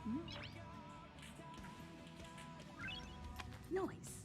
Noise. Noise.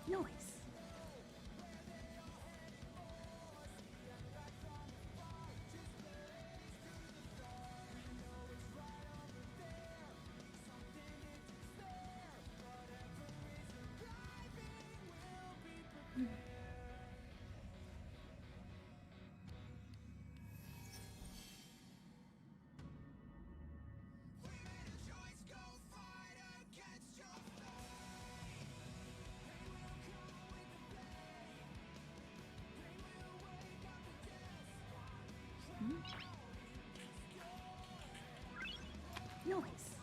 Noise. Noise.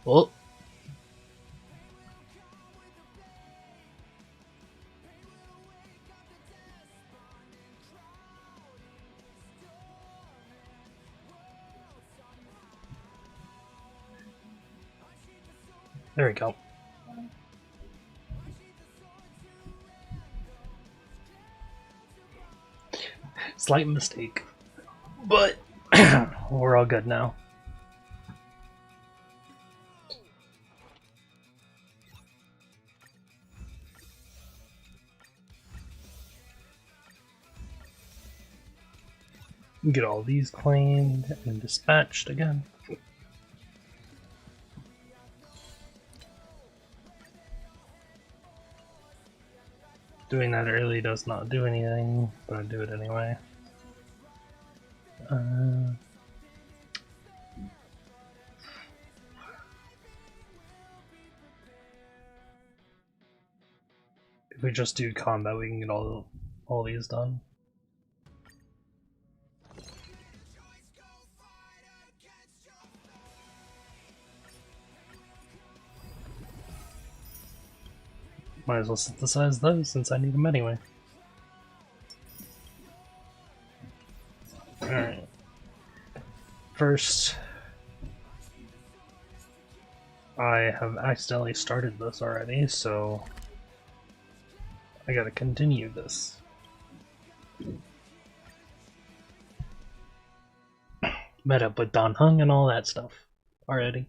Well, there we go. Slight mistake, but we're all good now. Get all these claimed and dispatched again. Doing that early does not do anything, but I do it anyway. If we just do combat, we can get all these done. Might as well synthesize those since I need them anyway. Alright. First, I have accidentally started this already, so I gotta continue this. Met up with Don Hung and all that stuff already.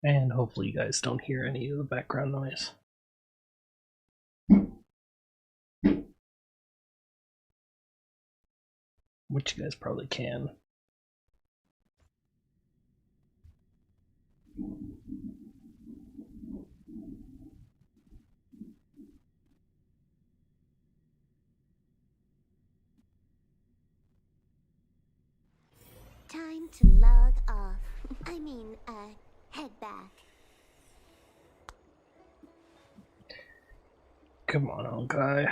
And hopefully you guys don't hear any of the background noise. Which you guys probably can. Time to log off. I mean, head back. Come on, old guy.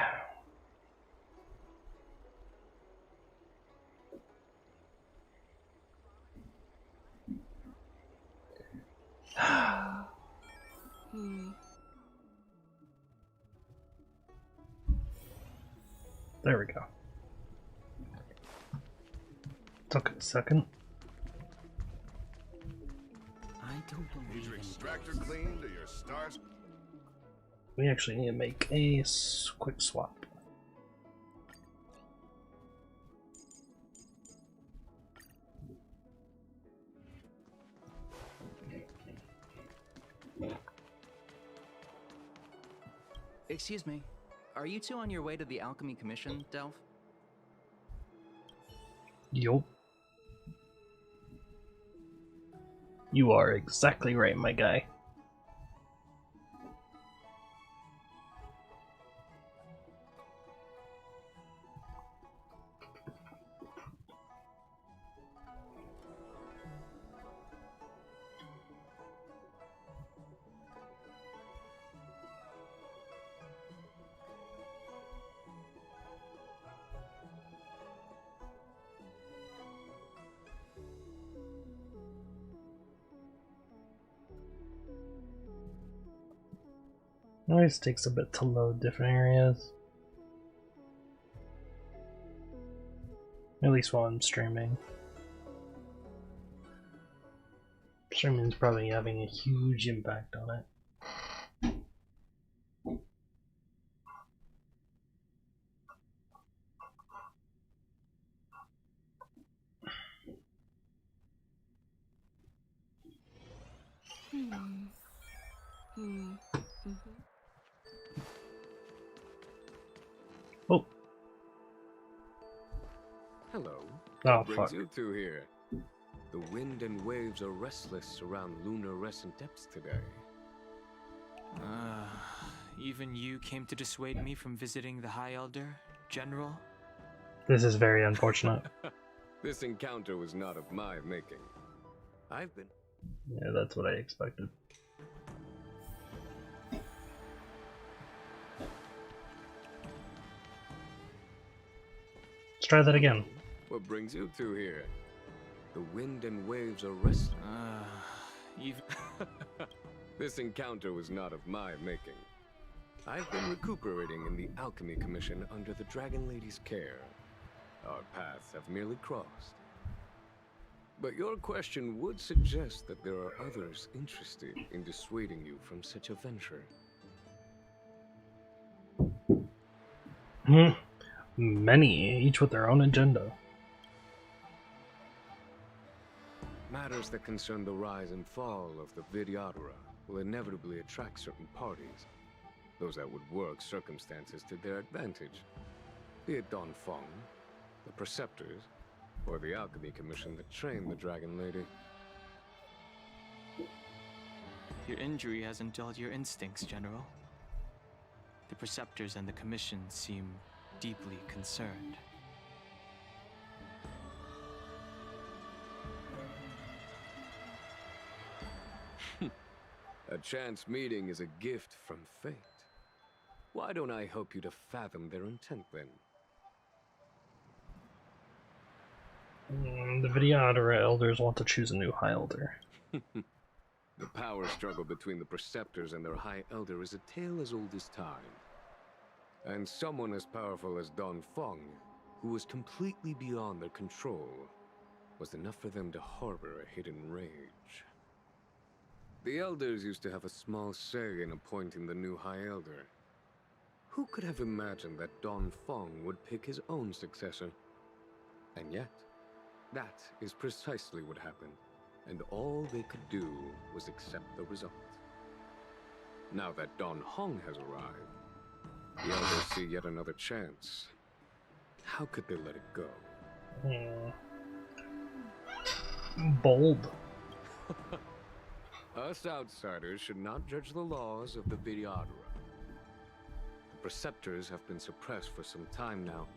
There we go. Took a second. I don't believe Need your extractor cleaned or your stars? We actually need to make a quick swap. Excuse me. Are you two on your way to the Alchemy Commission, Delph? Yup. You are exactly right, my guy. It always takes a bit to load different areas. At least while I'm streaming. Streaming's probably having a huge impact on it. Oh. Hello. Oh, What brings fuck. you two here? The wind and waves are restless around lunar-rescent depths today. Even you came to dissuade me from visiting the High Elder, General? This is very unfortunate. This encounter was not of my making. I've been... Yeah, that's what I expected. Let's try that again. What brings you two here? The wind and waves are restless. Even... This encounter was not of my making. I've been recuperating in the Alchemy Commission under the Dragon Lady's care. Our paths have merely crossed. But your question would suggest that there are others interested in dissuading you from such a venture. Many, each with their own agenda. Matters that concern the rise and fall of the Vidyadhara will inevitably attract certain parties. Those that would work circumstances to their advantage. Be it Don Fong, the Preceptors, or the Alchemy Commission that trained the Dragon Lady. Your injury hasn't dulled your instincts, General. The Preceptors and the Commission seem deeply concerned. A chance meeting is a gift from fate. Why don't I help you to fathom their intent then? The Vidyadhara elders want to choose a new High Elder. The power struggle between the Preceptors and their High Elder is a tale as old as time. And someone as powerful as Don Fong, who was completely beyond their control, was enough for them to harbor a hidden rage. The Elders used to have a small say in appointing the new High Elder. Who could have imagined that Don Fong would pick his own successor? And yet, that is precisely what happened, and all they could do was accept the result. Now that Don Hong has arrived, the Elders see yet another chance. How could they let it go? Bold. Us outsiders should not judge the laws of the Vidyadhara. The Preceptors have been suppressed for some time now.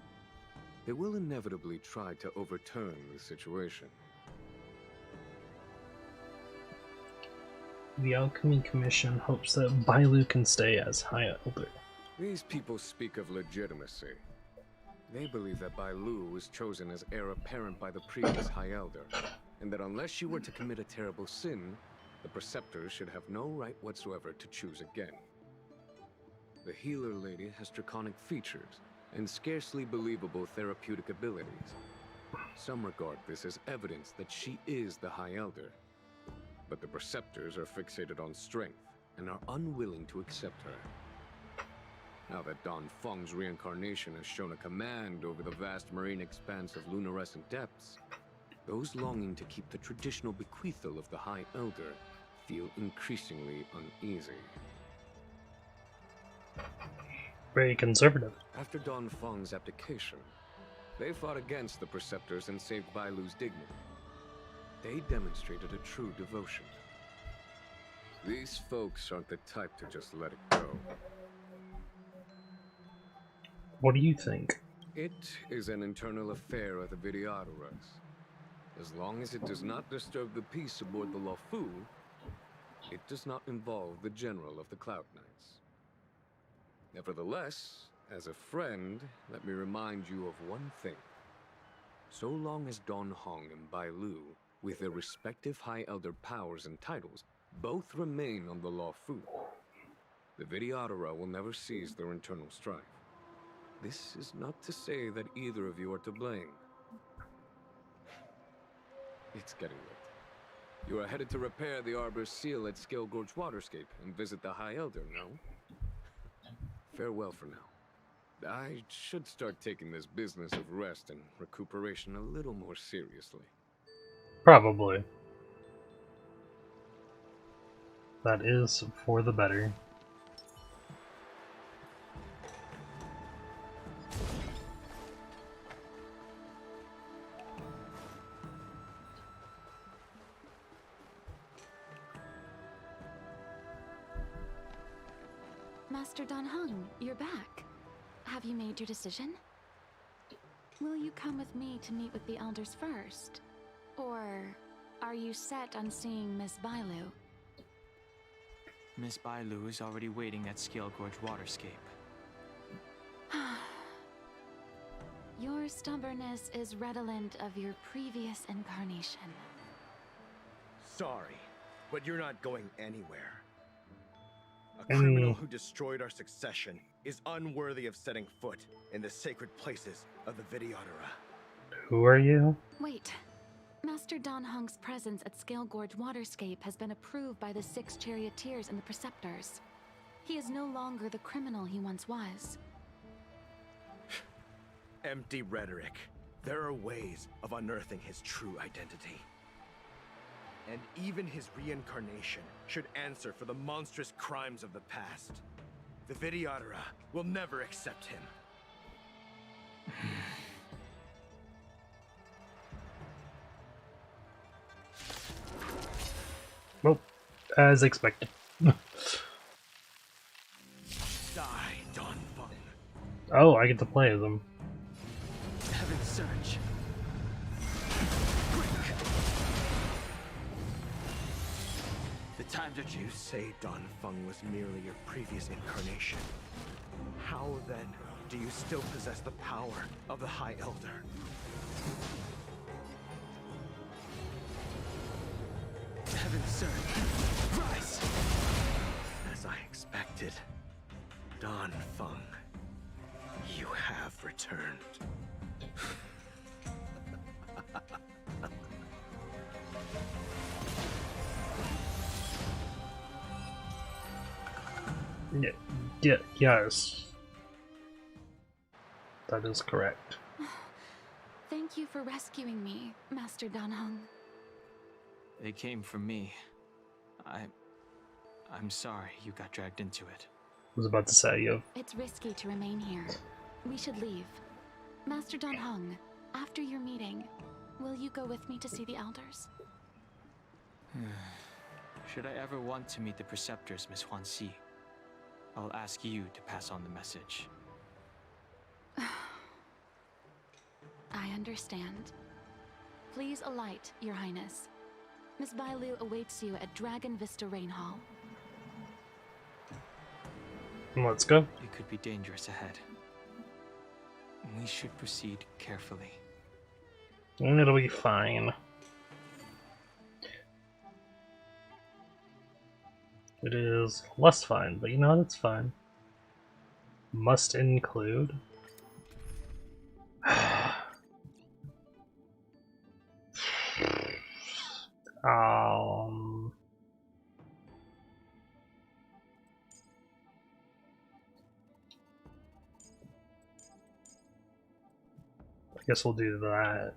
They will inevitably try to overturn the situation. The Alchemy Commission hopes that Bailu can stay as High Elder. These people speak of legitimacy. They believe that Bailu was chosen as heir apparent by the previous High Elder, and that unless she were to commit a terrible sin, the Preceptors should have no right whatsoever to choose again. The Healer Lady has draconic features and scarcely believable therapeutic abilities. Some regard this as evidence that she is the High Elder, but the Preceptors are fixated on strength and are unwilling to accept her. Now that Don Fong's reincarnation has shown a command over the vast marine expanse of luminescent depths, those longing to keep the traditional bequeathal of the High Elder feel increasingly uneasy. Very conservative. After Don Fong's abdication, they fought against the Preceptors and saved Bailu's dignity. They demonstrated a true devotion. These folks aren't the type to just let it go. What do you think? It is an internal affair of the Vidyadharas. As long as it does not disturb the peace aboard the Luofu, it does not involve the General of the Cloud Knights. Nevertheless, as a friend, let me remind you of one thing. So long as Don Hong and Bailu, with their respective High Elder powers and titles, both remain on the Luofu, the Vidyadhara will never cease their internal strife. This is not to say that either of you are to blame. It's getting late. You are headed to repair the Arbor's seal at Scale Gorge Waterscape and visit the High Elder, no? Farewell for now. I should start taking this business of rest and recuperation a little more seriously. Probably. That is for the better. Master Don Hung, you're back. Have you made your decision? Will you come with me to meet with the elders first? Or are you set on seeing Miss Bailu? Miss Bailu is already waiting at Scale Gorge Waterscape. Your stubbornness is redolent of your previous incarnation. Sorry, but you're not going anywhere. A criminal who destroyed our succession is unworthy of setting foot in the sacred places of the Vidyadhara. Who are you? Wait, Master Master Dan Heng's presence at Scale Gorge Waterscape has been approved by the 6 charioteers and the preceptors. He is no longer the criminal he once was. Empty rhetoric. There are ways of unearthing his true identity. And even his reincarnation should answer for the monstrous crimes of the past. The Vidyadhara will never accept him. Well, as expected. Die, Don Fung. Oh, I get to play as him. Heaven's Surge. The times are You changed. say Don Fung was merely your previous incarnation. How then do you still possess the power of the High Elder? Heaven's Surge. Rise! As I expected, Don Fung, you have returned. Yes. That is correct. Thank you for rescuing me, Master Dan Heng. They came for me. I'm sorry you got dragged into it. I was about to say, you. It's risky to remain here. We should leave. Master Dan Heng, after your meeting, will you go with me to see the elders? Should I ever want to meet the preceptors, Miss Huan Si, I'll ask you to pass on the message. I understand. Please alight, Your Highness. Miss Bailu awaits you at Dragon Vista Rain Hall. Let's go. It could be dangerous ahead. We should proceed carefully. It'll be fine. It is less fine, but you know, that's fine. Must include. I guess we'll do that.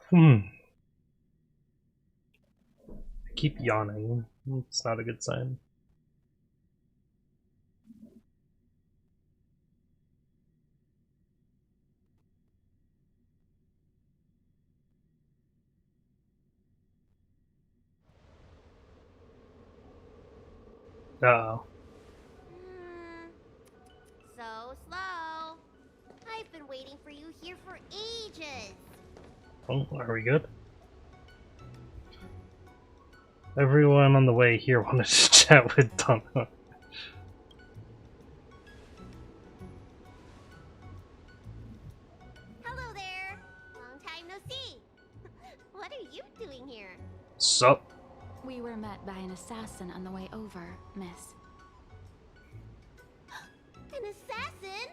I keep yawning. It's not a good sign. Uh-oh. So slow. I've been waiting for you here for ages. Oh, are we good? Everyone on the way here wanted to chat with Donna. Hello there. Long time no see. What are you doing here? Sup? We were met by an assassin on the way over, miss. An assassin?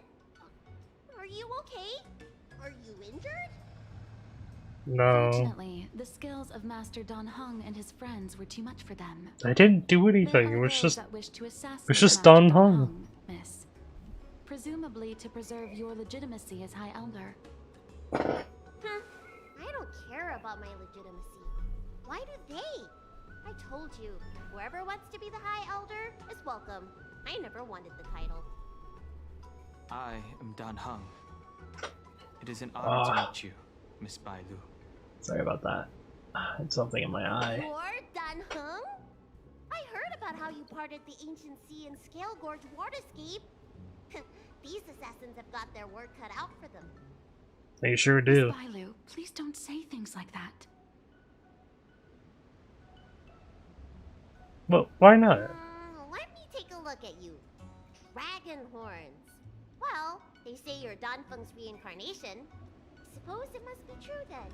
Are you okay? Are you injured? No. Fortunately, the skills of Master Dan Heng and his friends were too much for them. I didn't do There anything. are It was those just that wish to assassinate it's just Master Dan Dan Heng. Heng, miss. Presumably to preserve your legitimacy as High Elder. Huh. I don't care about my legitimacy. Why do they? I told you, whoever wants to be the High Elder is welcome. I never wanted the title. I am Dan Heng. It is an honor to meet you, Miss Bailu. sorry about that. I had something in my eye. You're Dan Heng? I heard about how you parted the ancient sea in Scale Gorge Waterscape. These assassins have got their work cut out for them. They sure Miss do. Bailu, please don't say things like that. Well, why not? Let me take a look at you. Dragon horns. Well, They say you're Danfeng's reincarnation. Suppose it must be true then.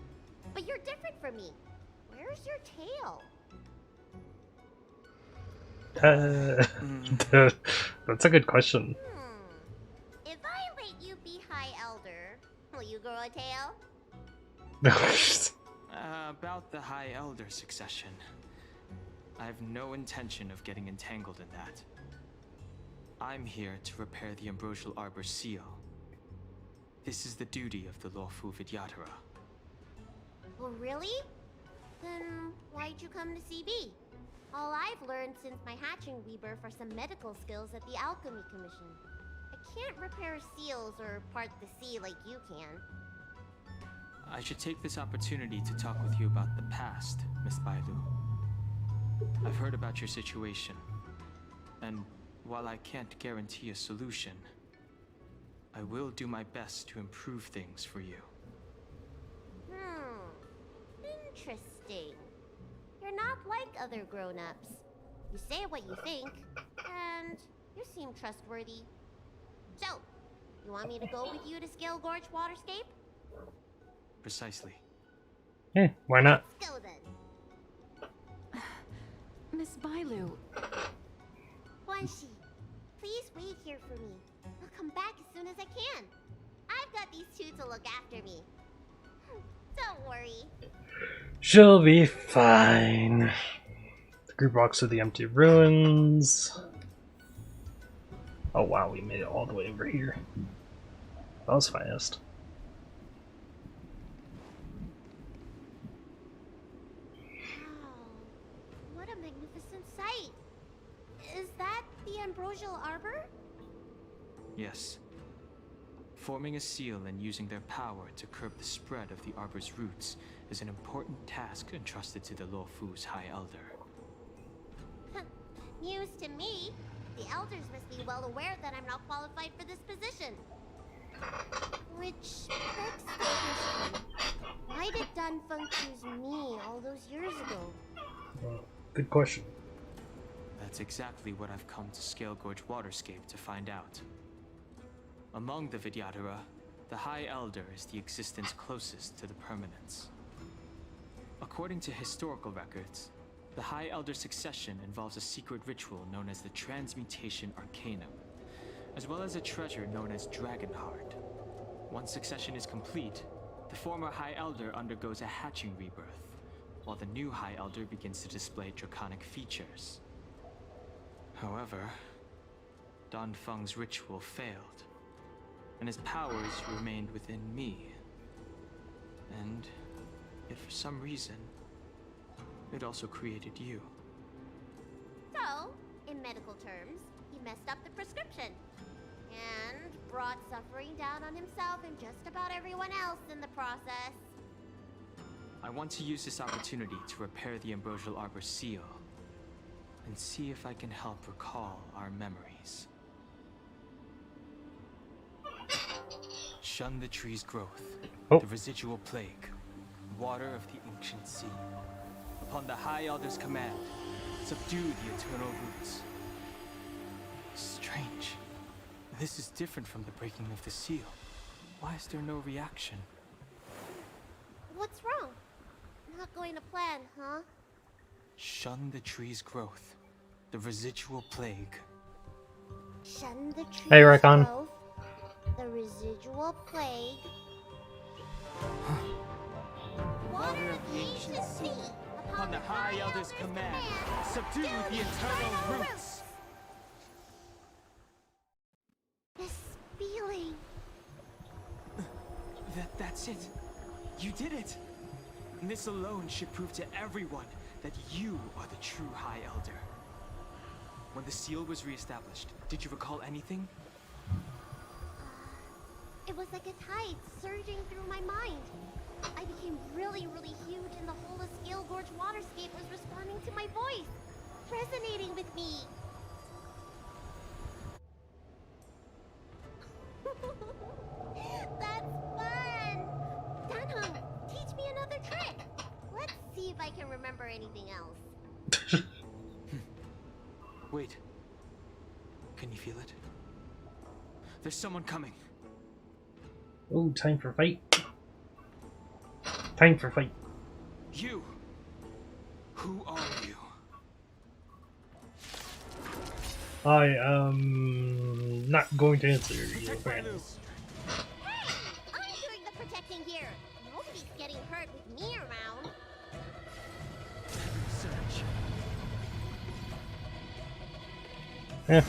But you're different from me. Where's your tail? That's a good question. If I let you be High Elder, will you grow a tail? About the High Elder succession. I have no intention of getting entangled in that. I'm here to repair the Ambrosial Arbor seal. This is the duty of the Lawfu Vidyadhara. Oh, really? Then why'd you come to CB? All I've learned since my hatching rebirth are some medical skills at the Alchemy Commission. I can't repair seals or part the sea like you can. I should take this opportunity to talk with you about the past, Miss Bailu. I've heard about your situation, and while I can't guarantee a solution, I will do my best to improve things for you. Interesting. You're not like other grown-ups. You say what you think, and you seem trustworthy. So, you want me to go with you to Scale Gorge Waterscape? Precisely. Yeah, why not? Let's go then. Miss Bailu, Guanxi, please wait here for me. I'll come back as soon as I can. I've got these two to look after me. Don't worry. She'll be fine. The group walks through the empty ruins. Oh wow, we made it all the way over here. That was fast. Wow, what a magnificent sight. Is that the Ambrosial Arbor? Yes. Forming a seal and using their power to curb the spread of the Arbor's roots is an important task entrusted to the Lawfu's High Elder. News to me. The elders must be well aware that I'm not qualified for this position. Which begs the question, why did Danfeng choose me all those years ago? Good question. That's exactly what I've come to Scale Gorge Waterscape to find out. Among the Vidyadhara, the High Elder is the existence closest to the permanence. According to historical records, the High Elder succession involves a secret ritual known as the Transmutation Arcanum, as well as a treasure known as Dragonheart. Once succession is complete, the former High Elder undergoes a hatching rebirth, while the new High Elder begins to display draconic features. However, Danfeng's ritual failed, and his powers remained within me. And if for some reason, it also created you. So, in medical terms, he messed up the prescription. And brought suffering down on himself and just about everyone else in the process. I want to use this opportunity to repair the Ambrosial Arbor seal, and see if I can help recall our memories. Shun the tree's growth, the residual plague, water of the ancient sea. Upon the High Elder's command, subdue the eternal roots. Strange. This is different from the breaking of the seal. Why is there no reaction? What's wrong? Not going to plan, huh? Shun the tree's growth, the residual plague. Shun the tree's Hey, Raikon. growth, the residual plague. Water of the ancient sea. Upon the High Elder's command, subdue the eternal roots. This feeling. That's it. You did it. And this alone should prove to everyone that you are the true High Elder. When the seal was reestablished, did you recall anything? It was like a tide surging through my mind. I became really, really huge, and the whole of Scale Gorge Waterscape was responding to my voice, resonating with me. That's fun! Danhong, teach me another trick. Let's see if I can remember anything else. Wait. Can you feel it? There's someone coming. Oh, time for fight. Time for fight. You! Who are you? I am not going to answer you. Hey! I'm doing the protecting here! Nobody's getting hurt with me around. Search.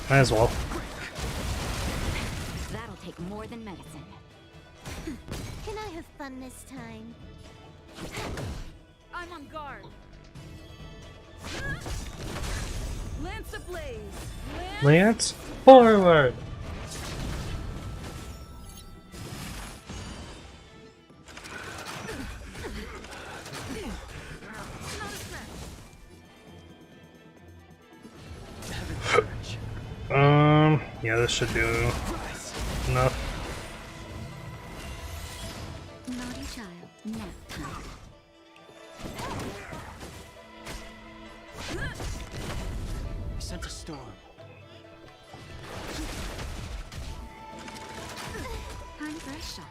Might as well. That'll take more than medicine. Can I have fun this time? I'm on guard. Lance ablaze. Lance, forward! Yeah, this should do enough. Naughty child, nap time. I sent a storm. Time for a shot.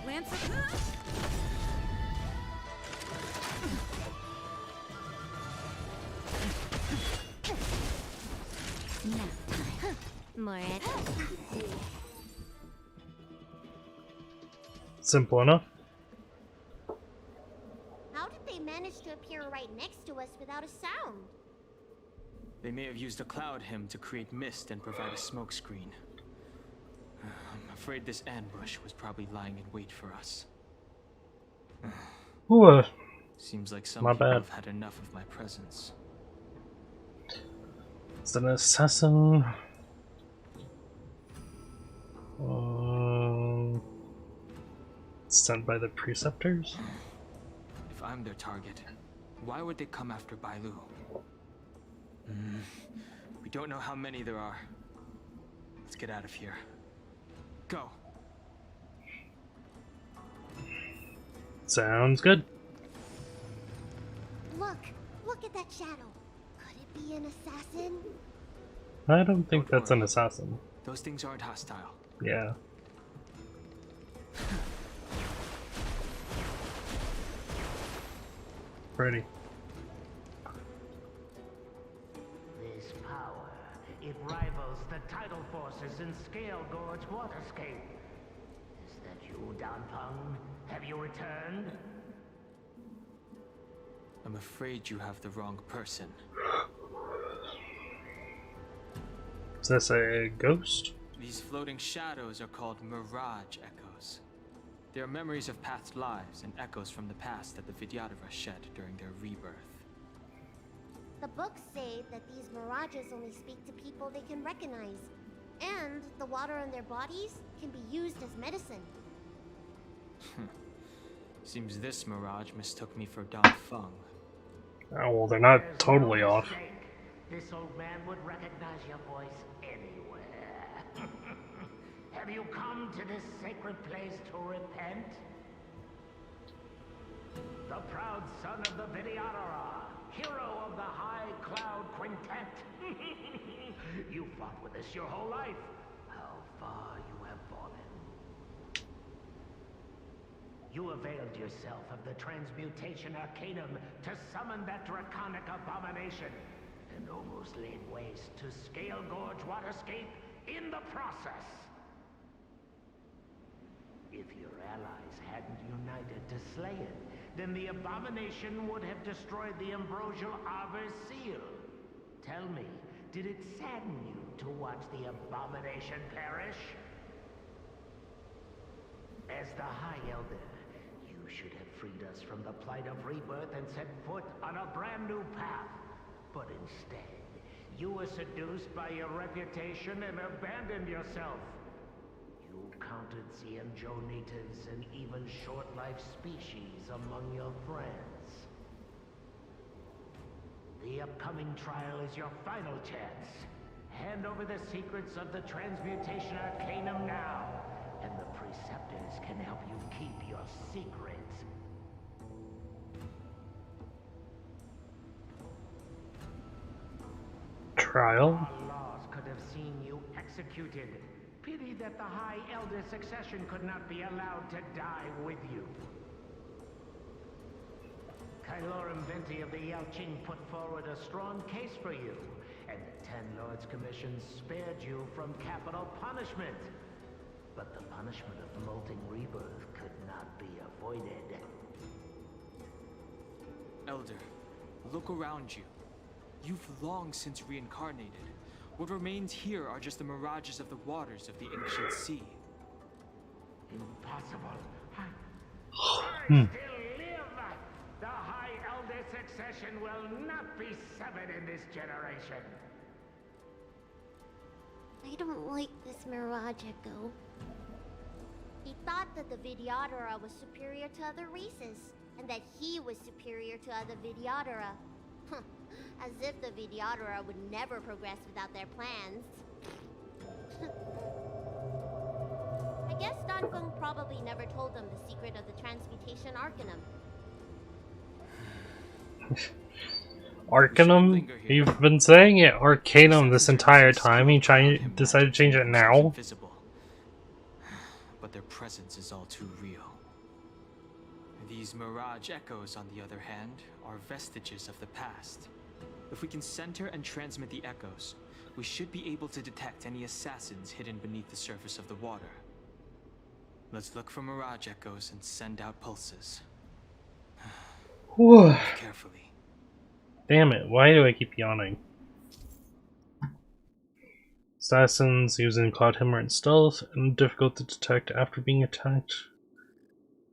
Lance Nap time. More Simple enough. How did they manage to appear right next to us without a sound? They may have used a cloud hymn to create mist and provide a smoke screen. I'm afraid this ambush was probably lying in wait for us. Ooh, Seems like some My people bad. have had enough of my presence. it's an assassin. Sent by the preceptors? If I'm their target, why would they come after Bailu? We don't know how many there are. Let's get out of here. Go. Sounds good. Look at that shadow. Could it be an assassin? I don't think Don't that's an worry. assassin. Those things aren't hostile. Yeah. Pretty. This power, it rivals the tidal forces in Scale Gorge Waterscape. Is that you, Danpeng? Have you returned? I'm afraid you have the wrong person. Is this a ghost? These floating shadows are called mirage echoes. They are memories of past lives and echoes from the past that the Vidyadhara shed during their rebirth. The books say that these mirages only speak to people they can recognize. And the water in their bodies can be used as medicine. Seems this mirage mistook me for Danfeng. Oh, well, they're not There's totally no off. mistake. This old man would recognize your voice anywhere. Have you come to this sacred place to repent? The proud son of the Vidyadhara, hero of the High Cloud Quintet. You fought with us your whole life. How far you have fallen. You availed yourself of the Transmutation Arcanum to summon that draconic abomination, and almost laid waste to Scale Gorge Waterscape in the process. If your allies hadn't united to slay it, then the abomination would have destroyed the Ambrosial Arbor's seal. Tell me, did it sadden you to watch the abomination perish? As the High Elder, you should have freed us from the plight of rebirth and set foot on a brand new path. But instead, you were seduced by your reputation and abandoned yourself. You counted Xianzhou natives and even short-life species among your friends. The upcoming trial is your final chance. Hand over the secrets of the Transmutation Arcanum now, and the Preceptors can help you keep your secret. Trial? Our laws could have seen you executed. Pity that the High Elder succession could not be allowed to die with you. Kylorum Venti of the Yaoqing put forward a strong case for you, and the Ten Lords Commission spared you from capital punishment. But the punishment of molting rebirth could not be avoided. Elder, look around you. You've long since reincarnated. What remains here are just the mirages of the waters of the ancient sea. Impossible. I still live! The High Elder succession will not be severed in this generation. I don't like this Mirage Echo. He thought that the Vidyadhara was superior to other races, and that he was superior to other Vidyadhara. As if the Vidyadhara would never progress without their plans. I guess Don Feng probably never told them the secret of the Transmutation Arcanum. Arcanum? You've been saying it Arcanum this entire time. You decided to change it now? Visible, but their presence is all too real. These mirage echoes, on the other hand, are vestiges of the past. If we can center and transmit the echoes, we should be able to detect any assassins hidden beneath the surface of the water. Let's look for mirage echoes and send out pulses. Carefully. Damn it, why do I keep yawning? Assassins using Cloud Hammer and Stealth, and difficult to detect after being attacked.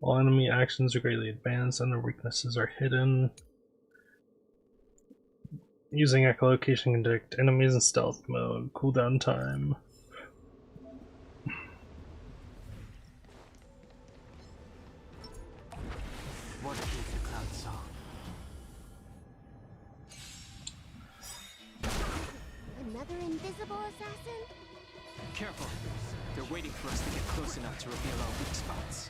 All enemy actions are greatly advanced and their weaknesses are hidden. Using echolocation can detect enemies in stealth mode. Cooldown time. What is the cloud song? Another invisible assassin? Careful! They're waiting for us to get close enough to reveal our weak spots.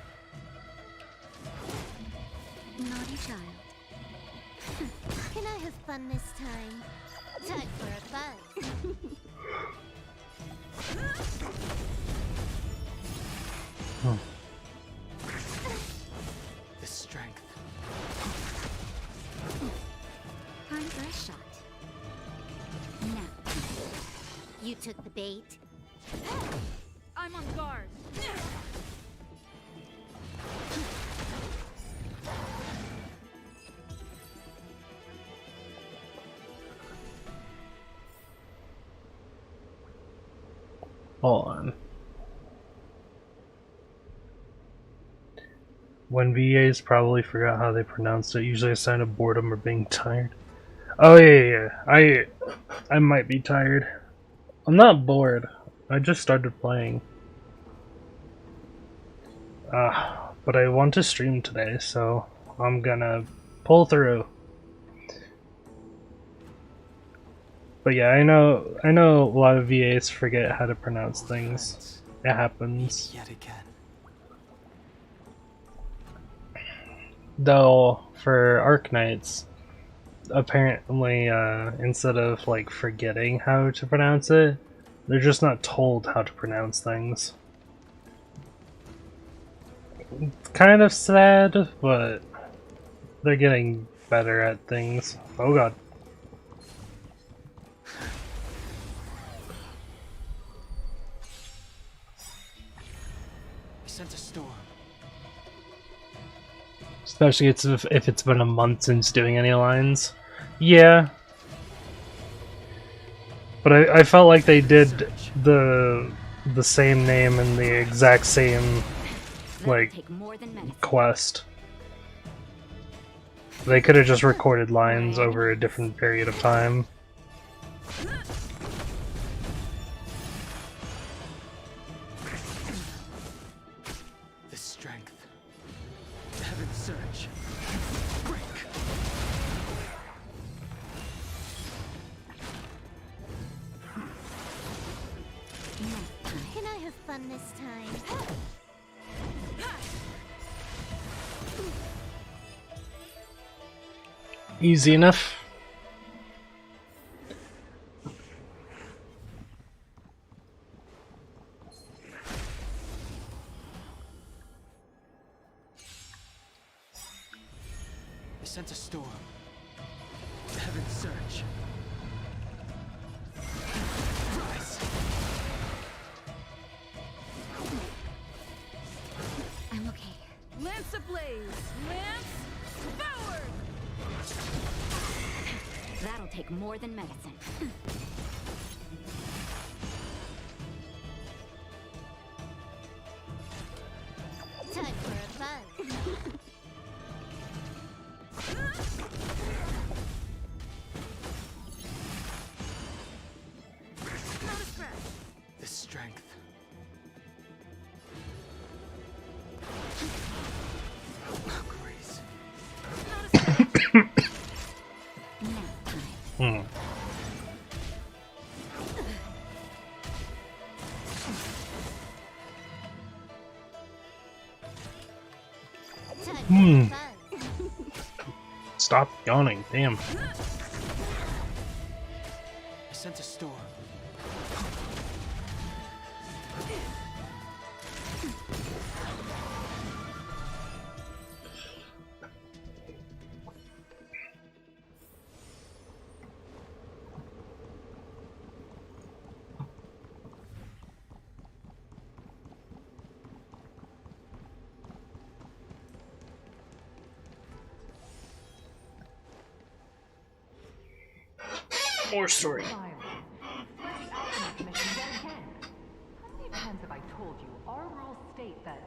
Naughty child. Can I have fun this time? Time for a buzz. The strength. Time for a shot. Now. You took the bait. I'm on guard. Hold on. When VAs probably forgot how they pronounced it, usually a sign of boredom or being tired. Oh yeah. I might be tired. I'm not bored. I just started playing. But I want to stream today, so I'm gonna pull through. But yeah, I know a lot of VAs forget how to pronounce things. It happens. Yet again. Though for Arknights, apparently instead of like forgetting how to pronounce it, they're just not told how to pronounce things. It's kind of sad, but they're getting better at things. Oh god. Sent a storm. Especially if it's been a month since doing any lines. Yeah. But I felt like they did the same name and the exact same like quest. They could have just recorded lines over a different period of time. This time. Easy enough. sent a storm. Heaven's surge. Rise. I'm okay. Lance ablaze! Lance forward! That'll take more than medicine. Time for a buzz. Not a scratch. The strength. Grace. Not a scratch. Nap time. Hmm. Time Hmm. for a buzz. Stop yawning. Damn. I sent a storm. More story. How many times have I told you our rules state that?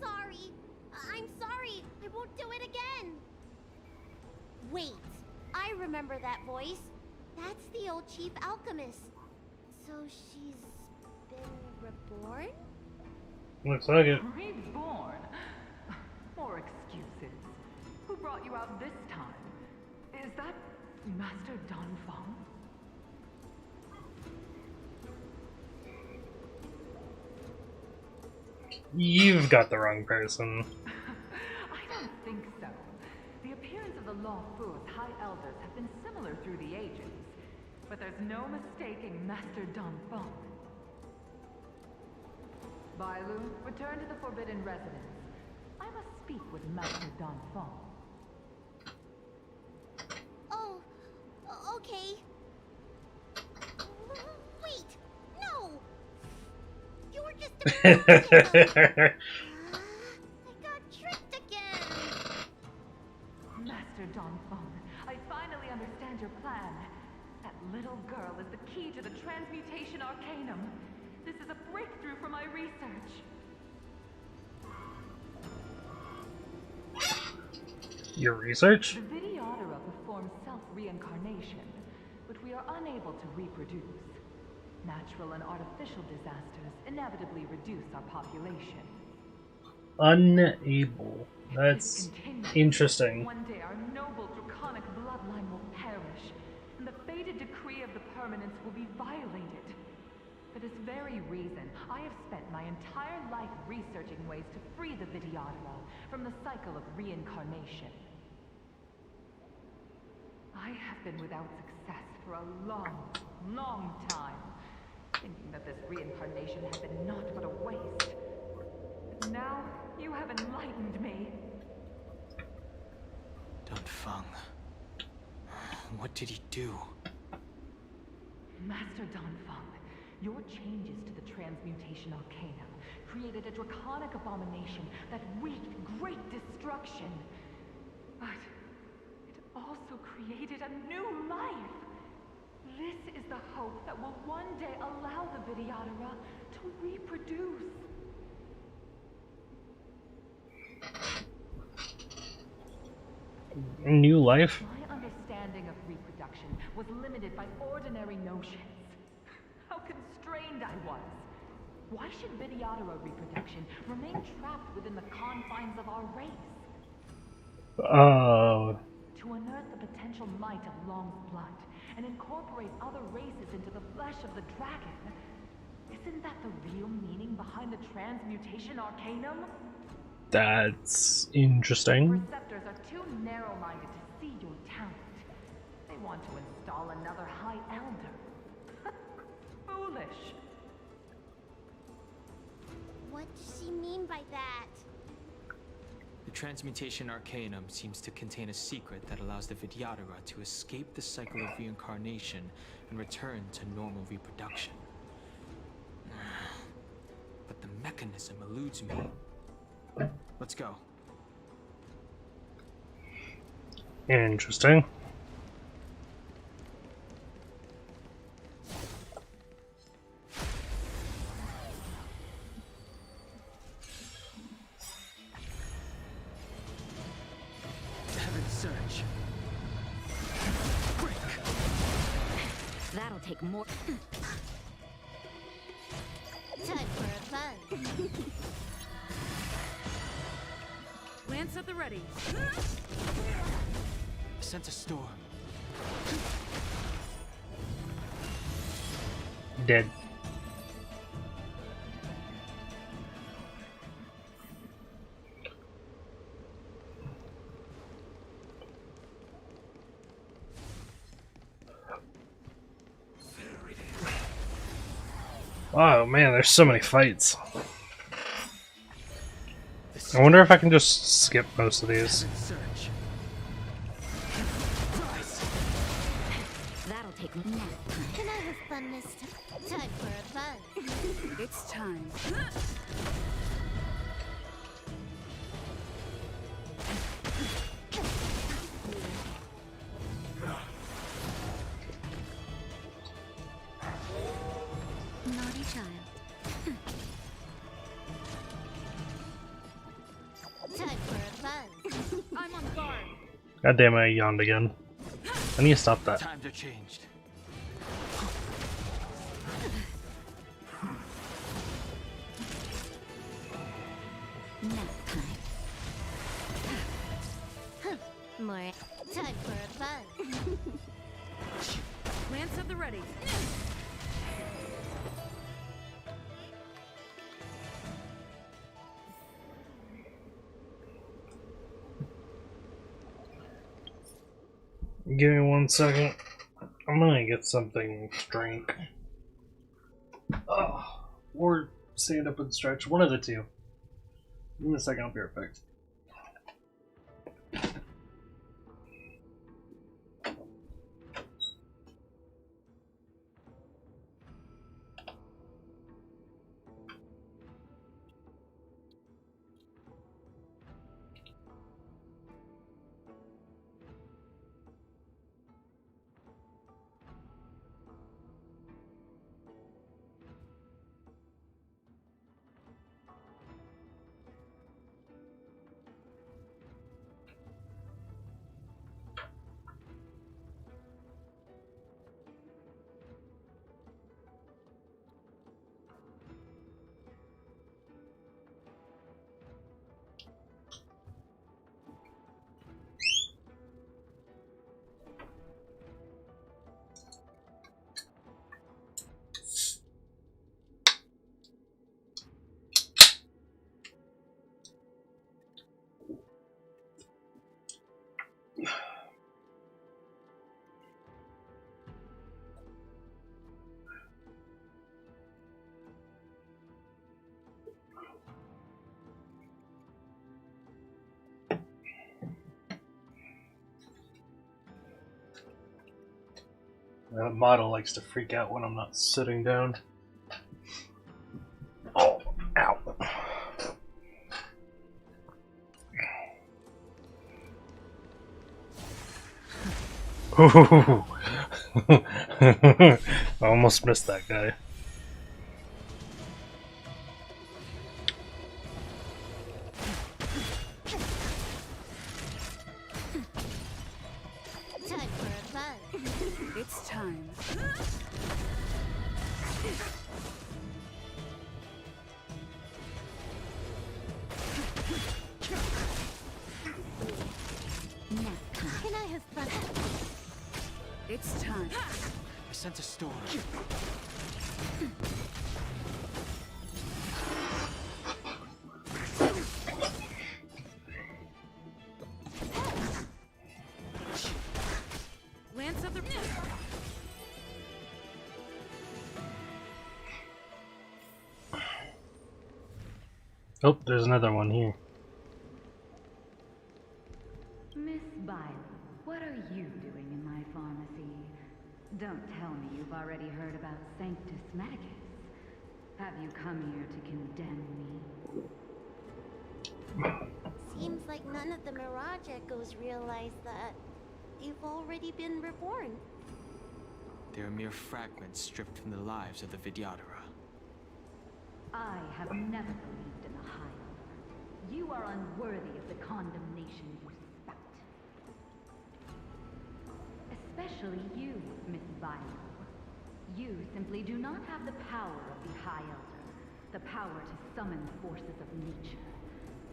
Sorry. I'm sorry. I won't do it again. Wait. I remember that voice. That's the old chief alchemist. So she's been reborn? Looks like it. Reborn? More excuses. Who brought you out this time? Is that Master Don Feng? You've got the wrong person. I don't think so. The appearance of the Law Fu's High Elders have been similar through the ages, but there's no mistaking Master Don Feng. Bailu, return to the Forbidden Residence. I must speak with Master Don Feng. Oh, okay. Wait, no! You were just a I got tricked again! Master Don Feng, I finally understand your plan. That little girl is the key to the Transmutation Arcanum. This is a breakthrough for my research. Your research? The Vidyadhara performs self-reincarnation, but we are unable to reproduce. Natural and artificial disasters inevitably reduce our population. Unable. That's interesting. One day our noble draconic bloodline will perish, and the fated decree of the permanence will be violated. For this very reason, I have spent my entire life researching ways to free the Vidyadhara from the cycle of reincarnation. I have been without success for a long, long time, thinking that this reincarnation had been naught but a waste. But now, you have enlightened me. Don Feng. What did he do? Master Don Feng, your changes to the Transmutation Arcanum created a draconic abomination that wreaked great destruction. But it also created a new life. This is the hope that will one day allow the Vidyadhara to reproduce. New life? My understanding of reproduction was limited by ordinary notions. How constrained I was. Why should Vidyadhara reproduction remain trapped within the confines of our race? Oh. To unearth the potential might of Long's blood and incorporate other races into the flesh of the dragon. Isn't that the real meaning behind the Transmutation Arcanum? That's interesting. Receptors are too narrow-minded to see your talent. They want to install another High Elder. Foolish. What does she mean by that? The transmutation arcanum seems to contain a secret that allows the Vidyadhara to escape the cycle of reincarnation and return to normal reproduction. But the mechanism eludes me. Let's go. Interesting. Heaven's Surge. Break. That'll take more. Time for a fun. Lance at the ready. Sense a storm. Dead. Oh man, there's so many fights. I wonder if I can just skip most of these. That'll take nap time. Can I have fun this time? Time for a fun. It's time. Naughty child. Time for a fun. I'm on guard. God damn it, I yawned again. I need to stop that. Times are changed. Nap time. More. Time for a fun. Lance at the ready. Give me 1 second. I'm gonna get something to drink. Oh, or stand up and stretch. One of the two. Give me a second, I'll be right back. That model likes to freak out when I'm not sitting down. Oh, ow. Ooh. I almost missed that guy. Time for a fun. It's time. Nap time. Can I have fun? It's time. I sense a storm. Lance at the Oh, there's another one here. you've already heard about Sanctus Medicus. Have you come here to condemn me? Seems like none of the Mirage Echoes realize that you've already been reborn. They are mere fragments stripped from the lives of the Vidyadhara. I have never believed in the High Elder. You are unworthy of the condemnation you spout. Especially you, Miss Viola. You simply do not have the power of the High Elder, the power to summon the forces of nature.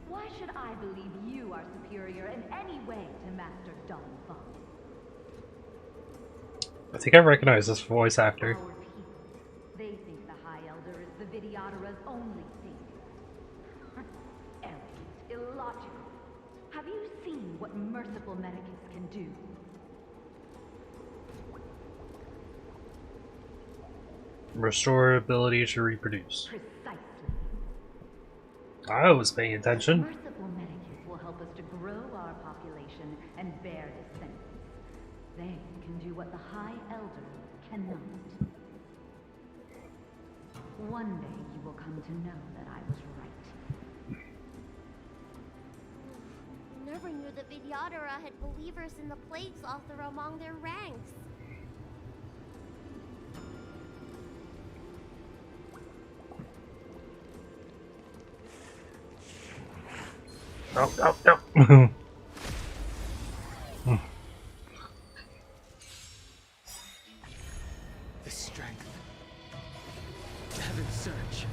Why should I believe you are superior in any way to Master Don Fung? I think I recognize this voice actor. Our people, they think the High Elder is the Vidyadhara's only savior. Arrogant, illogical. Have you seen what merciful Medicus can do? Restore ability to reproduce. Precisely. I was paying attention. Merciful Medicus will help us to grow our population and bear descendants. They can do what the High Elder cannot. One day you will come to know that I was right. Never knew the Vidyadhara had believers in the Plagues Author among their ranks. Oh. The strength. Heaven's surge.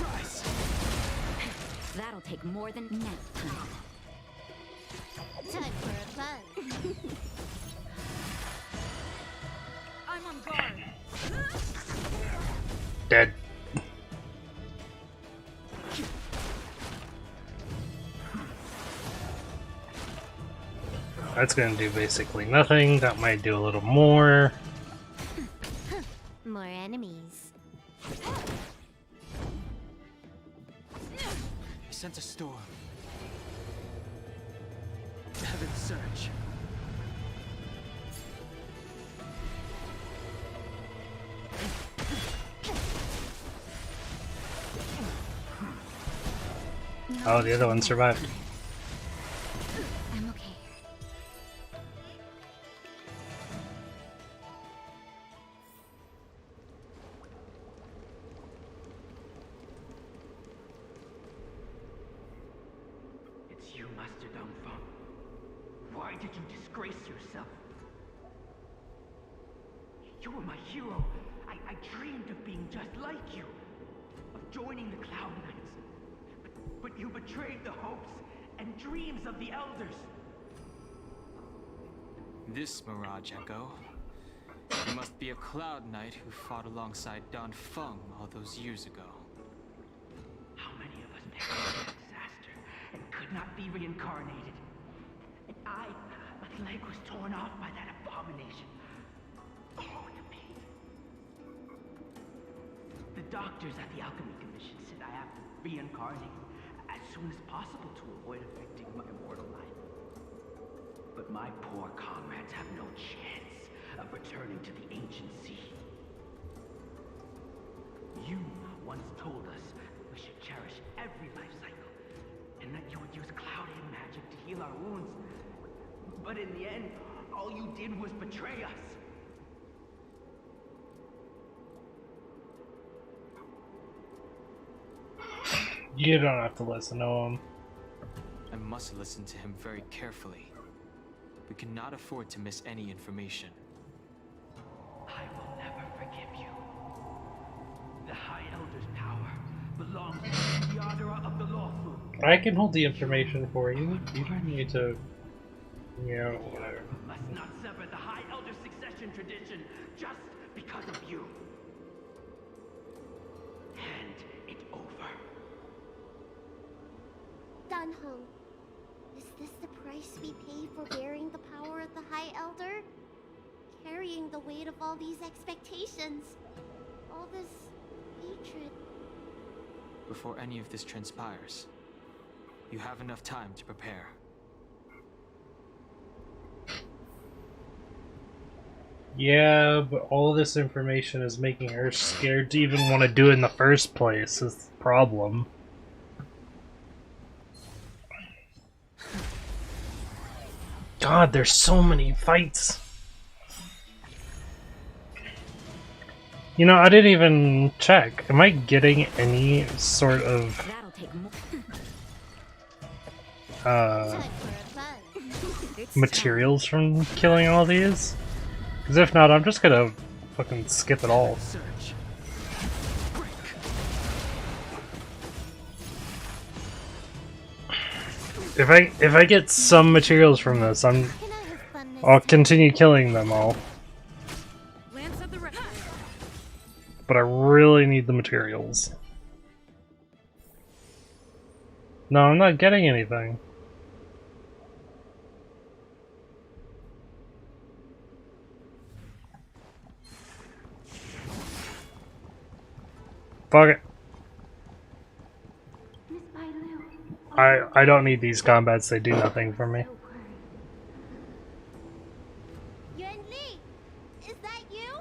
Rise! That'll take more than nap time. Time for a fun. I'm on guard. Dead. That's gonna do basically nothing. That might do a little more. More enemies. I sent a storm. Heaven's surge. Oh, the other one survived. I'm okay. It's you, Master Dong Feng. Why did you disgrace yourself? You were my hero. I dreamed of being just like you. Of joining the Cloud Knights. But you betrayed the hopes and dreams of the Elders. This Mirage Echo. You must be a Cloud Knight who fought alongside Don Feng all those years ago. How many of us perished in that disaster and could not be reincarnated? And my leg was torn off by that abomination. Oh, the pain. The doctors at the Alchemy Commission said I have to reincarnate as soon as possible to avoid affecting my mortal life. But my poor comrades have no chance of returning to the ancient sea. You once told us we should cherish every life cycle, and that you would use cloud-hand magic to heal our wounds. But in the end, all you did was betray us. You don't have to listen to him. I must listen to him very carefully. We cannot afford to miss any information. I will never forgive you. The High Elder's power belongs to the Vidyadhara of the Lawful. I can hold the information for you. You don't need to, you know, whatever. Must not sever the High Elder's succession tradition just because of you. Hand it over. Dan Heng, is this the price we pay for bearing the power of the High Elder? Carrying the weight of all these expectations. All this hatred. Before any of this transpires, you have enough time to prepare. Yeah, but all this information is making her scared to even want to do it in the first place, is the problem. God, there's so many fights. You know, I didn't even check. Am I getting any sort of materials from killing all these? Because if not, I'm just gonna fucking skip it all. If I get some materials from this, I'll continue killing them all. But I really need the materials. No, I'm not getting anything. Fuck it. I don't need these combats, they do nothing for me. Yuanli, is that you?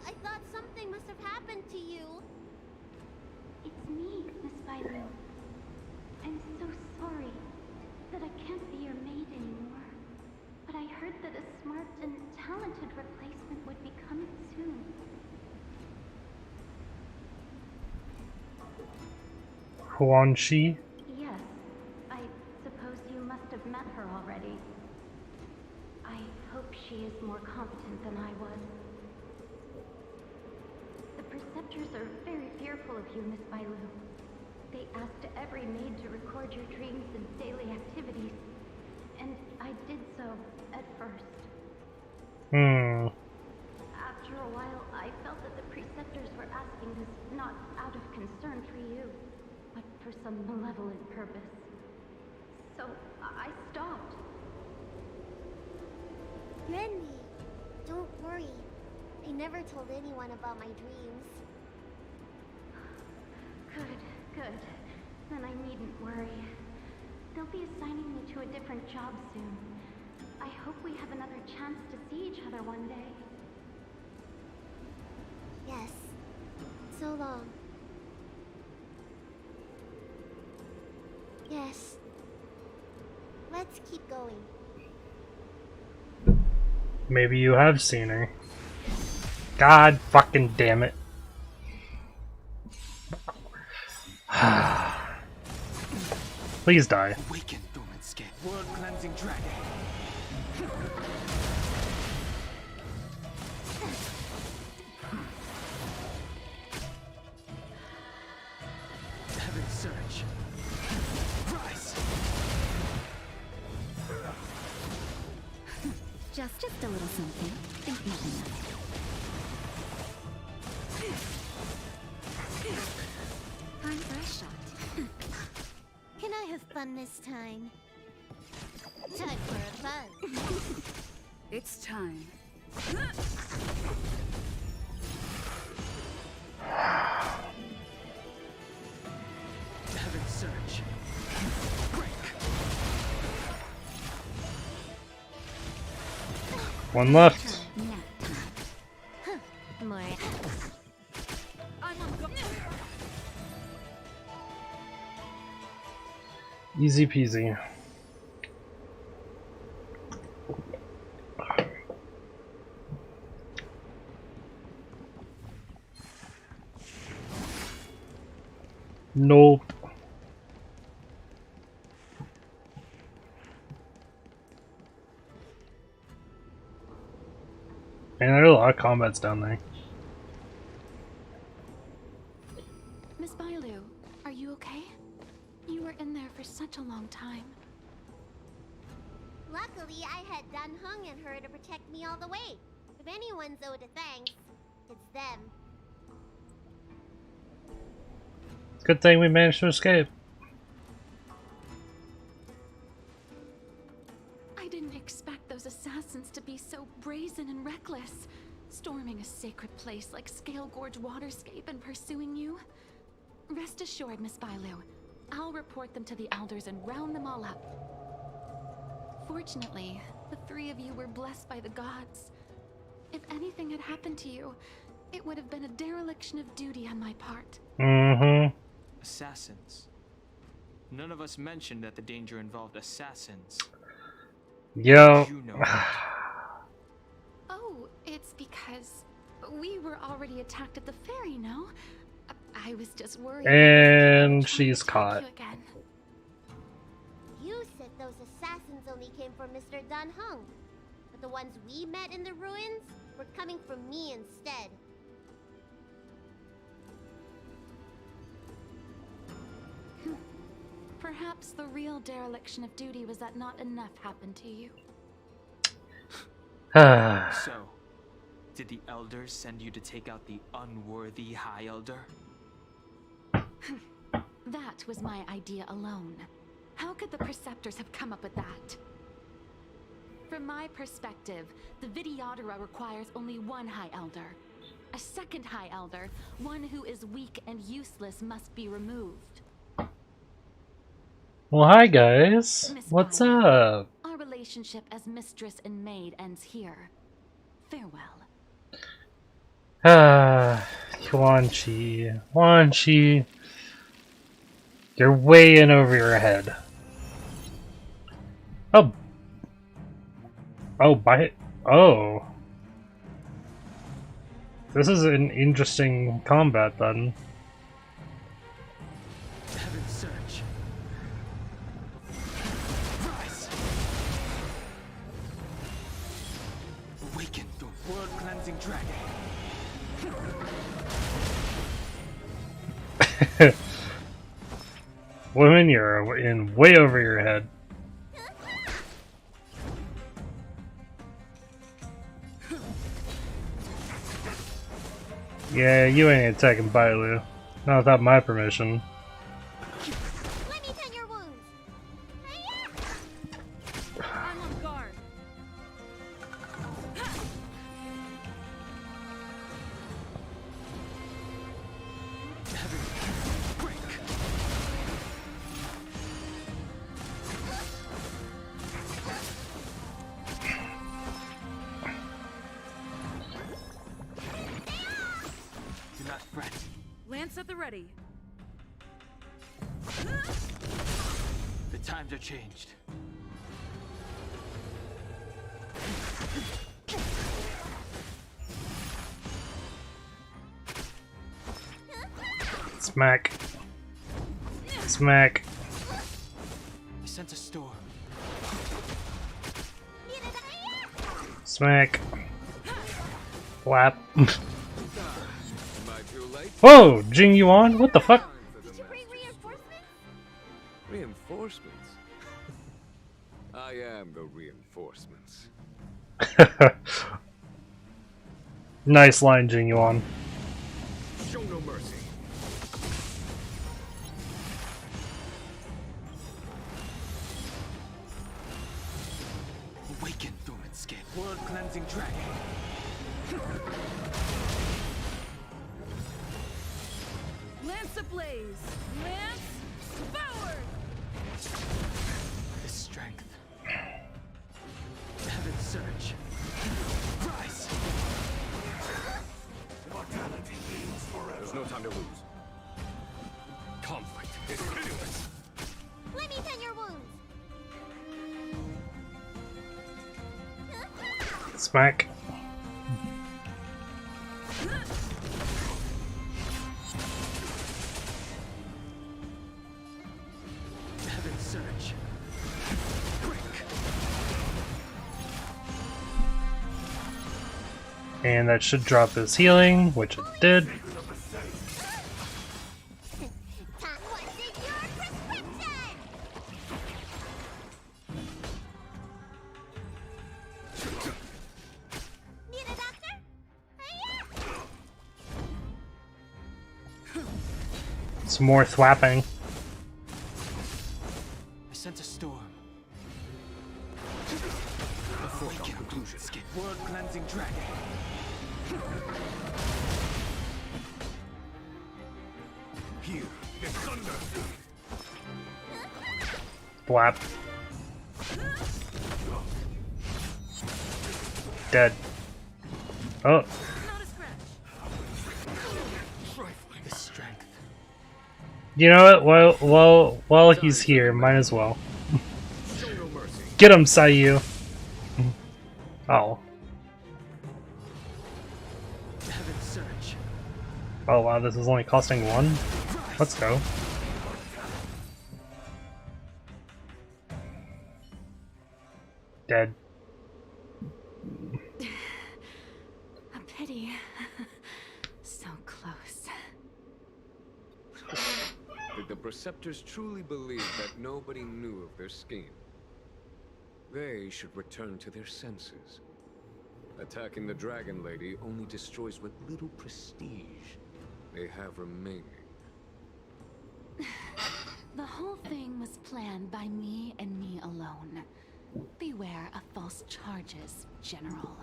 I thought something must have happened to you. It's me, Miss Bailu. I'm so sorry that I can't be your maid anymore. But I heard that a smart and talented replacement would be coming soon. Huan Shi? Yes, I suppose you must have met her already. I hope she is more competent than I was. The Preceptors are very fearful of you, Miss Bailu. They asked every maid to record your dreams and daily activities, and I did so at first. After a while, I felt that the Preceptors were asking this not out of concern for you, but for some malevolent purpose. So I stopped. Yuanli, don't worry. I never told anyone about my dreams. Good. Then I needn't worry. They'll be assigning me to a different job soon. I hope we have another chance to see each other one day. Yes. So long. Yes. Let's keep going. Maybe you have seen her. God fucking damn it. Please die. Awaken, dormant skin. World cleansing dragon. Heaven surge. Rise. Just a little something. Think nothing of it. Time for a shot. Can I have fun this time? Time for a fun. It's time. Heaven surge. One left. More. Easy peasy. Nope. Man, there are a lot of combats down there. Miss Bailu, are you okay? You were in there for such a long time. Luckily, I had Dan Heng and her to protect me all the way. If anyone's owed a thanks, it's them. Good thing we managed to escape. I didn't expect those assassins to be so brazen and reckless, storming a sacred place like Scale Gorge Waterscape and pursuing you. Rest assured, Miss Bailu, I'll report them to the elders and round them all up. Fortunately, the three of you were blessed by the gods. If anything had happened to you, it would have been a dereliction of duty on my part. Mm-hmm. Assassins. None of us mentioned that the danger involved assassins. Yo. You know. Oh, it's because we were already attacked at the ferry, no? I was just worried. And she's caught. You said those assassins only came from Mr. Dan Heng, but the ones we met in the ruins were coming from me instead. Perhaps the real dereliction of duty was that not enough happened to you. So, did the elders send you to take out the unworthy High Elder? That was my idea alone. How could the Preceptors have come up with that? From my perspective, the Vidyadhara requires only one High Elder. A second High Elder, one who is weak and useless, must be removed. Well, hi guys. What's up? Our relationship as mistress and maid ends here. Farewell. Quan Chi. You're way in over your head. Oh. Oh. This is an interesting combat then. Heaven's Search. Rise. Awaken the world-cleansing dragon. Woman, you're in way over your head. Yeah, you ain't attacking Bailu. Not without my permission. Let me tend your wounds. I'm on guard. Do not fret. Lance at the ready. The times are changed. Smack. Smack. I sent a storm. Smack. Flap. Am I too late? Whoa! Jing Yuan? What the fuck? Did you bring reinforcements? Reinforcements? I am the reinforcements. Nice line, Jing Yuan. Show no mercy. Awaken, dormant skin. World-cleansing dragon. Lance ablaze. Lance forward. The strength. Heaven's Surge. Rise. There's no time to lose. Conflict is pitiless. Let me tend your wounds. Smack. Heaven's Surge. And that should drop his healing, which it did. Some more thwapping. I sent a storm. Awaken, conclusion. Skin. World-cleansing dragon. Here is thunder. Blap. Dead. Oh. The strength. You know what? While he's here, might as well. Get him, Sayu. Oh. Heaven's Surge. Oh wow, this is only costing 1? Let's go. Dead. A pity. So close. Did the Preceptors truly believe that nobody knew of their scheme? They should return to their senses. Attacking the Dragon Lady only destroys what little prestige they have remaining. The whole thing was planned by me and me alone. Beware of false charges, General.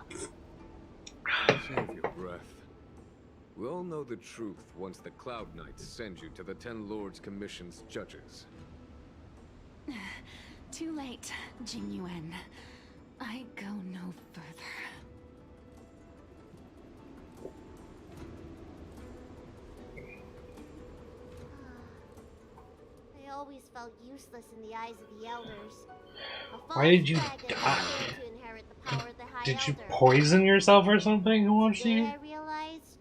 Save your breath. We all know the truth once the Cloud Knights send you to the Ten Lords Commission's judges. Too late, Jing Yuan. I go no further. I always felt useless in the eyes of the elders. Why did you die? Did you poison yourself or something? Who wants you? I realized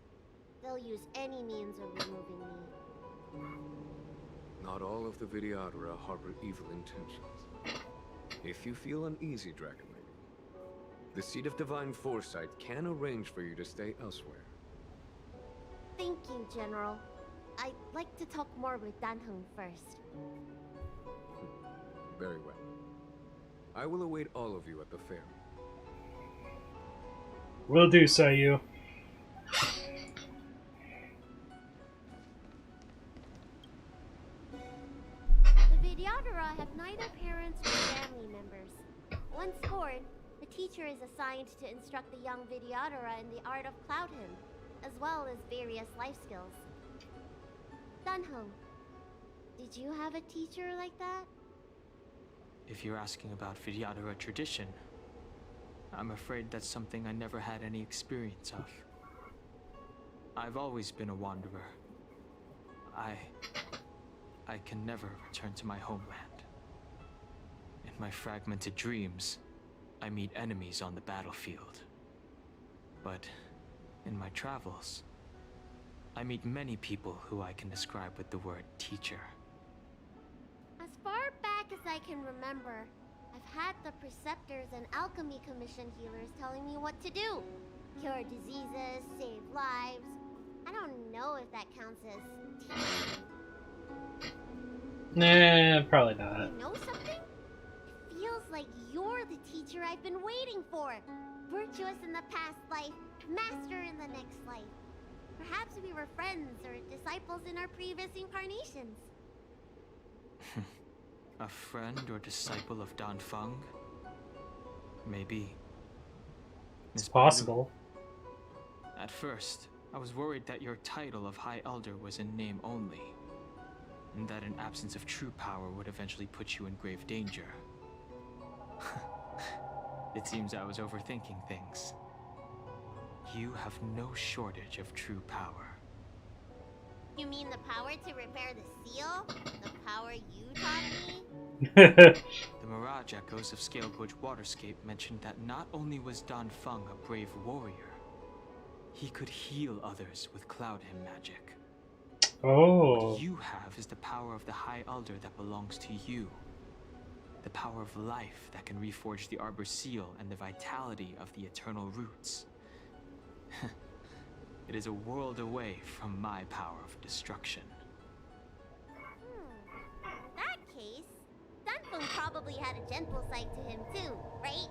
they'll use any means of removing me. Not all of the Vidyadhara harbor evil intentions. If you feel uneasy, Dragon Lady, the Seat of Divine Foresight can arrange for you to stay elsewhere. Thank you, General. I'd like to talk more with Danheng first. Very well. I will await all of you at the fair. Will do, Sayu. The Vidyadhara have neither parents nor family members. Once born, the teacher is assigned to instruct the young Vidyadhara in the art of Cloud Hymn, as well as various life skills. Danheng, did you have a teacher like that? If you're asking about Vidyadhara tradition, I'm afraid that's something I never had any experience of. I've always been a wanderer. I can never return to my homeland. In my fragmented dreams, I meet enemies on the battlefield. But in my travels, I meet many people who I can describe with the word teacher. As far back as I can remember, I've had the Preceptors and Alchemy Commission healers telling me what to do. Cure diseases, save lives. I don't know if that counts as teaching. Nah, probably not. You know something? It feels like you're the teacher I've been waiting for. Virtuous in the past life, master in the next life. Perhaps we were friends or disciples in our previous incarnations. A friend or disciple of Danfeng? Maybe. It's possible. At first, I was worried that your title of High Elder was in name only, and that an absence of true power would eventually put you in grave danger. It seems I was overthinking things. You have no shortage of true power. You mean the power to repair the seal? The power you taught me? The Mirage Echoes of Scale Gorge Waterscape mentioned that not only was Danfeng a brave warrior, he could heal others with Cloud Hymn magic. Oh. What you have is the power of the High Elder that belongs to you. The power of life that can reforge the Arbor Seal and the vitality of the Eternal Roots. It is a world away from my power of destruction. In that case, Danfeng probably had a gentle side to him too, right?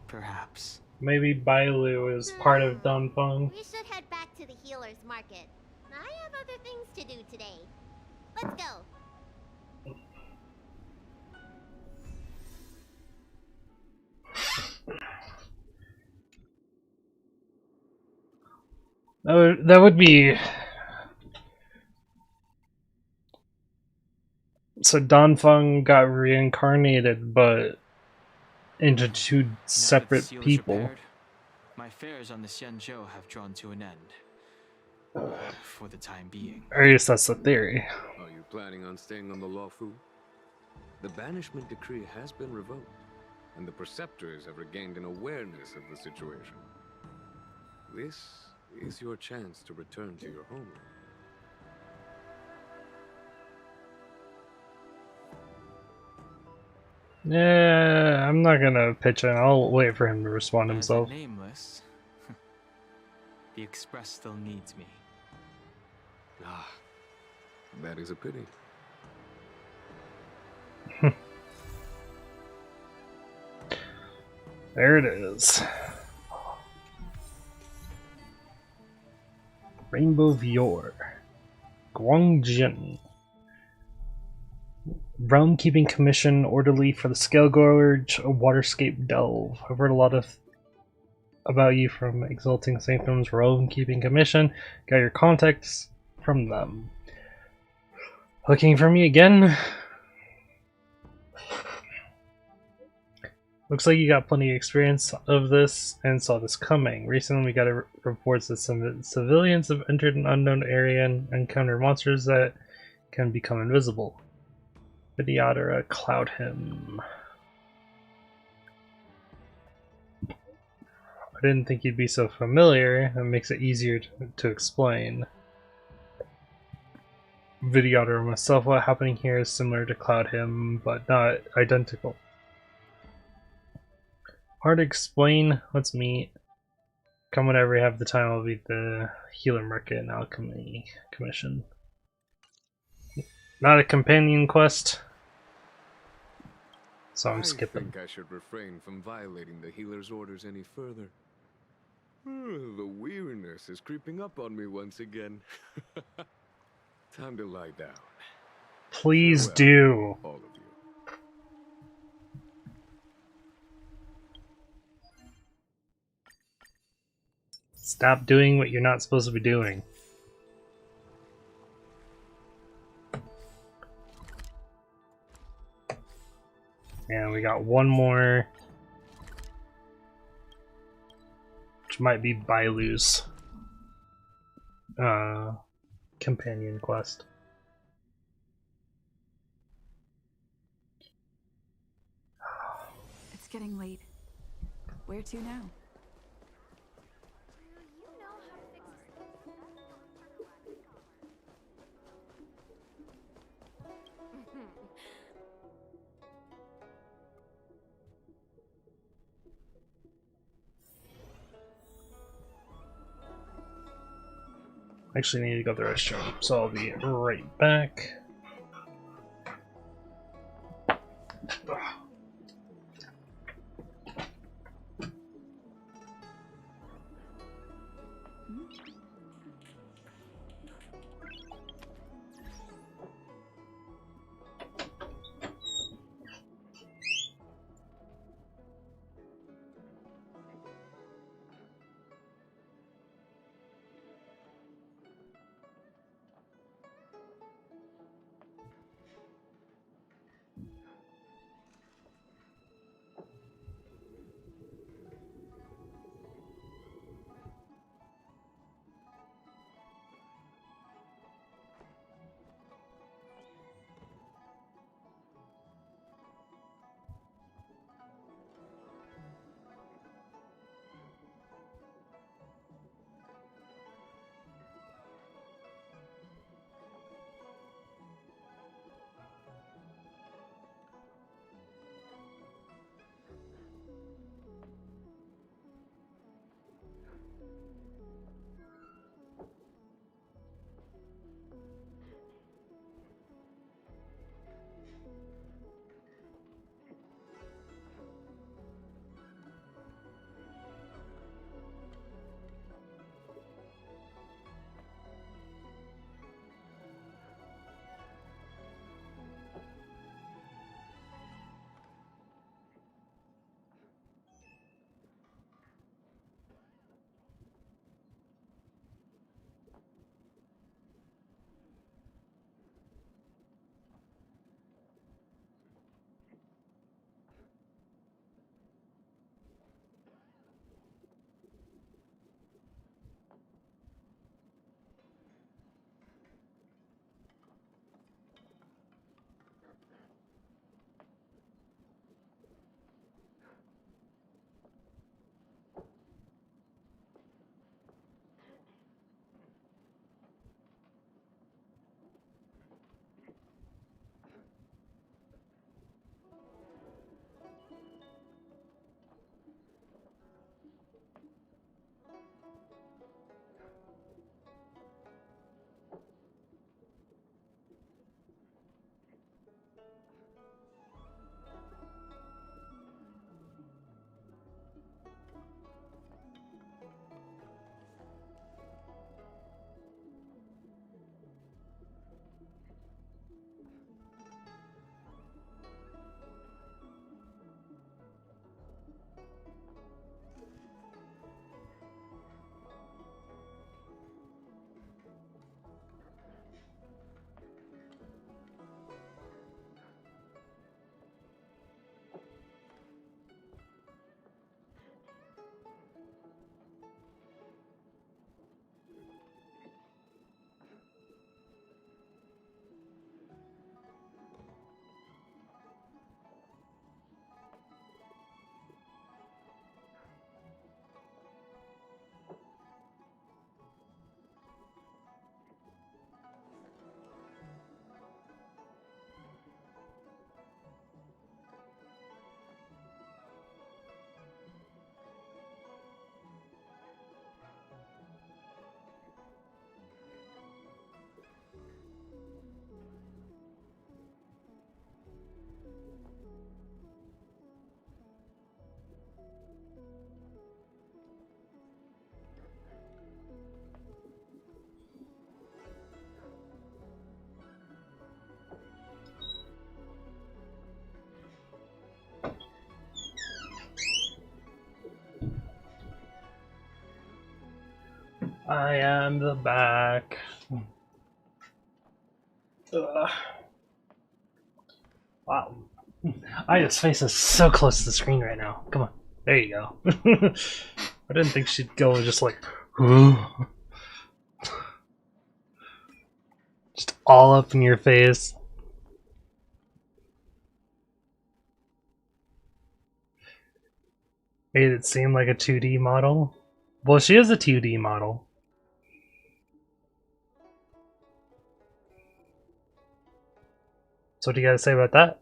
Perhaps. Maybe Bailu is part of Danfeng. We should head back to the healer's market. I have other things to do today. Let's go. That would be... So Danfeng got reincarnated, but into two Now that the separate seal is people. repaired, my affairs on the Xianzhou have drawn to an end. For the time being. Or at least that's the theory. Are you planning on staying on the Lawfu? The banishment decree has been revoked, and the preceptors have regained an awareness of the situation. This is your chance to return to your homeland. Yeah, I'm not gonna pitch in. I'll wait for him to respond As himself. a nameless, the Express still needs me. Ah, that is a pity. There it is. Rainbow of Yore. Guangjin. Realm Keeping Commission, orderly for the Scale Gorge, a Waterscape Delve. I've heard a lot about you from Exalting Sanctum's Realm Keeping Commission. Got your contacts from them. Looking for me again? Looks like you got plenty of experience of this and saw this coming. Recently we got reports that some civilians have entered an unknown area and encountered monsters that can become invisible. Vidyadhara Cloud Him. I didn't think you'd be so familiar. That makes it easier to explain. Vidyadhara myself, what happening here is similar to Cloud Him, but not identical. Hard to explain. Let's meet. Come whenever you have the time. I'll be at the Healer Market and Alchemy Commission. Not a companion quest, so I'm skipping. I think I should refrain from violating the healer's orders any further. The weariness is creeping up on me once again. Time to lie down. Please Farewell, do. all of you. Stop doing what you're not supposed to be doing. And we got one more, which might be Bailu's companion quest. It's getting late. Where to now? Actually, need to go to the restroom, so I'll be right back. I am the back. Ugh. Wow. Aya's face is so close to the screen right now. Come on. There you go. I didn't think she'd go just like, just all up in your face. Made it seem like a 2D model. Well, she is a 2D model. So what do you gotta say about that?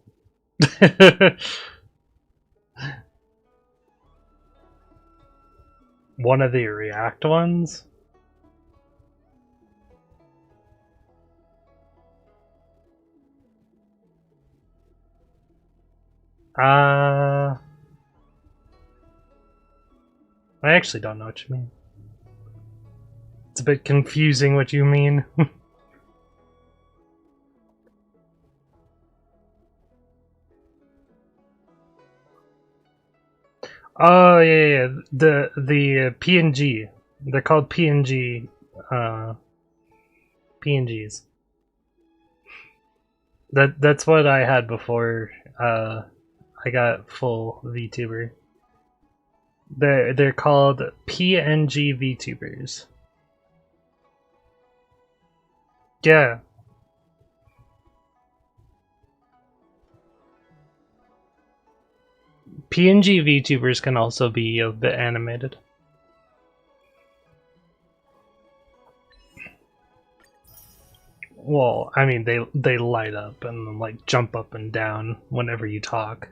One of the React ones? I actually don't know what you mean. It's a bit confusing what you mean. Oh yeah. The PNG. They're called PNG PNGs. That's what I had before I got full VTuber. They're called PNG VTubers. Yeah. PNG VTubers can also be a bit animated. Well, I mean, they light up and like jump up and down whenever you talk.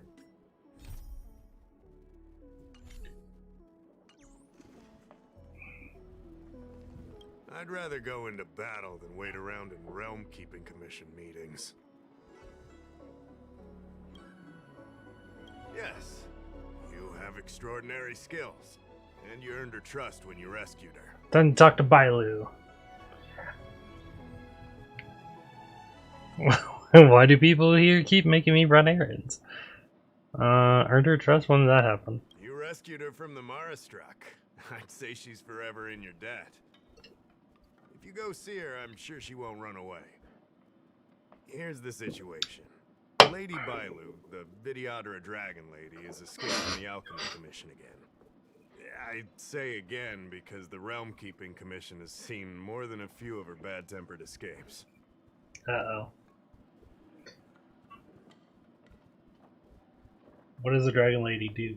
I'd rather go into battle than wait around in Realm Keeping Commission meetings. Yes, you have extraordinary skills, and you earned her trust when you rescued her. Then talk to Bailu. Why do people here keep making me run errands? Earned her trust? When did that happen? You rescued her from the Marastruck. I'd say she's forever in your debt. If you go see her, I'm sure she won't run away. Here's the situation. Lady Bailu, the Vidyadhara Dragon Lady, has escaped from the Alchemy Commission again. I say again because the Realm Keeping Commission has seen more than a few of her bad-tempered escapes. Uh-oh. What does the Dragon Lady do?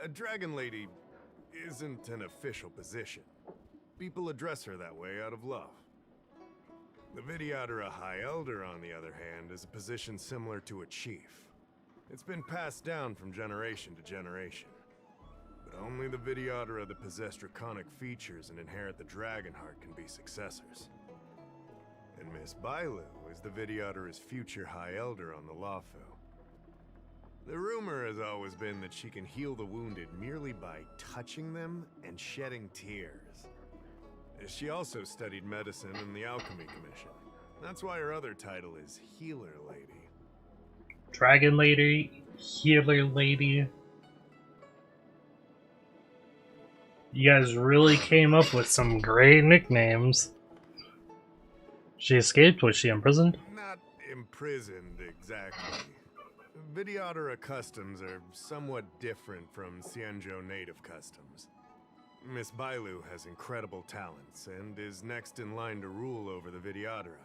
A Dragon Lady isn't an official position. People address her that way out of love. The Vidyadhara High Elder, on the other hand, is a position similar to a chief. It's been passed down from generation to generation. But only the Vidyadhara that possess draconic features and inherit the dragon heart can be successors. And Miss Bailu is the Vidyadhara's future High Elder on the Lawfu. The rumor has always been that she can heal the wounded merely by touching them and shedding tears. She also studied medicine in the Alchemy Commission. That's why her other title is Healer Lady. Dragon Lady, Healer Lady. You guys really came up with some great nicknames. She escaped? Was she imprisoned? Not imprisoned, exactly. Vidyadhara customs are somewhat different from Xianzhou native customs. Miss Bailu has incredible talents and is next in line to rule over the Vidyadhara.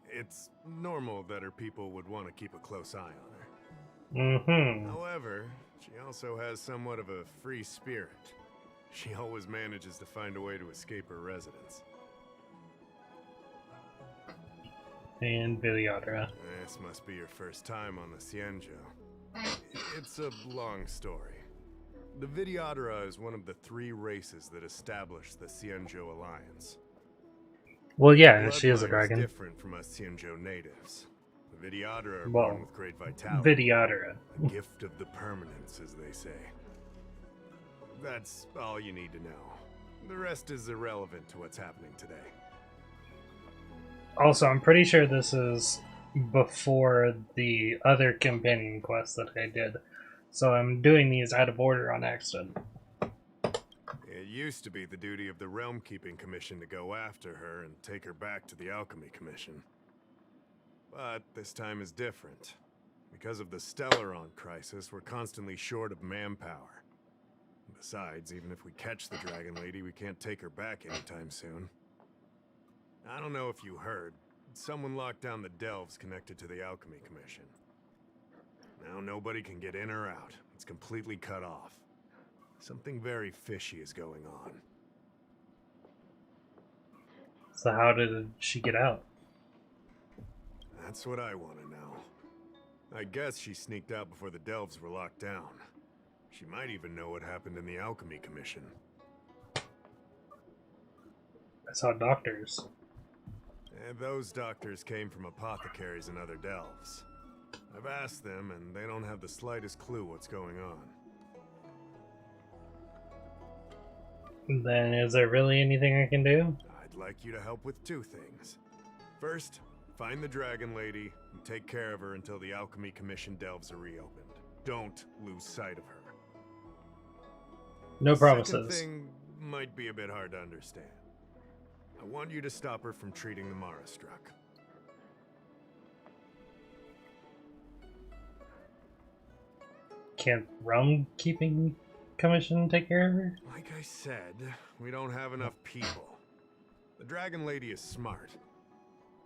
It's normal that her people would want to keep a close eye on her. Mm-hmm. However, she also has somewhat of a free spirit. She always manages to find a way to escape her residence. And Vidyadhara. This must be your first time on the Xianzhou. It's a long story. The Vidyadhara is one of the 3 races that established the Xianzhou Alliance. Well, yeah, she is a dragon. Different from us Xianzhou natives. The Vidyadhara are born with great vitality. Vidyadhara. A gift of the permanence, as they say. That's all you need to know. The rest is irrelevant to what's happening today. Also, I'm pretty sure this is before the other companion quest that I did. So I'm doing these out of order on accident. used to be the duty of the Realm Keeping Commission to go after her and take her back to the Alchemy Commission. But this time is different. Because of the Stellaron crisis, we're constantly short of manpower. Besides, even if we catch the Dragon Lady, we can't take her back anytime soon. I don't know if you heard, someone locked down the delves connected to the Alchemy Commission. Now nobody can get in or out. It's completely cut off. Something very fishy is going on. So how did she get out? That's what I want to know. I guess she sneaked out before the delves were locked down. She might even know what happened in the Alchemy Commission. I saw doctors. And those doctors came from apothecaries and other delves. I've asked them, and they don't have the slightest clue what's going on. Then is there really anything I can do? I'd like you to help with two things. First, find the Dragon Lady and take care of her until the Alchemy Commission delves are reopened. Don't lose sight of her. No promises. The second thing might be a bit hard to understand. I want you to stop her from treating the Mara Struck. Can't Realm Keeping Commission take care of her? Like I said, we don't have enough people. The Dragon Lady is smart.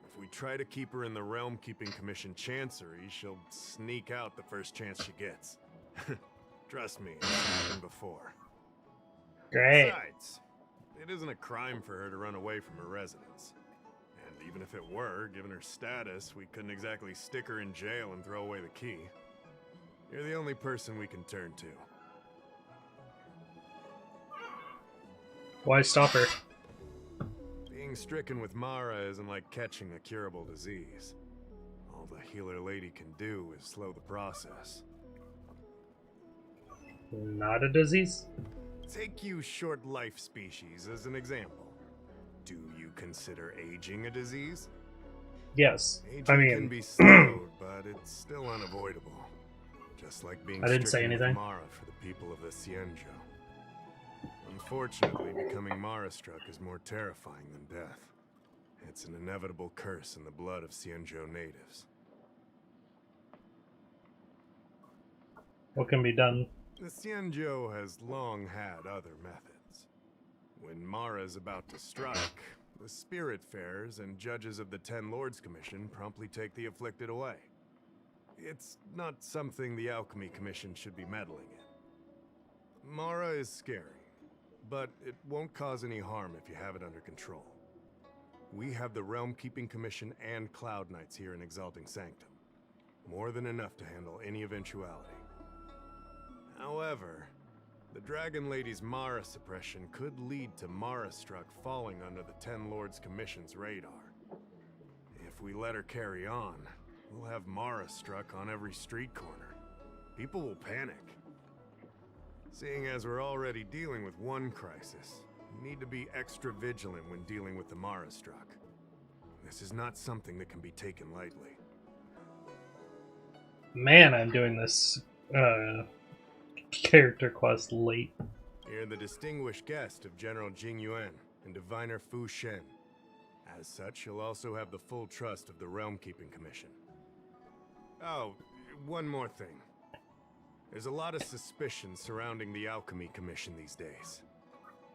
If we try to keep her in the Realm Keeping Commission Chancery, she'll sneak out the first chance she gets. Trust me, it's happened before. Great. Besides, it isn't a crime for her to run away from her residence. And even if it were, given her status, we couldn't exactly stick her in jail and throw away the key. You're the only person we can turn to. Why stop her? Being stricken with Mara isn't like catching a curable disease. All the healer lady can do is slow the process. Not a disease? Take you short life species as an example. Do you consider aging a disease? Yes. Aging I mean, can be slowed, but it's still unavoidable. Just like being I didn't say stricken with anything. Mara for the people of the Cienjo. Unfortunately, becoming Mara-struck is more terrifying than death. It's an inevitable curse in the blood of Cienjo natives. What can be done? The Cienjo has long had other methods. When Mara is about to strike, the Spiritfarers and judges of the Ten Lords Commission promptly take the afflicted away. It's not something the Alchemy Commission should be meddling in. Mara is scary, but it won't cause any harm if you have it under control. We have the Realm Keeping Commission and Cloud Knights here in Exalting Sanctum. More than enough to handle any eventuality. However, the Dragon Lady's Mara suppression could lead to Mara-struck falling under the Ten Lords Commission's radar. If we let her carry on, we'll have Mara-struck on every street corner. People will panic. Seeing as we're already dealing with one crisis, we need to be extra vigilant when dealing with the Mara-struck. This is not something that can be taken lightly. Man, I'm doing this character quest late. You're the distinguished guest of General Jing Yuan and Diviner Fu Shen. As such, you'll also have the full trust of the Realm Keeping Commission. Oh, one more thing. There's a lot of suspicion surrounding the Alchemy Commission these days.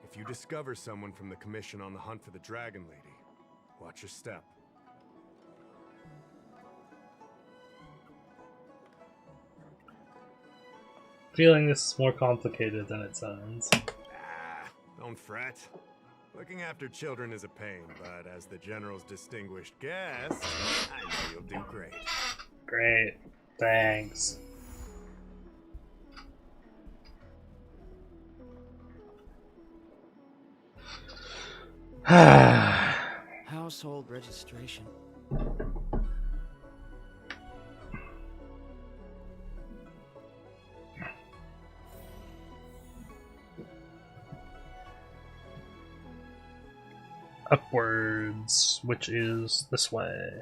If you discover someone from the Commission on the hunt for the Dragon Lady, watch your step. Feeling this is more complicated than it sounds. Don't fret. Looking after children is a pain, but as the General's distinguished guest, I know you'll do great. Great. Thanks. Household registration. Upwards, which is this way.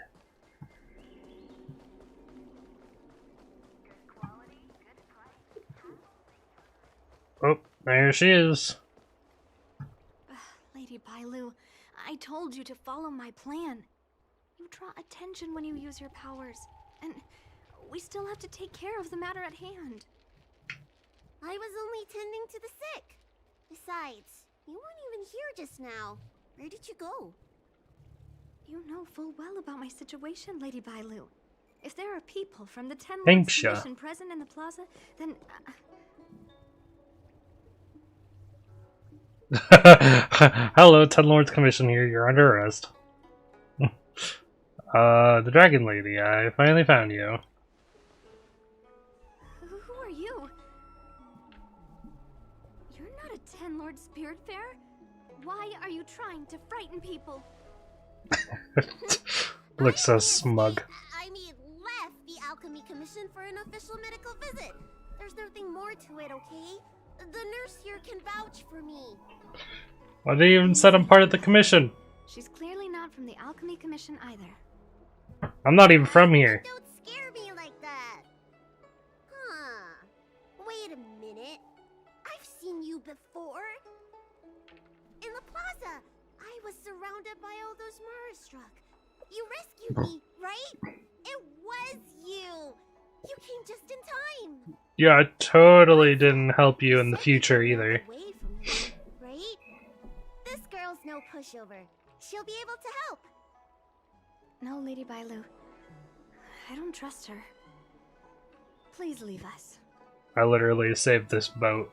Oh, there she is. Lady Bailu, I told you to follow my plan. You draw attention when you use your powers, and we still have to take care of the matter at hand. I was only tending to the sick. Besides, you weren't even here just now. Where did you go? You know full well about my situation, Lady Bailu. If there are people from the Ten Lords Thanks, ya. Commission present in the plaza, then... Hello, Ten Lords Commission here. You're under arrest. The Dragon Lady, I finally found you. Who are you? You're not a Ten Lord Spirit Fair? Why are you trying to frighten people? Looks so smug. I mean, left the Alchemy Commission for an official medical visit. There's nothing more to it, okay? The nurse here can vouch for me. Why did you even said I'm part of the commission? She's clearly not from the Alchemy Commission either. I'm not even from here. Don't scare me like that. Huh. Wait a minute. I've seen you before. In the plaza. I was surrounded by all those Mara-struck. You rescued me, right? It was you. You came just in time. Yeah, I totally didn't help you in the future either. Away from here, right? This girl's no pushover. She'll be able to help. No, Lady Bailu. I don't trust her. Please leave us. I literally saved this boat.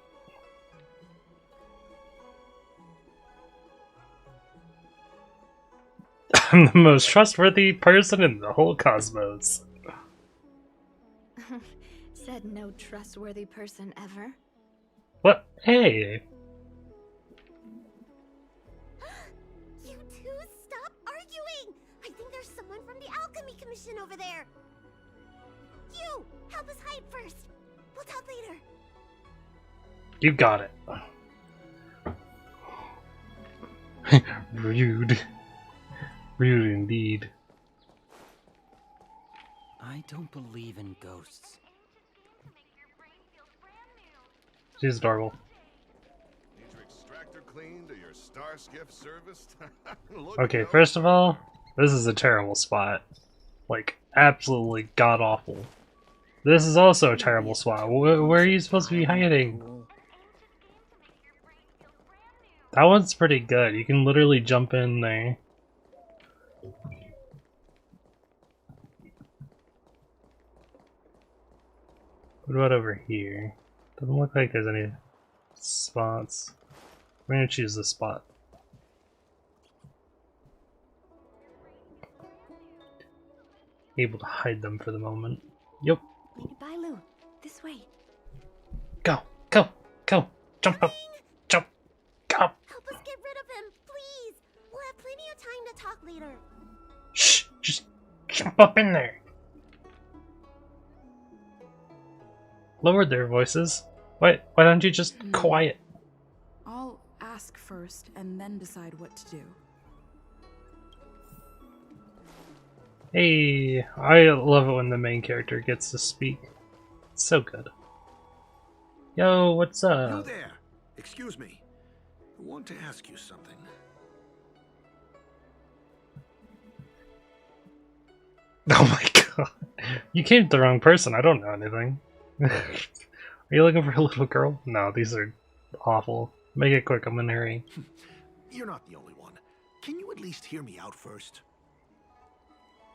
I'm the most trustworthy person in the whole cosmos. Said no trustworthy person ever. What? Hey! You two, stop arguing! I think there's someone from the Alchemy Commission over there. You, help us hide first. We'll talk later. You got it. Rude. Rude indeed. I don't believe in ghosts. She's adorable. Need your extractor cleaned or your star skiff serviced? Okay, first of all, this is a terrible spot. Like, absolutely god-awful. This is also a terrible spot. Where are you supposed to be hiding? That one's pretty good. You can literally jump in there. What about over here? Doesn't look like there's any spots. I'm gonna choose this spot. Able to hide them for the moment. Yep. Lady Bailu, this way. Go, go, go! Jump up, jump, go! Help us get rid of him, please. We'll have plenty of time to talk later. Shh! Just jump up in there. Lower their voices. Why don't you just quiet? I'll ask first and then decide what to do. Hey, I love it when the main character gets to speak. It's so good. Yo, what's up? You there! Excuse me. I want to ask you something. Oh my god. You came to the wrong person. I don't know anything. Are you looking for a little girl? No, these are awful. Make it quick, I'm in a hurry. You're not the only one. Can you at least hear me out first?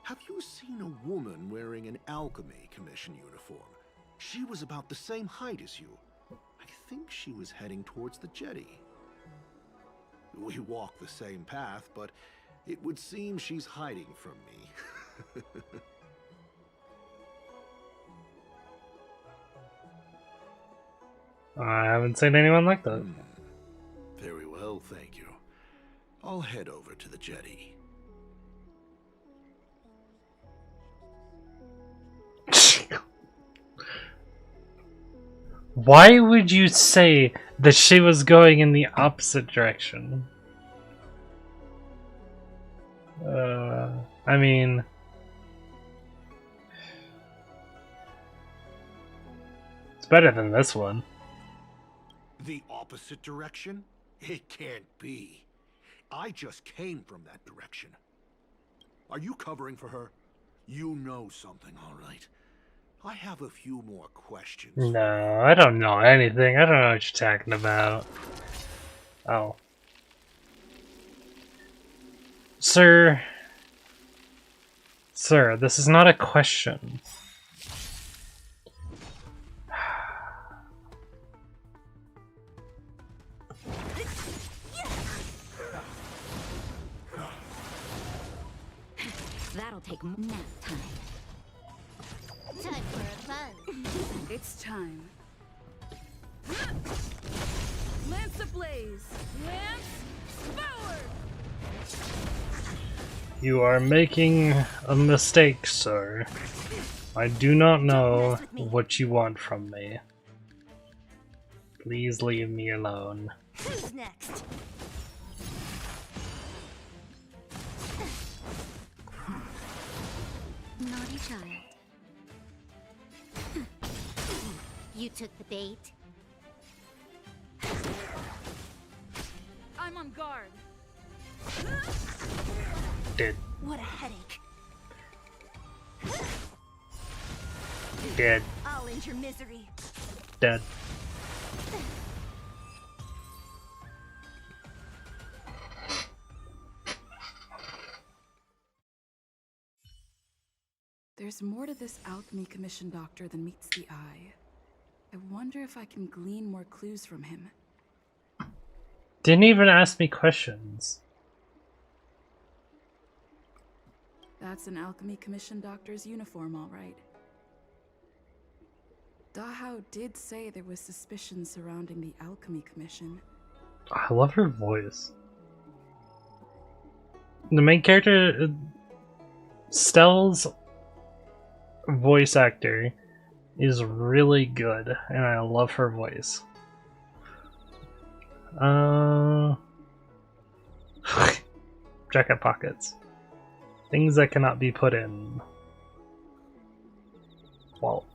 Have you seen a woman wearing an Alchemy Commission uniform? She was about the same height as you. I think she was heading towards the jetty. We walk the same path, but it would seem she's hiding from me. I haven't seen anyone like that. Very well, thank you. I'll head over to the jetty. Why would you say that she was going in the opposite direction? I mean... It's better than this one. The opposite direction? It can't be. I just came from that direction. Are you covering for her? You know something, all right. I have a few more questions. No, I don't know anything. I don't know what you're talking about. Oh. Sir. Sir, this is not a question. That'll take nap time. Time for a fun. It's time. Lance ablaze! Lance forward! You are making a mistake, sir. I do not know what you want from me. Please leave me alone. Who's next? Naughty child. You took the bait. I'm on guard. Dead. What a headache. Dead. I'll end your misery. Dead. There's more to this alchemy commission doctor than meets the eye. I wonder if I can glean more clues from him. Didn't even ask me questions. That's an alchemy commission doctor's uniform, all right. Dahao did say there was suspicion surrounding the alchemy commission. I love her voice. The main character, Stell's voice actor, is really good, and I love her voice. Jacket pockets. Things that cannot be put in. Wallet.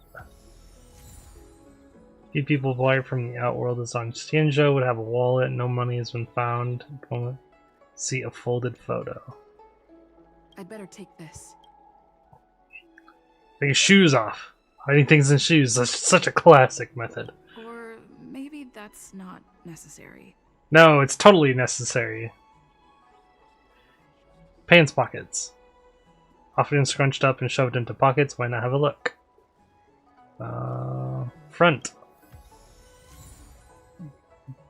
Few people wired from the outworld as on Xianzhou would have a wallet. No money has been found. See a folded photo. I'd better take this. Take your shoes off. Hiding things in shoes. That's such a classic method. Or maybe that's not necessary. No, it's totally necessary. Pants pockets. Often scrunched up and shoved into pockets. Why not have a look? Front.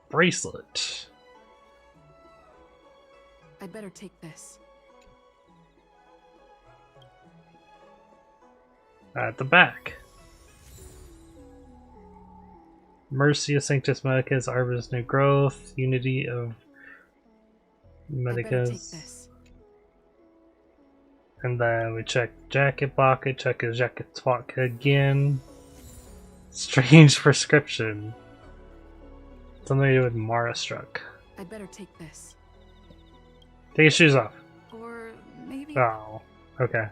Bracelet. I'd better take this. At the back. Mercia Sanctus Medicus, Arbus New Growth, Unity of Medicus. And then we check jacket pocket, check his jacket pocket again. Strange prescription. Something to do with Mara Struck. I'd better take this. Take your shoes off. Or maybe. Oh, okay.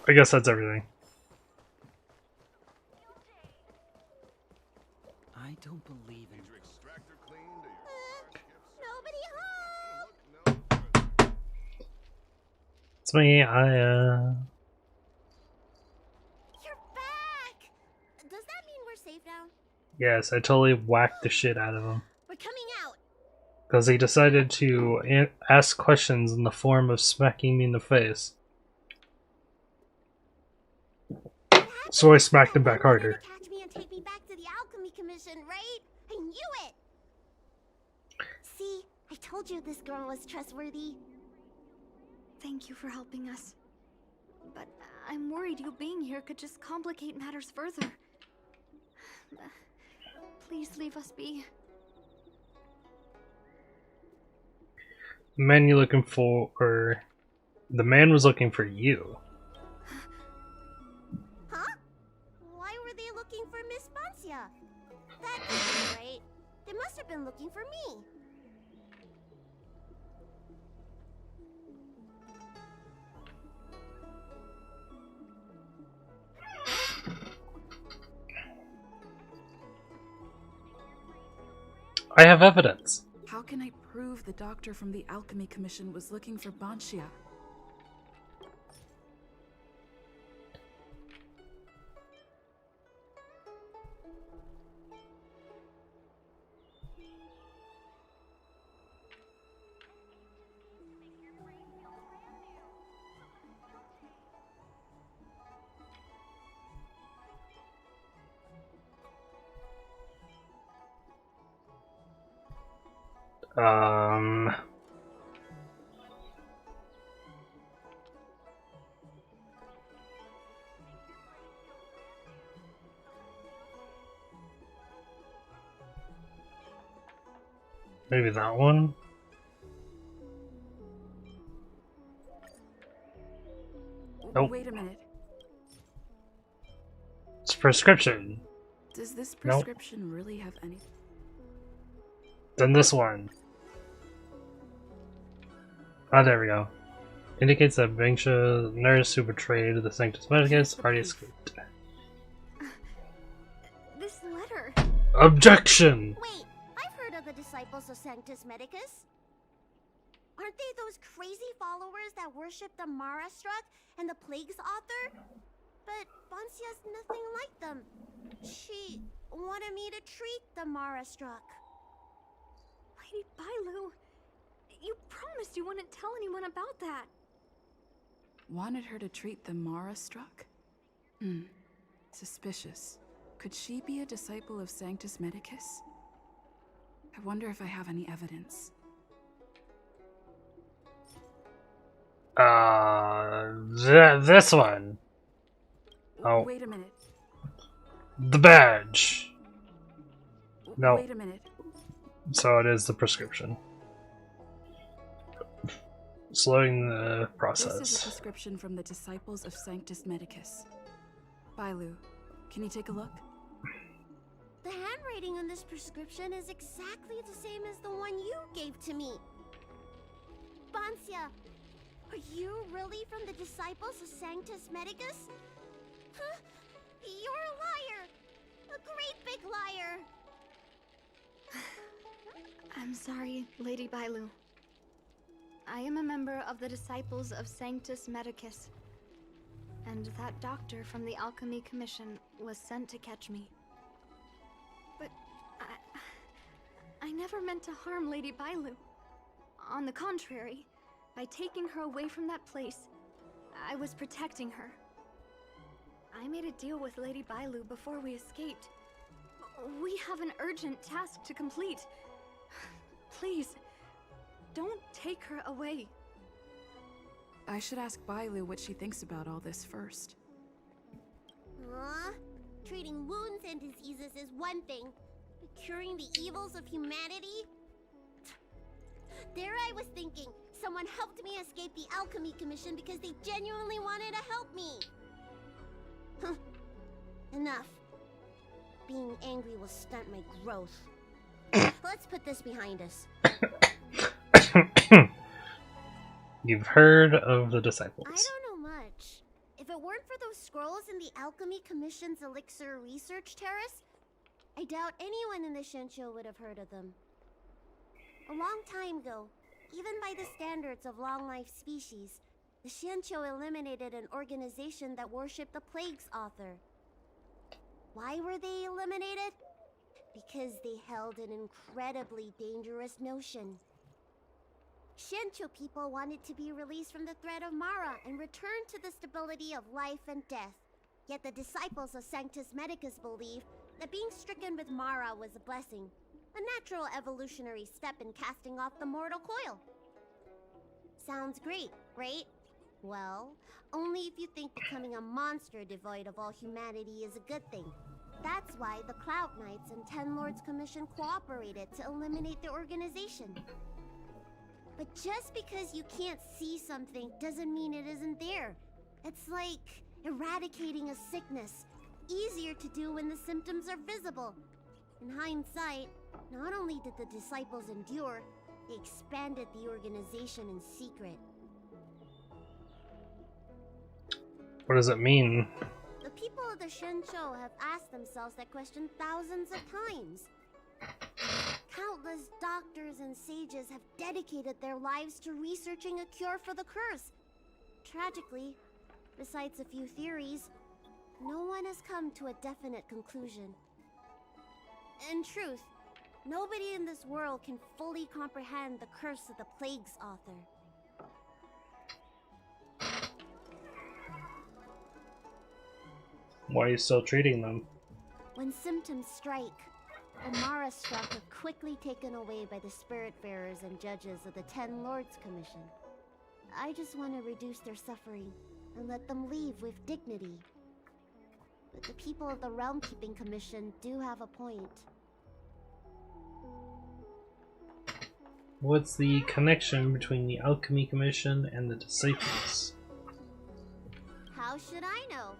I guess that's everything. I don't believe in Nobody home. It's me, You're back. Does that mean we're safe now? Yes, I totally whacked the shit out of him. We're coming out. Because he decided to ask questions in the form of smacking me in the face. So I smacked him back harder. Catch me and take me back to the alchemy commission, right? I knew it. See, I told you this girl was trustworthy. Thank you for helping us. But I'm worried you being here could just complicate matters further. Please leave us be. The man you're looking for, or the man was looking for you. Huh? Why were they looking for Miss Bancia? That can't be right. They must have been looking for me. I have evidence. How How can I prove the doctor from the Alchemy Commission was looking for Banshia? Maybe that one? Nope. Wait a minute. It's prescription. Does this Nope. prescription really have any? Then this one. Ah, there we go. Indicates that Bangsha nurse who betrayed the Sanctus Medicus already escaped. This letter. Objection! Wait, I've heard of the disciples of Sanctus Medicus. Aren't they those crazy followers that worship the Mara Struck and the Plague's author? But Bansia's nothing like them. She wanted me to treat the Mara Struck. Lady Bailu, you promised you wouldn't tell anyone about that. Wanted her to treat the Mara Struck? Suspicious. Could she be a disciple of Sanctus Medicus? I wonder if I have any evidence. This one. Oh. Wait a minute. The badge. No. Wait a minute. So it is the prescription. Slowing the process. This is a prescription from the disciples of Sanctus Medicus. Bailu, can you take a look? The handwriting on this prescription is exactly the same as the one you gave to me. Bansia, are you really from the disciples of Sanctus Medicus? Huh? You're a liar! A great big liar! I'm sorry, Lady Bailu. I am a member of the Disciples of Sanctus Medicus. And that doctor from the Alchemy Commission was sent to catch me. But I never meant to harm Lady Bailu. On the contrary, by taking her away from that place, I was protecting her. I made a deal with Lady Bailu before we escaped. We have an urgent task to complete. Please, don't take her away. I should ask Bailu what she thinks about all this first. Treating wounds and diseases is one thing, but curing the evils of humanity? There I was thinking, someone helped me escape the Alchemy Commission because they genuinely wanted to help me. Enough. Being angry will stunt my growth. Let's put this behind us. You've heard of the disciples. I don't know much. If it weren't for those scrolls in the Alchemy Commission's Elixir Research Terrace, I doubt anyone in the Shincho would have heard of them. A long time ago, even by the standards of long-life species, the Shincho eliminated an organization that worshipped the Plague's author. Why were they eliminated? Because they held an incredibly dangerous notion. Shincho people wanted to be released from the threat of Mara and return to the stability of life and death. Yet the disciples of Sanctus Medicus believed that being stricken with Mara was a blessing, a natural evolutionary step in casting off the mortal coil. Sounds great, right? Well, only if you think becoming a monster devoid of all humanity is a good thing. That's why the Cloud Knights and Ten Lords Commission cooperated to eliminate the organization. But just because you can't see something doesn't mean it isn't there. It's like eradicating a sickness. Easier to do when the symptoms are visible. In hindsight, not only did the disciples endure, they expanded the organization in secret. What does it mean? The people of the Shincho have asked themselves that question thousands of times. Countless doctors and sages have dedicated their lives to researching a cure for the curse. Tragically, besides a few theories, no one has come to a definite conclusion. In truth, nobody in this world can fully comprehend the curse of the plague's author. Why are you still treating them? When symptoms strike, the Mara struck are quickly taken away by the spirit-bearers and judges of the Ten Lords Commission. I just want to reduce their suffering and let them leave with dignity. But the people of the Realm Keeping Commission do have a point. What's the connection between the Alchemy Commission and the Disciples? How should I know?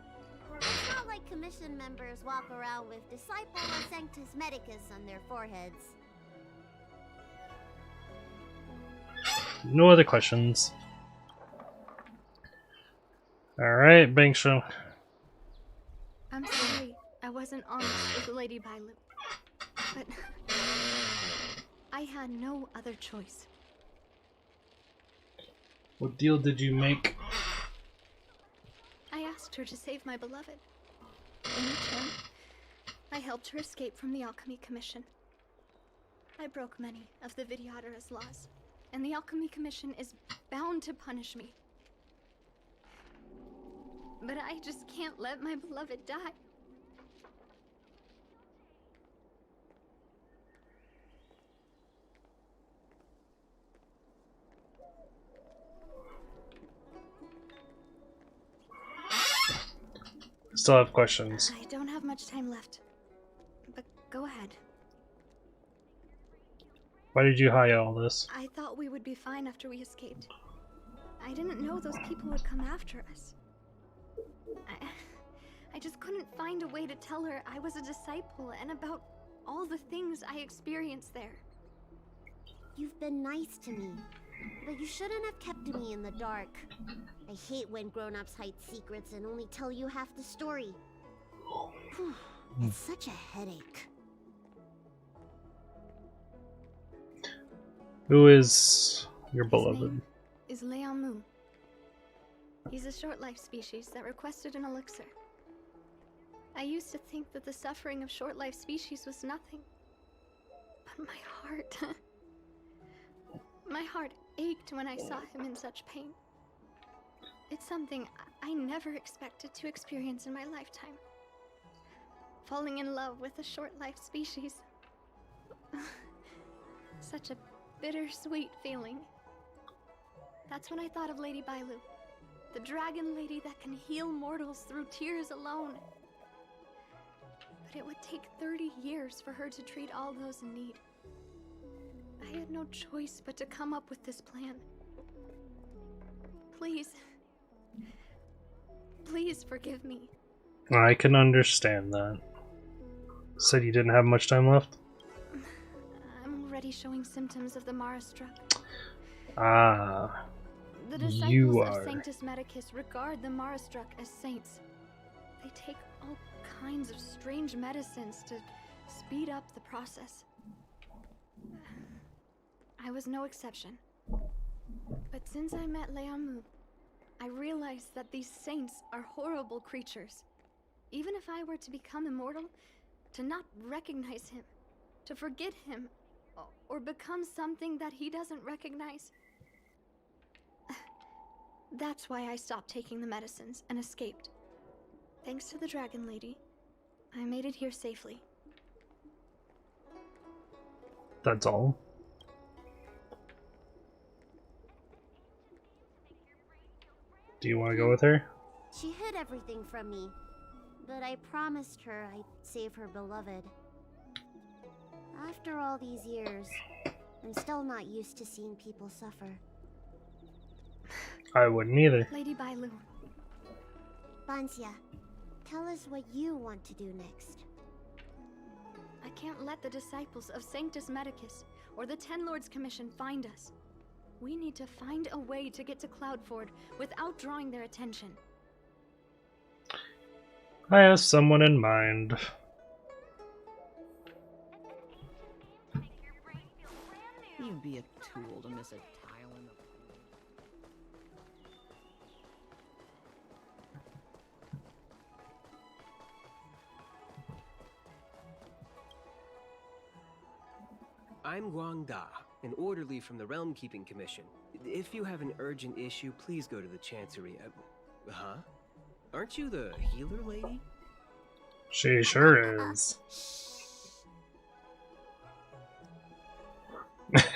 It's not like Commission members walk around with Disciple of Sanctus Medicus on their foreheads. No other questions. Alright, Bankshaw. I'm sorry I wasn't honest with Lady Bailu, but I had no other choice. What deal did you make? I asked her to save my beloved. In return, I helped her escape from the Alchemy Commission. I broke many of the Vidyadhara's laws, and the Alchemy Commission is bound to punish me. But I just can't let my beloved die. Still have questions. I don't have much time left, but go ahead. Why did you hide all this? I thought we would be fine after we escaped. I didn't know those people would come after us. I just couldn't find a way to tell her I was a disciple and about all the things I experienced there. You've been nice to me, but you shouldn't have kept me in the dark. I hate when grown-ups hide secrets and only tell you half the story. Whew, it's such a headache. Who is your beloved? Is Leamu. He's a short-life species that requested an elixir. I used to think that the suffering of short-life species was nothing. But my heart ached when I saw him in such pain. It's something I never expected to experience in my lifetime. Falling in love with a short-life species. Such a bittersweet feeling. That's when I thought of Lady Bailu, the dragon lady that can heal mortals through tears alone. But it would take 30 years for her to treat all those in need. I had no choice but to come up with this plan. Please forgive me. I can understand that. Said you didn't have much time left? I'm already showing symptoms of the Mara struck. Ah, The disciples you of are. Sanctus Medicus regard the Mara struck as saints. They take all kinds of strange medicines to speed up the process. I was no exception. But since I met Leamu, I realized that these saints are horrible creatures. Even if I were to become immortal, to not recognize him, to forget him, or become something that he doesn't recognize. That's why I stopped taking the medicines and escaped. Thanks to the Dragon Lady, I made it here safely. That's all. Do you want to go with her? She hid everything from me, but I promised her I'd save her beloved. After all these years, I'm still not used to seeing people suffer. I wouldn't either. Lady Bailu. Bansia, tell us what you want to do next. I can't let the disciples of Sanctus Medicus or the Ten Lords Commission find us. We need to find a way to get to Cloudford without drawing their attention. I have someone in mind. to be a tool to miss a tile in the... I'm Guang Da, an orderly from the Realm Keeping Commission. If you have an urgent issue, please go to the Chancery. Huh? Aren't you the healer lady? She sure is.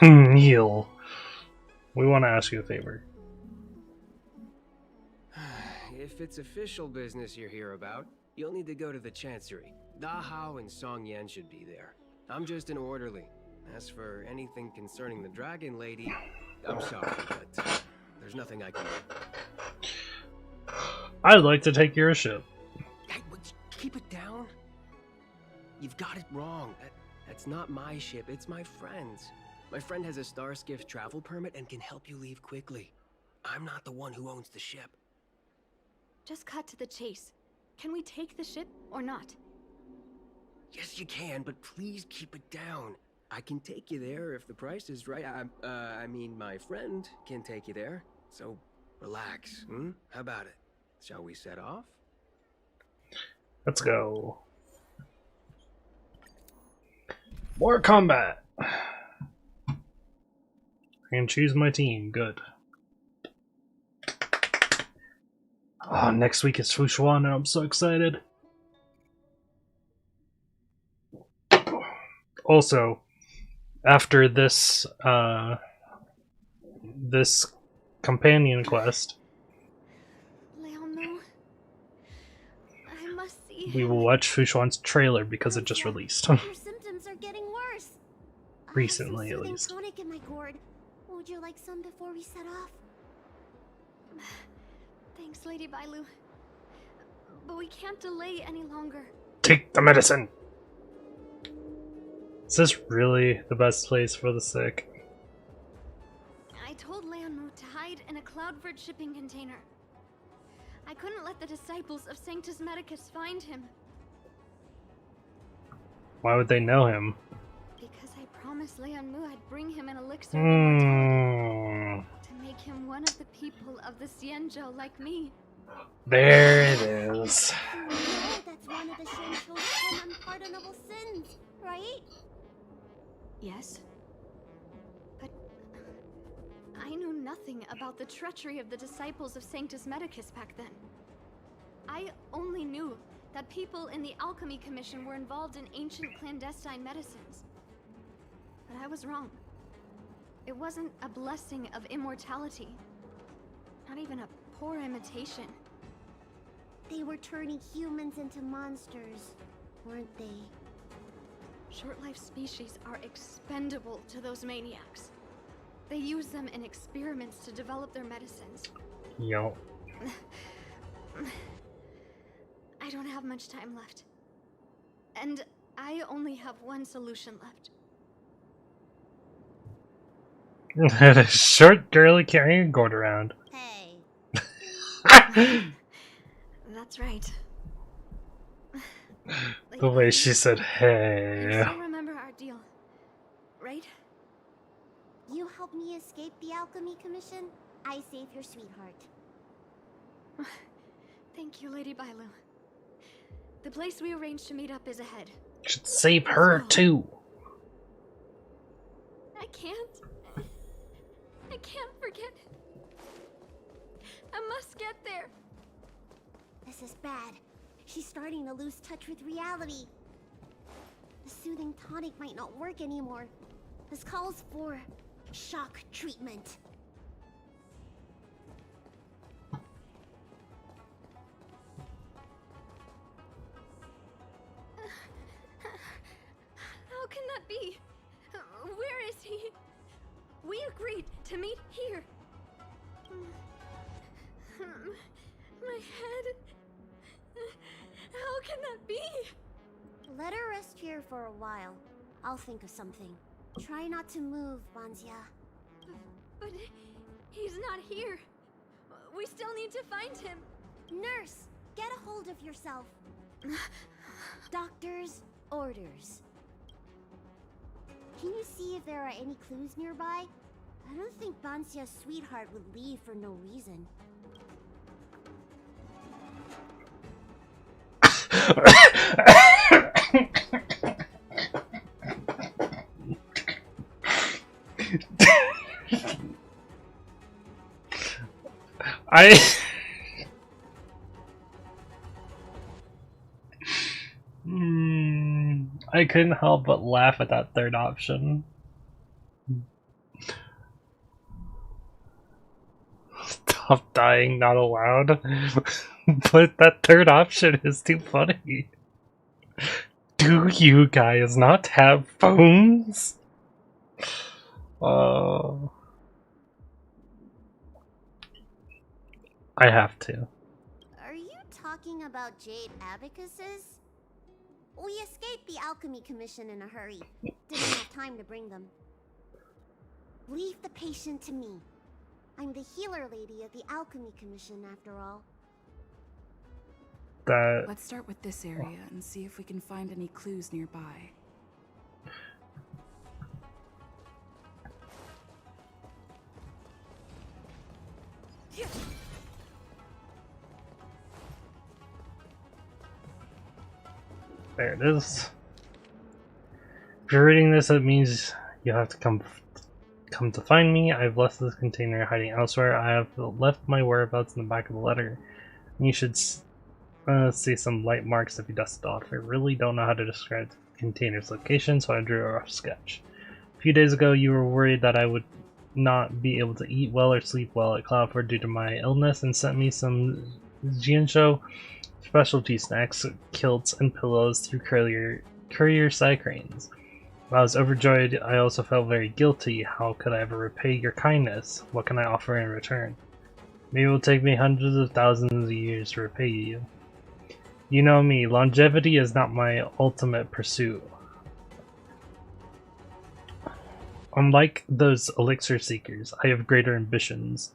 Neil, we want to ask you a favor. If it's official business you're here about, you'll need to go to the Chancery. Da Hao and Song Yan should be there. I'm just an orderly. As for anything concerning the Dragon Lady, I'm sorry, but there's nothing I can do. I'd like to take your ship. Hey, keep it down. You've got it wrong. That's not my ship, it's my friend's. My friend has a Starskiff travel permit and can help you leave quickly. I'm not the one who owns the ship. Just cut to the chase. Can we take the ship or not? Yes, you can, but please keep it down. I can take you there if the price is right. I mean, my friend can take you there. So, relax, hmm? How about it? Shall we set off? Let's go. More combat! I can choose my team, good. Oh, next week is Fushuan and I'm so excited. Also, after this, this companion quest, Leomu, I must see we him. will watch Fushuan's trailer because it just released. Your symptoms are getting worse. Recently, I have at some least. soothing tonic in my gourd. Would you like some before we set off? Thanks, Lady Bailu. But we can't delay any longer. Take the medicine! Is this really the best place for the sick? I told Leonmu to hide in a Cloudvert shipping container. I couldn't let the disciples of Sanctus Medicus find him. Why would they know him? Because I promised Leonmu I'd bring him an elixir of immortality to make him one of the people of the Xianzhou like me. There it is. You know that's one of the Shenchou's 10 unpardonable sins, right? Yes. But I knew nothing about the treachery of the disciples of Sanctus Medicus back then. I only knew that people in the Alchemy Commission were involved in ancient clandestine medicines. But I was wrong. It wasn't a blessing of immortality. Not even a poor imitation. They were turning humans into monsters, weren't they? Short-life species are expendable to those maniacs. They use them in experiments to develop their medicines. Yup. I don't have much time left. And I only have one solution left. A short girl carrying a gourd around. Hey. That's right. The way she said, hey. You still remember our deal, right? You helped me escape the Alchemy Commission, I save your sweetheart. Thank you, Lady Bailu. The place we arranged to meet up is ahead. Should save her too. I can't forget. I must get there. This is bad. She's starting to lose touch with reality. The soothing tonic might not work anymore. This calls for shock treatment. How can that be? Where is he? We agreed to meet here. My head. How can that be? Let her rest here for a while. I'll think of something. Try not to move, Banzia. But he's not here. We still need to find him. Nurse, get a hold of yourself. Doctor's orders. Can you see if there are any clues nearby? I don't think Bansia's sweetheart would leave for no reason. I couldn't help but laugh at that third option. Stop dying, not allowed. But that third option is too funny. Do you guys not have phones? Oh. I have to. Are you talking about Jade Abacuses? We escaped the Alchemy Commission in a hurry. Didn't have time to bring them. Leave the patient to me. I'm the healer lady of the Alchemy Commission, after all. Let's start with this area and see if we can find any clues nearby. There it is. If you're reading this, it means you have to come to find me. I've left this container hiding elsewhere. I have left my whereabouts in the back of the letter. You should see some light marks if you dust it off. I really don't know how to describe the container's location, so I drew a rough sketch. A few days ago, you were worried that I would not be able to eat well or sleep well at Cloudford due to my illness and sent me some Jiansho specialty snacks, kilts, and pillows through courier side cranes. While I was overjoyed, I also felt very guilty. How could I ever repay your kindness? What can I offer in return? Maybe it will take me hundreds of thousands of years to repay you. You know me, longevity is not my ultimate pursuit. Unlike those elixir seekers, I have greater ambitions.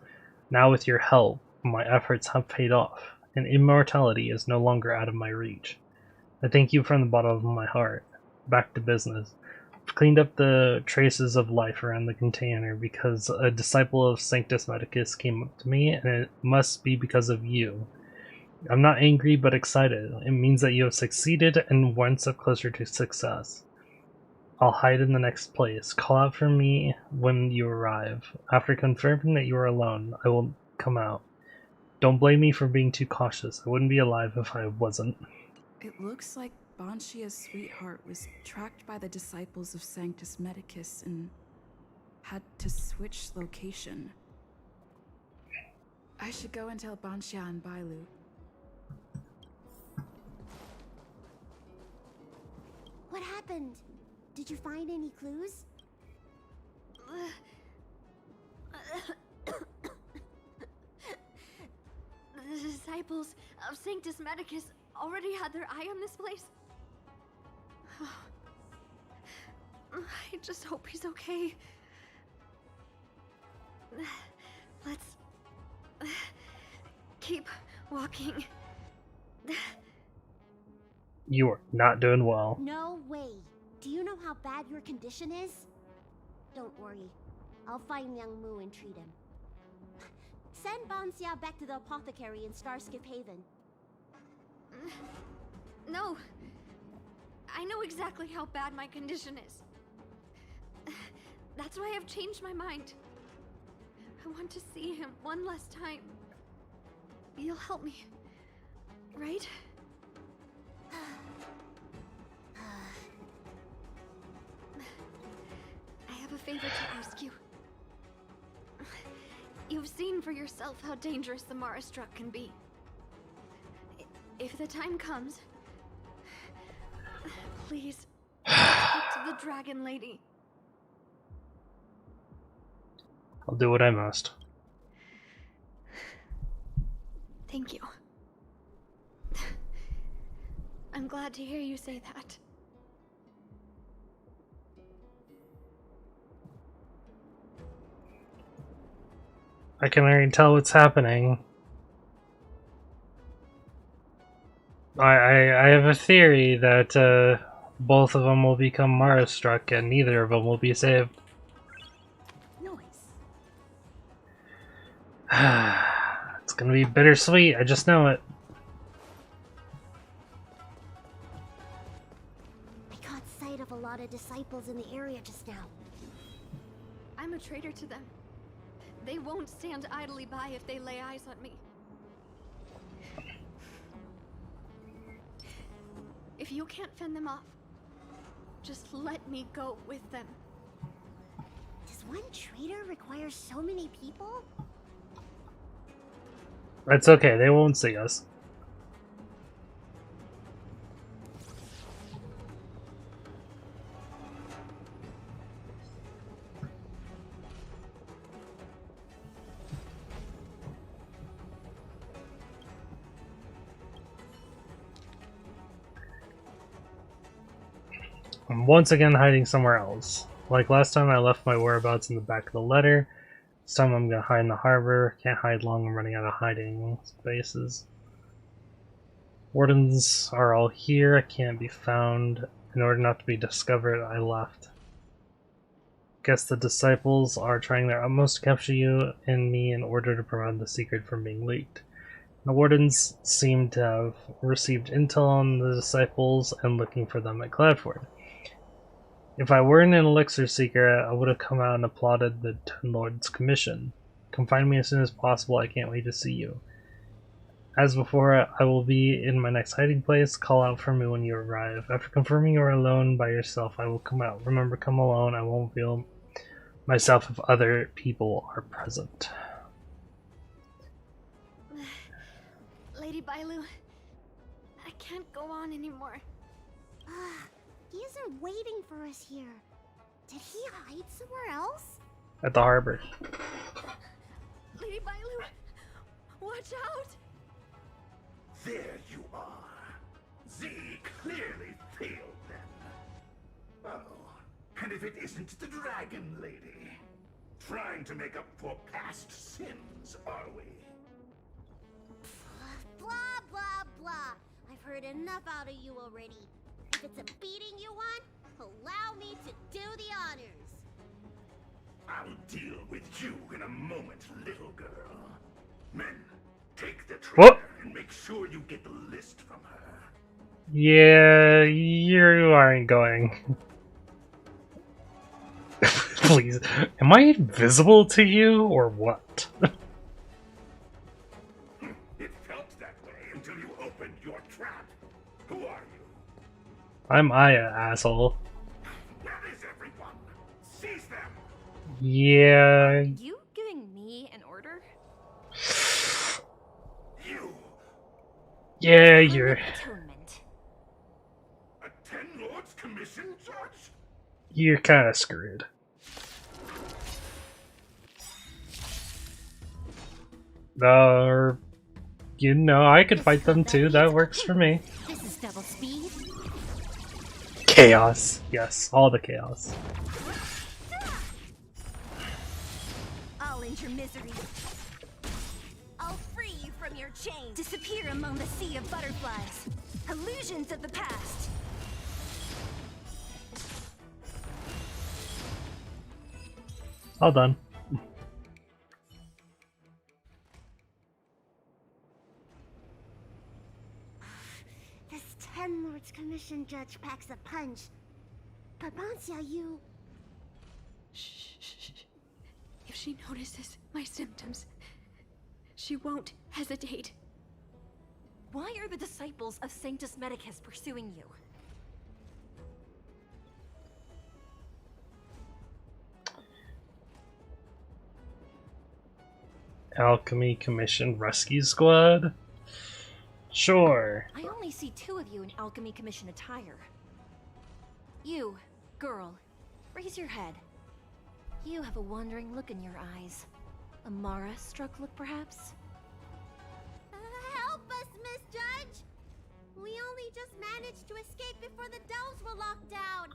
Now with your help, my efforts have paid off, and immortality is no longer out of my reach. I thank you from the bottom of my heart. Back to business. I've cleaned up the traces of life around the container because a disciple of Sanctus Medicus came up to me, and it must be because of you. I'm not angry, but excited. It means that you have succeeded and one step closer to success. I'll hide in the next place. Call out for me when you arrive. After confirming that you are alone, I will come out. Don't blame me for being too cautious. I wouldn't be alive if I wasn't. It looks like Banshia's sweetheart was tracked by the disciples of Sanctus Medicus and had to switch location. I should go and tell Banshia and Bailu. What happened? Did you find any clues? The disciples of Sanctus Medicus already had their eye on this place? I just hope he's okay. Let's keep walking. You are not doing well. No way. Do you know how bad your condition is? Don't worry. I'll find Young Mu and treat him. Send Bansia back to the apothecary in Starskip Haven. No. I know exactly how bad my condition is. That's why I've changed my mind. I want to see him one last time. You'll help me, right? I have a favor to ask you. You've seen for yourself how dangerous the Mara Struck can be. If the time comes, please talk to the Dragon Lady. I'll do what I must. Thank you. I'm glad to hear you say that. I can already tell what's happening. I have a theory that both of them will become Mara struck and neither of them will be saved. It's gonna be bittersweet, I just know it. I caught sight of a lot of disciples in the area just now. I'm a traitor to them. They won't stand idly by if they lay eyes on me. If you can't fend them off, just let me go with them. Does one traitor require so many people? It's okay, they won't see us. I'm once again hiding somewhere else. Like last time, I left my whereabouts in the back of the letter. This time I'm gonna hide in the harbor. Can't hide long, I'm running out of hiding spaces. Wardens are all here, I can't be found. In order not to be discovered, I left. Guess the disciples are trying their utmost to capture you and me in order to prevent the secret from being leaked. The Wardens seem to have received intel on the disciples and looking for them at Cloudford. If I weren't an elixir seeker, I would have come out and applauded the Ten Lords' commission. Come find me as soon as possible, I can't wait to see you. As before, I will be in my next hiding place. Call out for me when you arrive. After confirming you are alone by yourself, I will come out. Remember, come alone. I won't feel myself if other people are present. Lady Bailu, I can't go on anymore. He isn't waiting for us here. Did he hide somewhere else? At the harbor. Lady Bailu, watch out! There you are. Z clearly failed them. Oh, and if it isn't the Dragon Lady, trying to make up for past sins, are we? Blah, blah, blah. I've heard enough out of you already. If it's a beating you want, allow me to do the honors. I'll deal with you in a moment, little girl. Men, take the traitor and make sure you get the list from her. Yeah, you aren't going. Please, am I invisible to you or what? It felt that way until you opened your trap. Who are you? I'm Aya, asshole. Where is everyone? Seize them! Yeah. You giving me an order? You! Yeah, you're... Atonement. A Ten Lords Commission judge? You're kinda screwed. You know, I could fight them too, that works for me. This is double speed. Chaos. Yes, all the chaos. I'll end your misery. I'll free you from your chains. Disappear among the sea of butterflies. Illusions of the past. All done. This Ten Lords Commission judge packs a punch. But Bancia, you... Shh. If she notices my symptoms, she won't hesitate. Why are the disciples of Sanctus Medicus pursuing you? Alchemy Commission Rescue Squad? Sure. I only see 2 of you in Alchemy Commission attire. You, girl, raise your head. You have a wandering look in your eyes. A Mara-struck look, perhaps? Help us, Miss Judge! We only just managed to escape before the dells were locked down.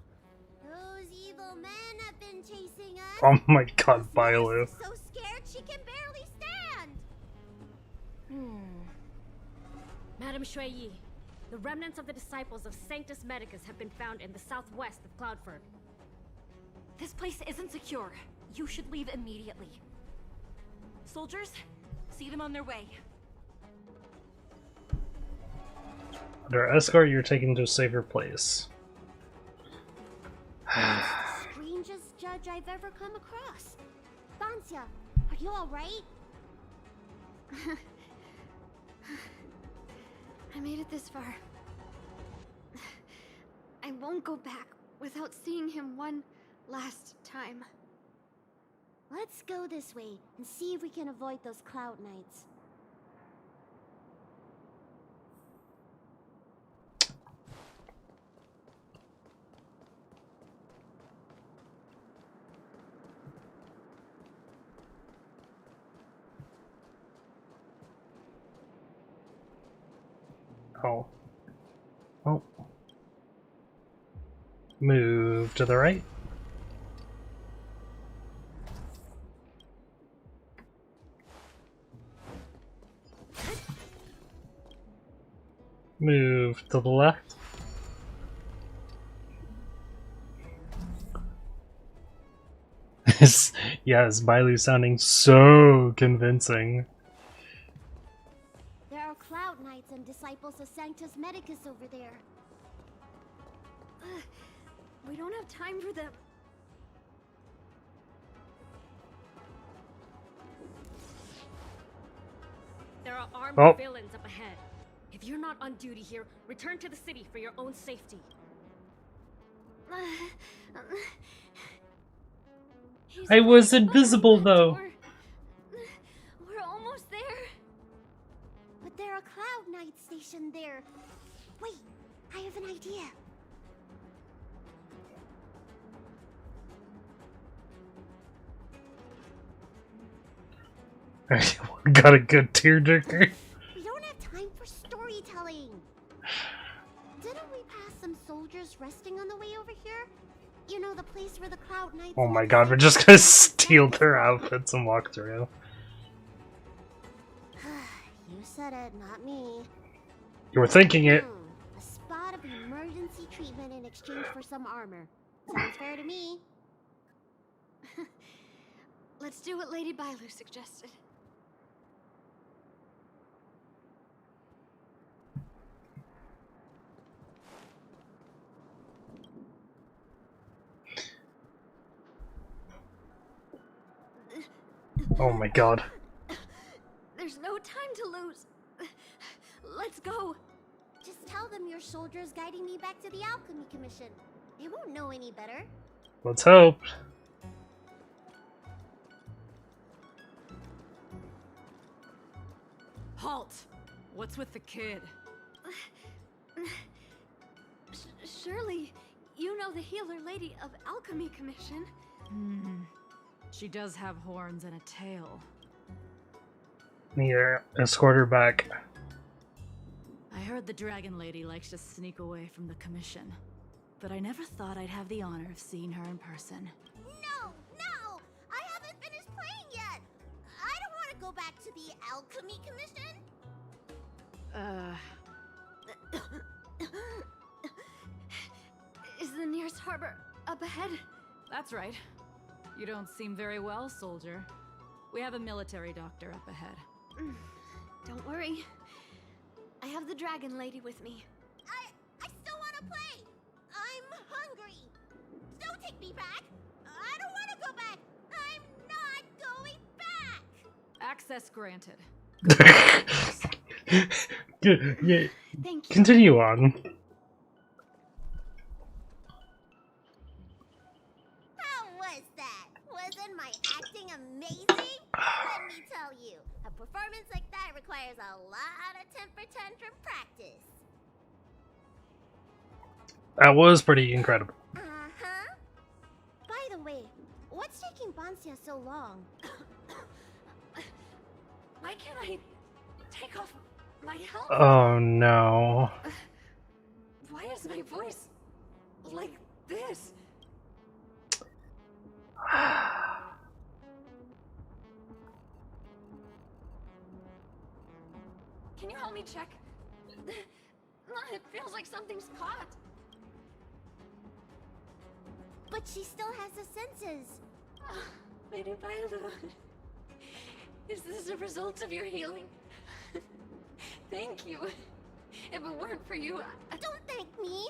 Those evil men have been chasing us. Oh my god, Bailu. So scared she can barely stand. Madame Shui Yi, The remnants of the disciples of Sanctus Medicus have been found in the southwest of Cloudford. This place isn't secure. You should leave immediately. Soldiers, see them on their way. Under escort, you're taken to a safer place. Strangest judge I've ever come across. Bansia, are you alright? I made it this far. I won't go back without seeing him one last time. Let's go this way and see if we can avoid those cloud knights. Oh. Oh. Move to the right. Move to the left. Yes, Bailu sounding so convincing. There are cloud knights and disciples of Sanctus Medicus over there. We don't have time for them. There are armed villains up ahead. If you're not on duty here, return to the city for your own safety. I was invisible though. We're almost there. But there are cloud knights stationed there. Wait, I have an idea. Got a good tearjerker. We don't have time for storytelling. Didn't we pass some soldiers resting on the way over here? You know, the place where the cloud knights... Oh my god, we're just gonna steal their outfits and walk through. You said it, not me. You were thinking it. A spot of emergency treatment in exchange for some armor. Sounds fair to me. Let's do what Lady Bailu suggested. Oh my god. There's no time to lose. Let's go. Just tell them your soldiers guiding me back to the Alchemy Commission. They won't know any better. Let's hope. Halt! What's with the kid? Surely, you know the healer lady of Alchemy Commission. She does have horns and a tail. Need to escort her back. I heard the dragon lady likes to sneak away from the commission, but I never thought I'd have the honor of seeing her in person. No! No! I haven't finished playing yet! I don't want to go back to the Alchemy Commission! Is the nearest harbor up ahead? That's right. You don't seem very well, soldier. We have a military doctor up ahead. Don't worry. I have the dragon lady with me. I still want to play! I'm hungry! Don't take me back! I don't want to go back! I'm not going back! Access granted. Yeah. Thank you. Continue on. How was that? Wasn't my acting amazing? Let me tell you, a performance like that requires a lot of temper tantrum practice. That was pretty incredible. Uh-huh. By the way, what's taking Bansia so long? Why can't I take off my helmet? Oh no. Why is my voice like this? Can you help me check? It feels like something's caught. But she still has the senses. Lady Bailu, is this a result of your healing? Thank you. If it weren't for you, Don't thank me.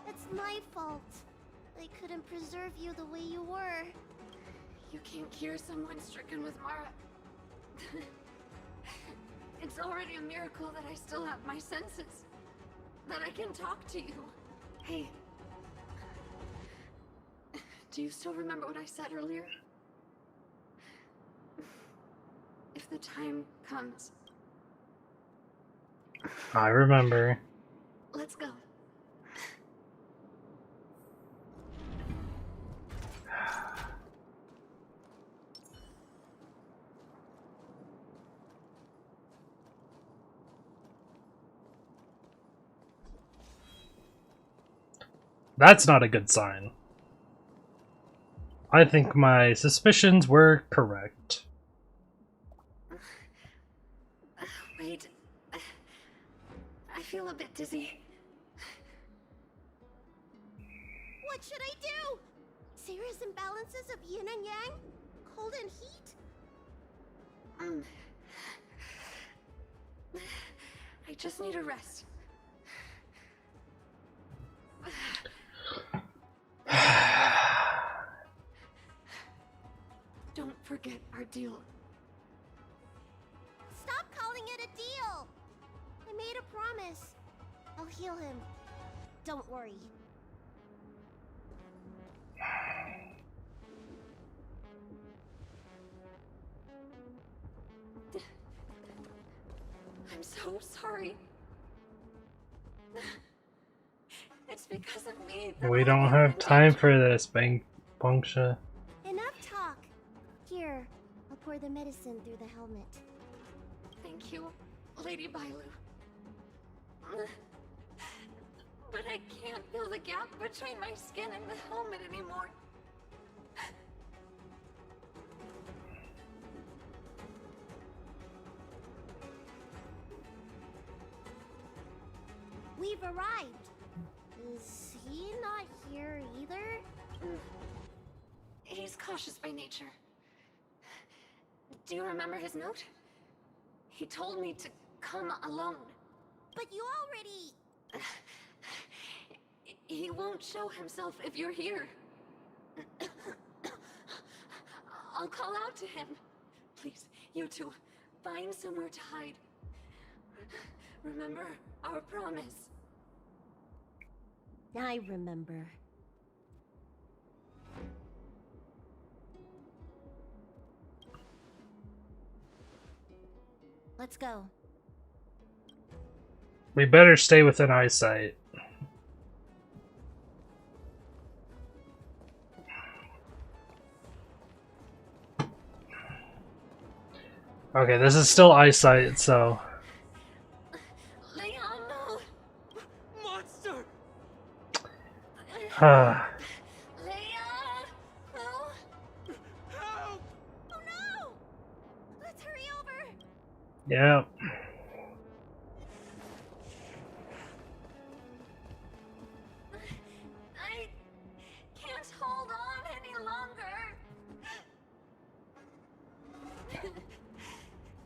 It's my fault. I couldn't preserve you the way you were. You can't cure someone stricken with Mara. It's already a miracle that I still have my senses. That I can talk to you. Hey. Do you still remember what I said earlier? If the time comes, I remember. let's go. That's not a good sign. I think my suspicions were correct. Wait. I feel a bit dizzy. What should I do? Serious imbalances of yin and yang? Cold and heat? I just need a rest. Don't forget our deal. Stop calling it a deal! I made a promise. I'll heal him. Don't worry. I'm so sorry. It's because of me. We don't have time for this, Puncture. Enough talk. Here, I'll pour the medicine through the helmet. Thank you, Lady Bailu. But I can't feel the gap between my skin and the helmet anymore. We've arrived. Is he not here either? He's cautious by nature. Do you remember his note? He told me to come alone. But you already... He won't show himself if you're here. I'll call out to him. Please, you two, find somewhere to hide. Remember our promise. I remember. Let's go. We better stay within eyesight. Okay, this is still eyesight, so... Leon, no! Monster! Leon! No! Help! Oh no! Let's hurry over! Yeah. I can't hold on any longer.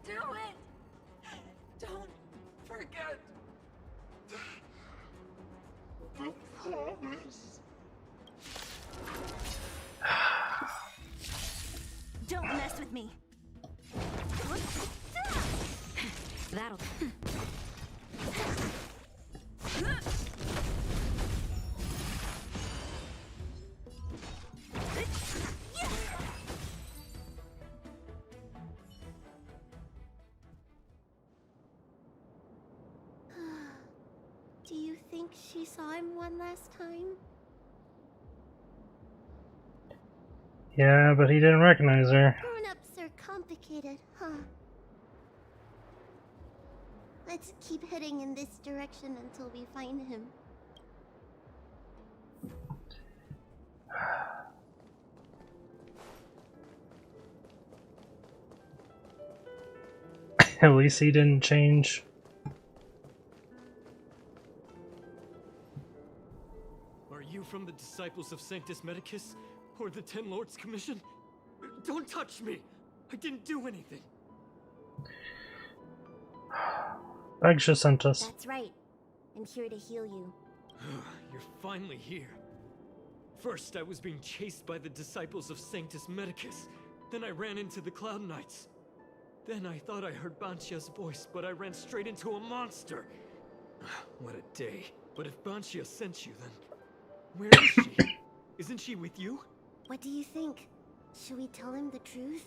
Do it. Don't forget. The promise. Don't mess with me. That'll... Do you think she saw him one last time? Yeah, but he didn't recognize her. Grown-ups are complicated, huh? Let's keep heading in this direction until we find him. At least he didn't change. disciples of Sanctus Medicus or the Ten Lords Commission. Don't touch me! I didn't do anything. Bagsha sent us. That's right. I'm here to heal you. You're finally here. First, I was being chased by the disciples of Sanctus Medicus. Then I ran into the Cloud Knights. Then I thought I heard Banchia's voice, but I ran straight into a monster. What a day. But if Banchia sent you, then where is she? Isn't she with you? What do you think? Should we tell him the truth?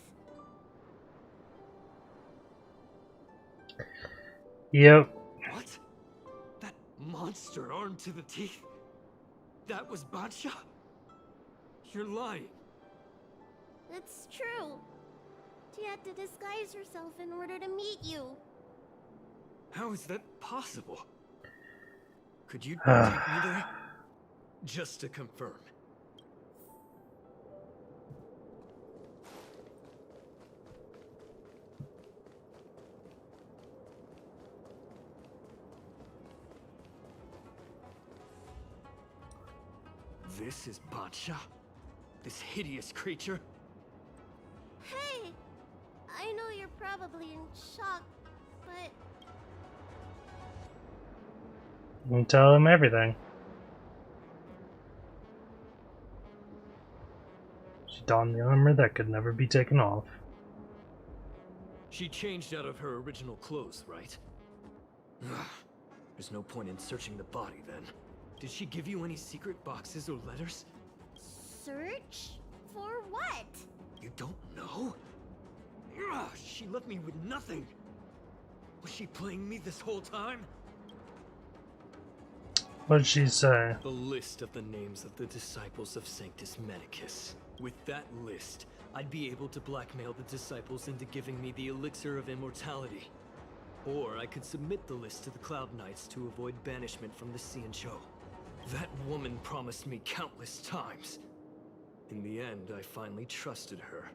Yep. What? That monster armed to the teeth? That was Banchia? You're lying. It's true. She had to disguise herself in order to meet you. How is that possible? Could you take me there? Just to confirm. This is Banchia? This hideous creature? Hey! I know you're probably in shock, but... We'll tell him everything. She donned the armor that could never be taken off. She changed out of her original clothes, right? There's no point in searching the body then. Did she give you any secret boxes or letters? Search? For what? You don't know? She left me with nothing. Was she playing me this whole time? What did she say? The list of the names of the disciples of Sanctus Medicus. With that list, I'd be able to blackmail the disciples into giving me the elixir of immortality. Or I could submit the list to the Cloud Knights to avoid banishment from the Xianzhou. That woman promised me countless times. In the end, I finally trusted her.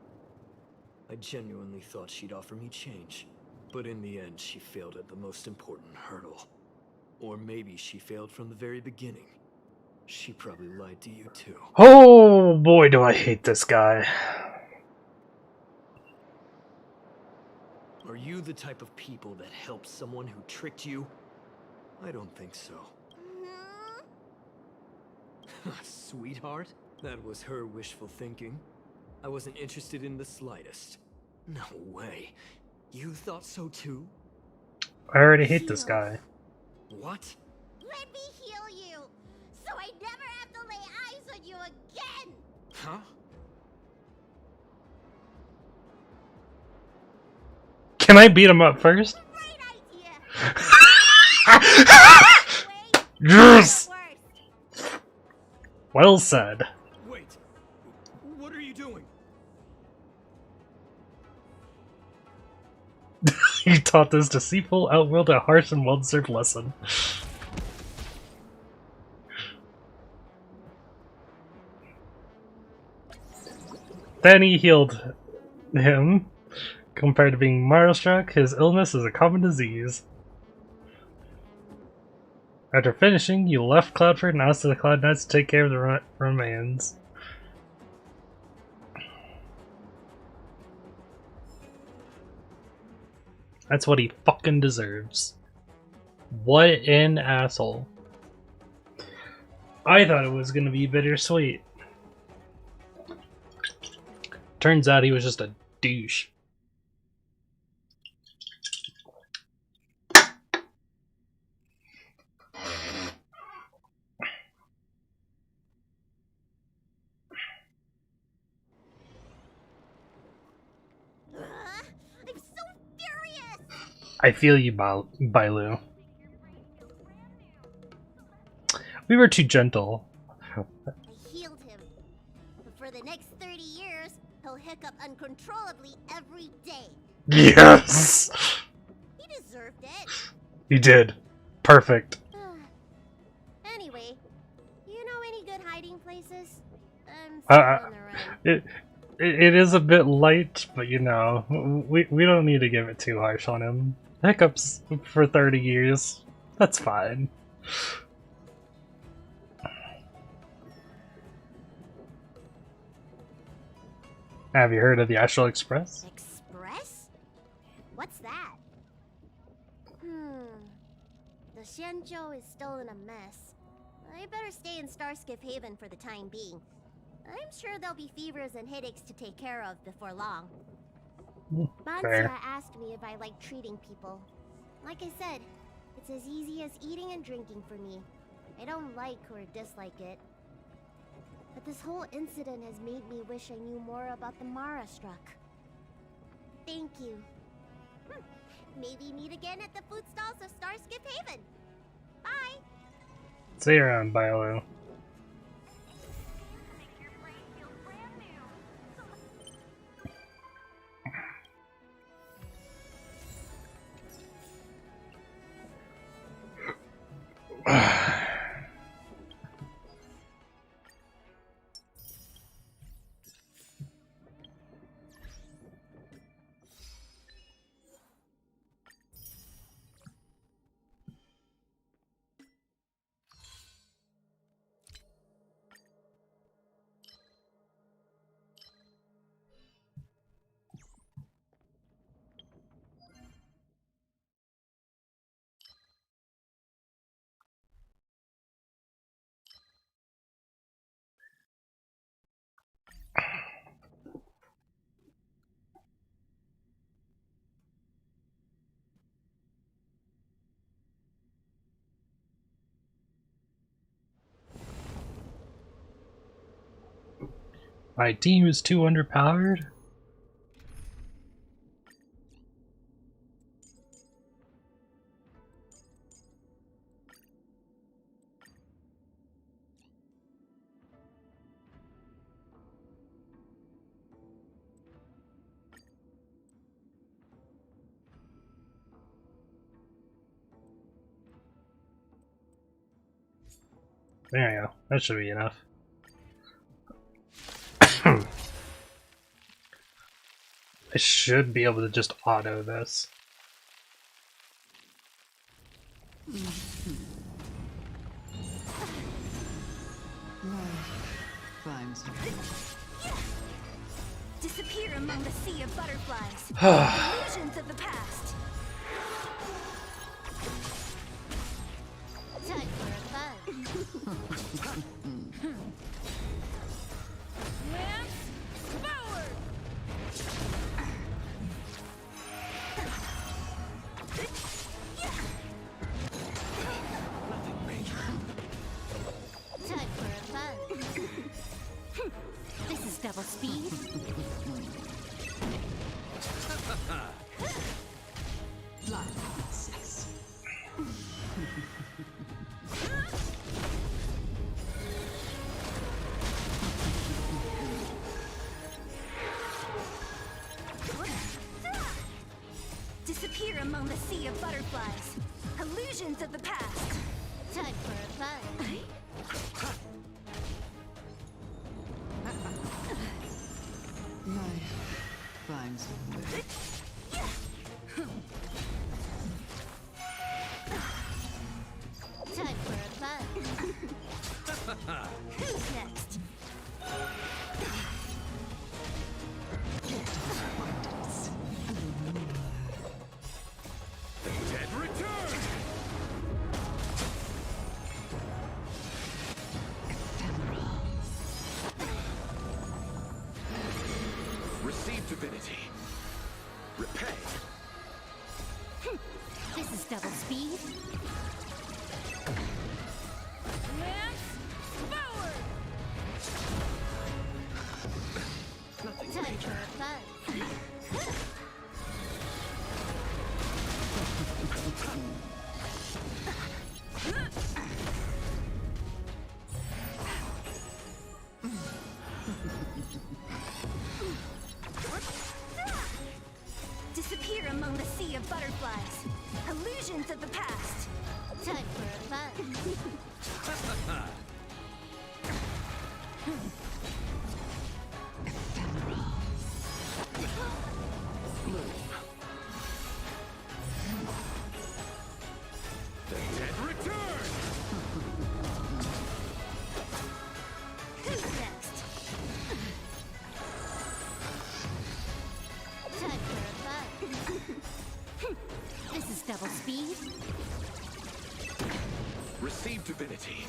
I genuinely thought she'd offer me change. But in the end, she failed at the most important hurdle. Or maybe she failed from the very beginning. She probably lied to you too. Oh boy, do I hate this guy. Are you the type of people that help someone who tricked you? I don't think so. Sweetheart? That was her wishful thinking. I wasn't interested in the slightest. No way. You thought so too? I already hate this guy. What? Let me heal you, so I never have to lay eyes on you again! Huh? Can I beat him up first? Yes! Well said. Wait. What are you doing? You taught this deceitful outworld a harsh and well-deserved lesson. Then he healed him. Compared to being Marlstruck, his illness is a common disease. After finishing, you left Cloudford and asked the Cloud Knights to take care of the remains. That's what he fucking deserves. What an asshole. I thought it was gonna be bittersweet. Turns out he was just a douche. I'm so furious! I feel you, Bailu. We were too gentle. I healed him. But for the next 30 years, he'll hiccup uncontrollably every day. Yes! He deserved it. He did. Perfect. Anyway, you know any good hiding places? I'm still on the run. It is a bit light, but you know, we don't need to give it too harsh on him. Hiccups for 30 years. That's fine. Have you heard of the Astral Express? Express? What's that? The Xianzhou is still in a mess. I better stay in Starskip Haven for the time being. I'm sure there'll be fevers and headaches to take care of before long. Fair. Bansia asked me if I like treating people. Like I said, it's as easy as eating and drinking for me. I don't like or dislike it. But this whole incident has made me wish I knew more about the Mara struck. Thank you. Maybe meet again at the food stalls of Starskip Haven. Bye! See you around, Bilo. My team is too underpowered? There you go. That should be enough. I should be able to just auto this. Disappear among the sea of butterflies. Illusions of the past. Time for a fun. Forward. Time for a fun. This is double speed. Disappear among the sea of butterflies. Illusions of the past. Time for a fun. Finds a way. Time for a fun. Who's next? The dead return! Receive divinity. Repay. This is double speed. Time for a fun. Disappear among the sea of butterflies. Illusions of the past. Time for a fun. The dead return! Who's next? double speed. Receive divinity.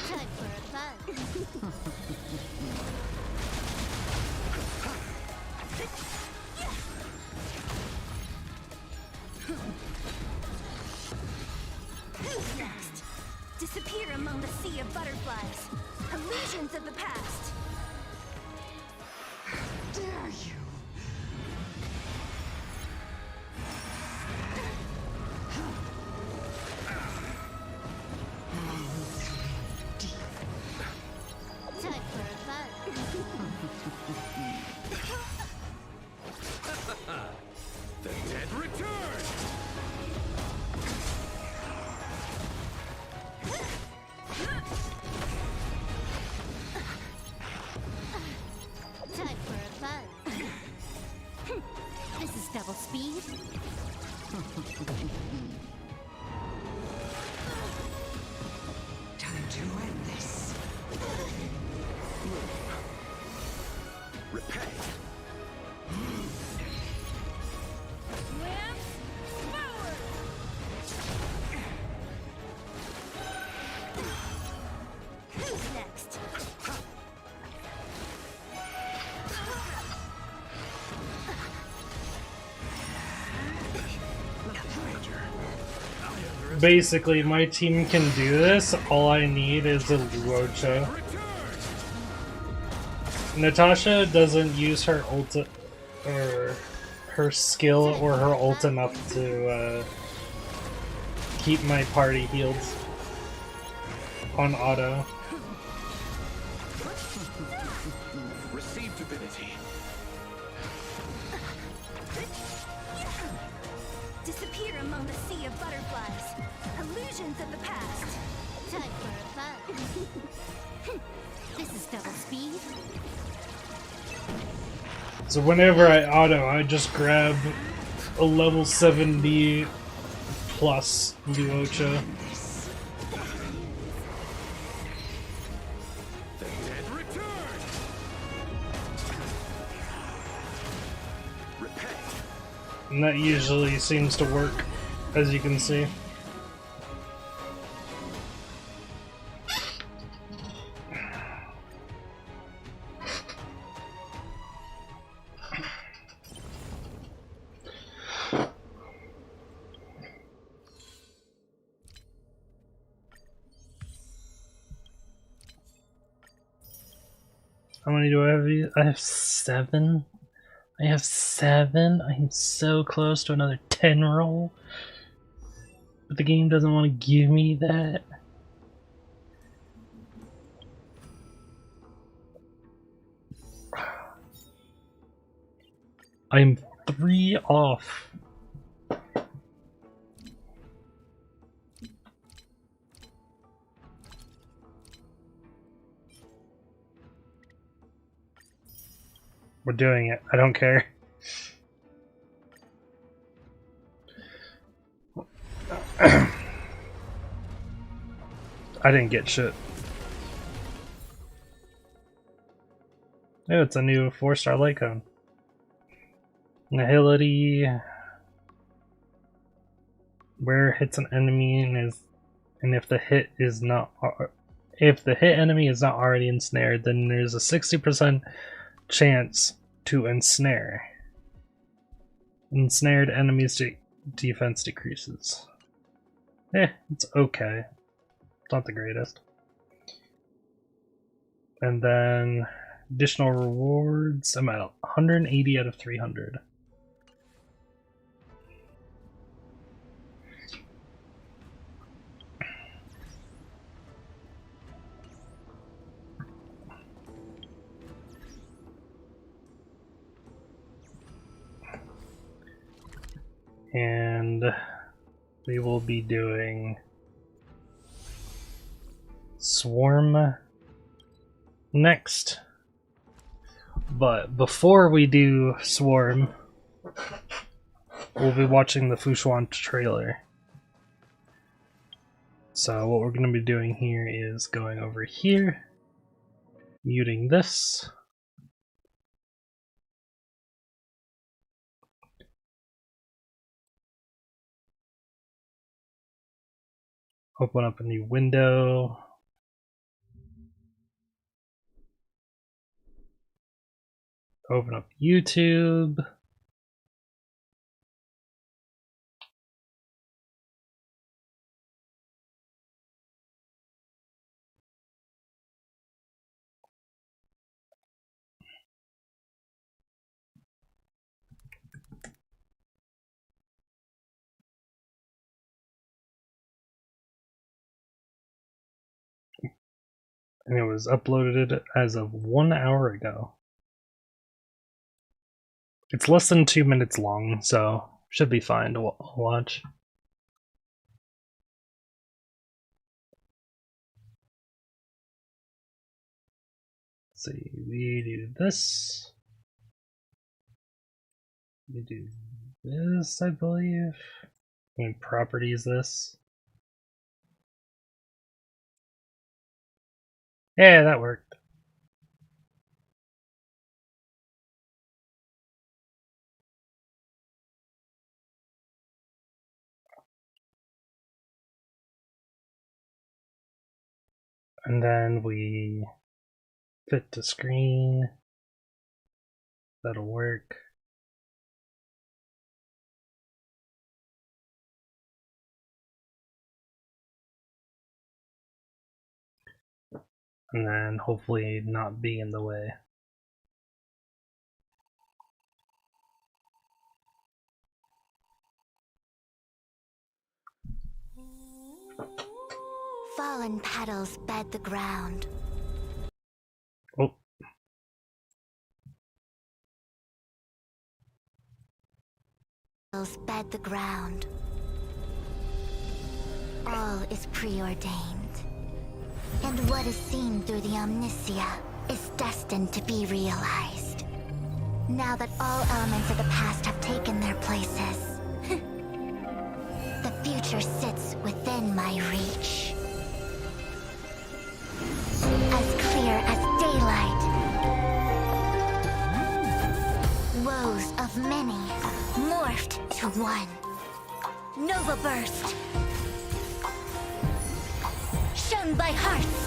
Time for a buzz. Who's next? Disappear among the sea of butterflies. Illusions of the past. Dare you? Time for a buzz. The dead return! Time for a buzz. This is double speed. Time to end this. Repay! Who's next? Basically, my team can do this. All I need is a Luocha. Natasha doesn't use her ult or her skill or her ult enough to keep my party healed on auto. Receive divinity. Disappear among the sea of butterflies. Illusions of the past. Time for a buzz. This is double speed. So whenever I auto, I just grab a level 70 plus Luocha. The dead return! Repay! And that usually seems to work, as you can see. How many do I have? I have 7. I have 7. I am so close to another 10 roll. But the game doesn't want to give me that. I'm 3 off. We're doing it. I don't care. I didn't get shit. Oh, it's a new 4-star light cone. Nihility. Where it hits an enemy and if the hit enemy is not already ensnared, then there's a 60% chance to ensnare. Ensnared enemies' defense decreases. It's okay. It's not the greatest. And then additional rewards. I'm at 180 out of 300. And we will be doing Swarm next. But before we do Swarm, we'll be watching the Fushuan trailer. So what we're going to be doing here is going over here, muting this. Open up a new window. Open up YouTube. And it was uploaded as of 1 hour ago. It's less than 2 minutes long, so should be fine to watch. Let's see, we do this. We do this, I believe. I mean, properties this. Yeah, that worked. And then we fit to screen. That'll work. And then hopefully not be in the way. Fallen petals bed the ground. Oh. Petals bed the ground. All is preordained. And what is seen through the omniscia is destined to be realized. Now that all elements of the past have taken their places, the future sits within my reach. As clear as daylight. Woes of many morphed to one. Nova burst. Shone by hearts.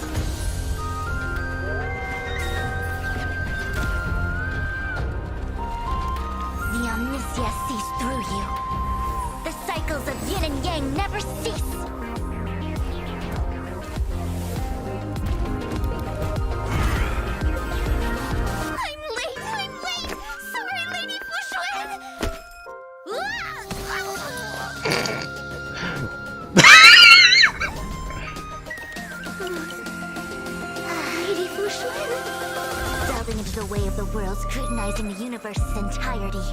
The omniscia sees through you. The cycles of yin and yang never cease. I'm late! Sorry, Lady Fushuen! Lady Fushuen? Delving into the way of the world, scrutinizing the universe's entirety.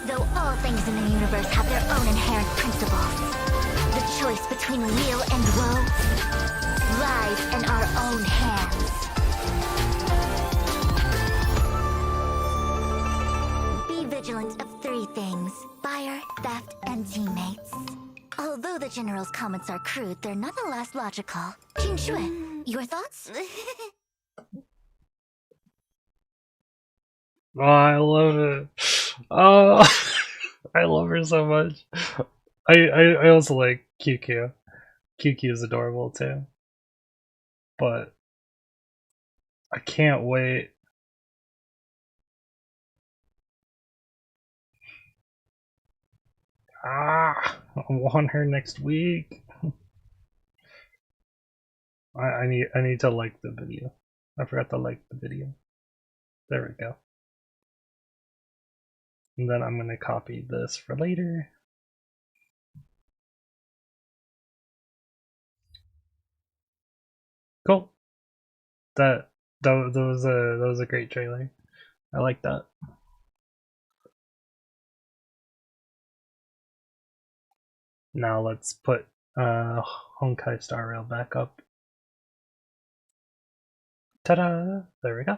Though all things in the universe have their own inherent principles, the choice between weal and woe lies in our own hands. Be vigilant of 3 things: fire, theft, and teammates. Although the General's comments are crude, they're nonetheless logical. Jinshui, your thoughts? Oh, I love it. Oh, I love her so much. I also like QQ. QQ is adorable too. But I can't wait. I want her next week. I need to like the video. I forgot to like the video. There we go. And then I'm gonna copy this for later. Cool. That was a great trailer. I like that. Now let's put Honkai Star Rail back up. Ta-da! There we go.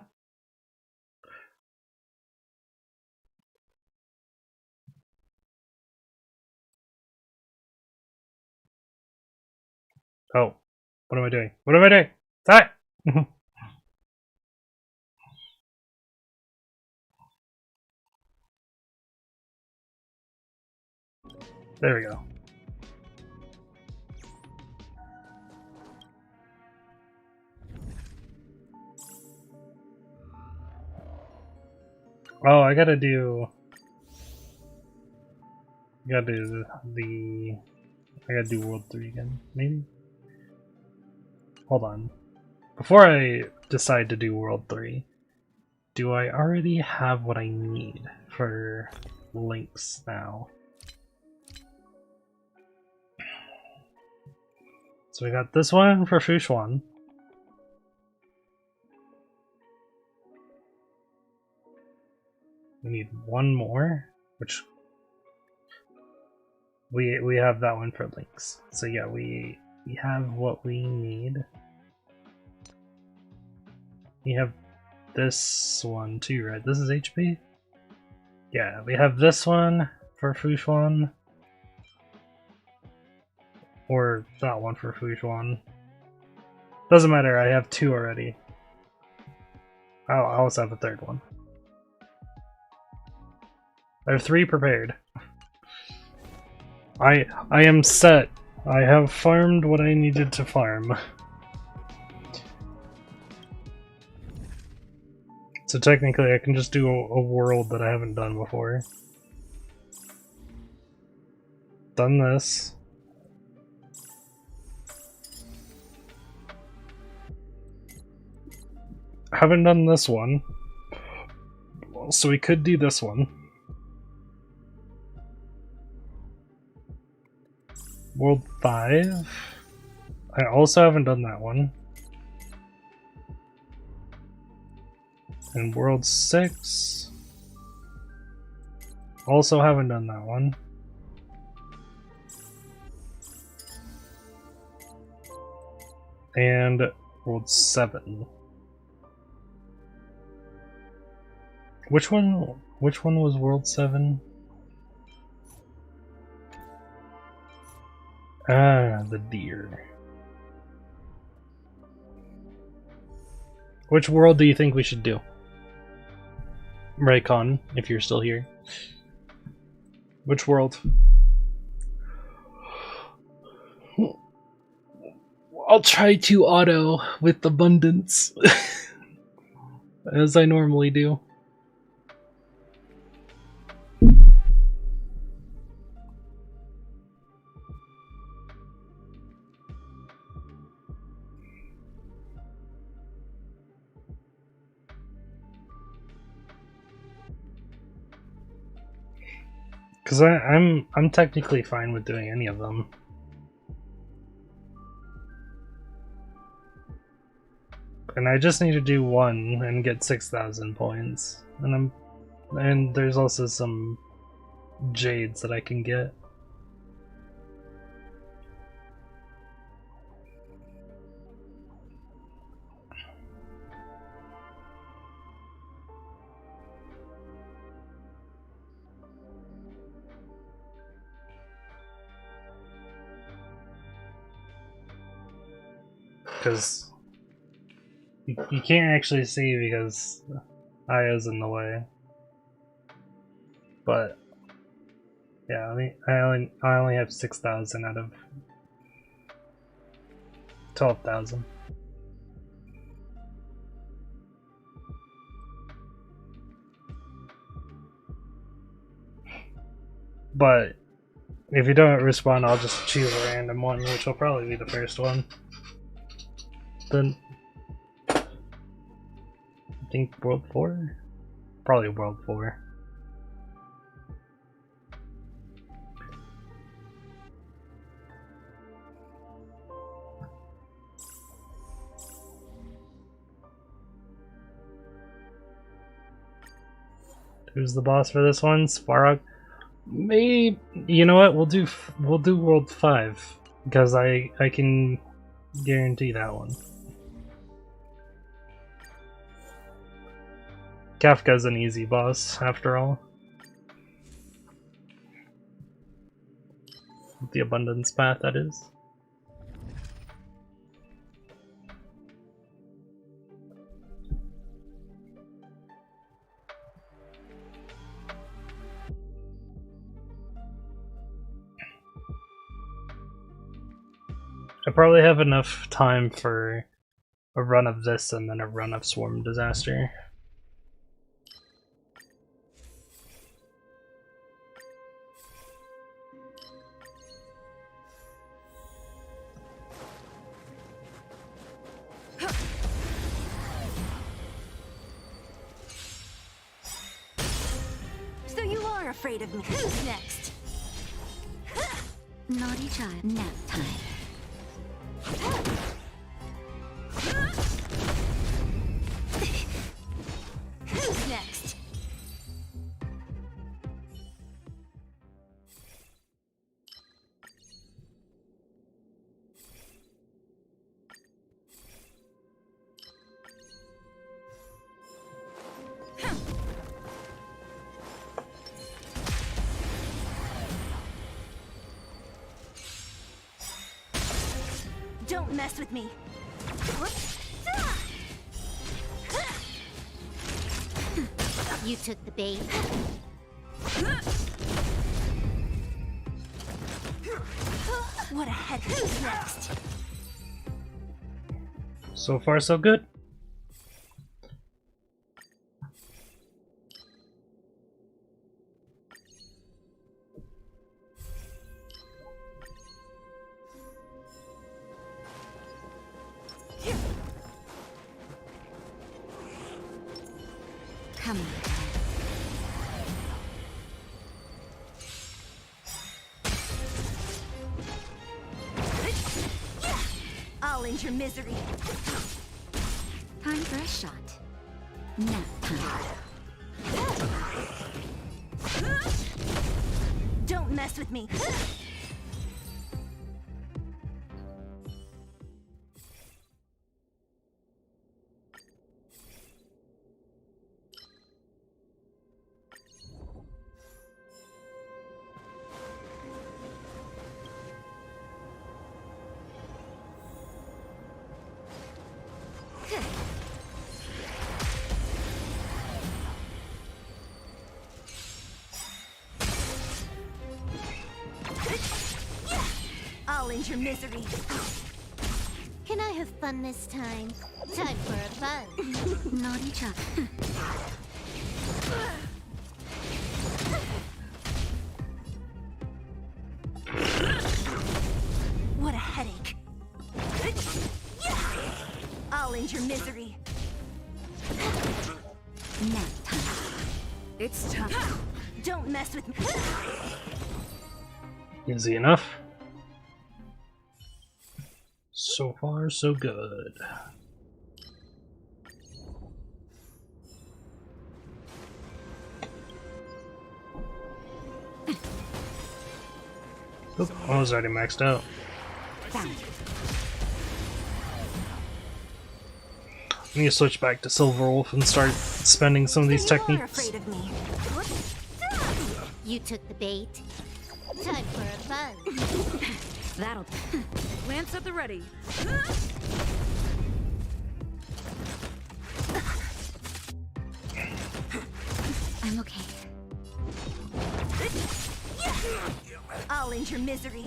Oh, what am I doing? What am I doing? Stop! There we go. Oh, I gotta do World 3 again, maybe? Hold on. Before I decide to do World 3, do I already have what I need for links now? So we got this one for Fushuan. We need one more, which we have that one for links. So yeah, we have what we need. We have this one too, right? This is HP? Yeah, we have this one for Fushuan. Or that one for Fushuan. Doesn't matter, I have two already. I also have a third one. I have 3 prepared. I am set. I have farmed what I needed to farm. So technically I can just do a world that I haven't done before. Done this. Haven't done this one. So we could do this one. World 5. I also haven't done that one. And World 6. Also haven't done that one. And World 7. Which one was World 7? Ah, the deer. Which world do you think we should do? Raycon, if you're still here. Which world? I'll try to auto with abundance. As I normally do. Because I'm technically fine with doing any of them. And I just need to do one and get 6,000 points. And there's also some jades that I can get. Because you can't actually see because Aya's in the way. But yeah, I only have 6,000 out of 12,000. But if you don't respond, I'll just choose a random one, which will probably be the first one. Then I think World 4? Probably World 4. Who's the boss for this one? Sparrow? Maybe, you know what? We'll do World 5 because I can guarantee that one. Kafka's an easy boss, after all. The abundance path, that is. probably have enough time for a run of this and then a run of Swarm Disaster. So you are afraid of me. Who's next? Naughty child. Nap time. Who's next? Don't mess with me. You took the bait. What a head. Who's next? So far, so good. Come on. I'll end your misery. Time for a shot. Nap time. Don't mess with me. I'll end your misery. Can I have fun this time? Time for a fun. Naughty child. What a headache. I'll end your misery. Nap time. It's time. Don't mess with me. Easy enough. So far, so good. Oop, I was already maxed out. I need to switch back to Silver Wolf and start spending some of these techniques. Afraid of me. You took the bait. Time for a fun. That'll. Lance at the ready. I'm okay. I'll end your misery.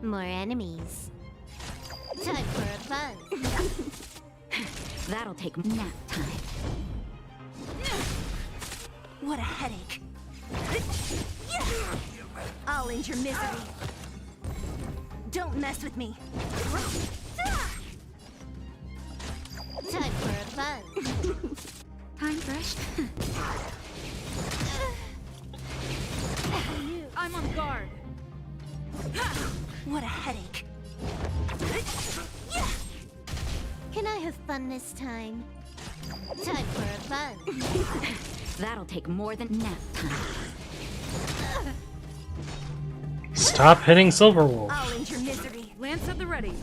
More enemies. Time for a fun. That'll take nap time. What a headache. I'll end your misery. Don't mess with me. Time for a fun. Time for a I'm on guard. What a headache. Can I have fun this time? Time for a fun. That'll take more than nap time. Stop hitting Silver Wolf. I'll end your misery. Lance at the ready.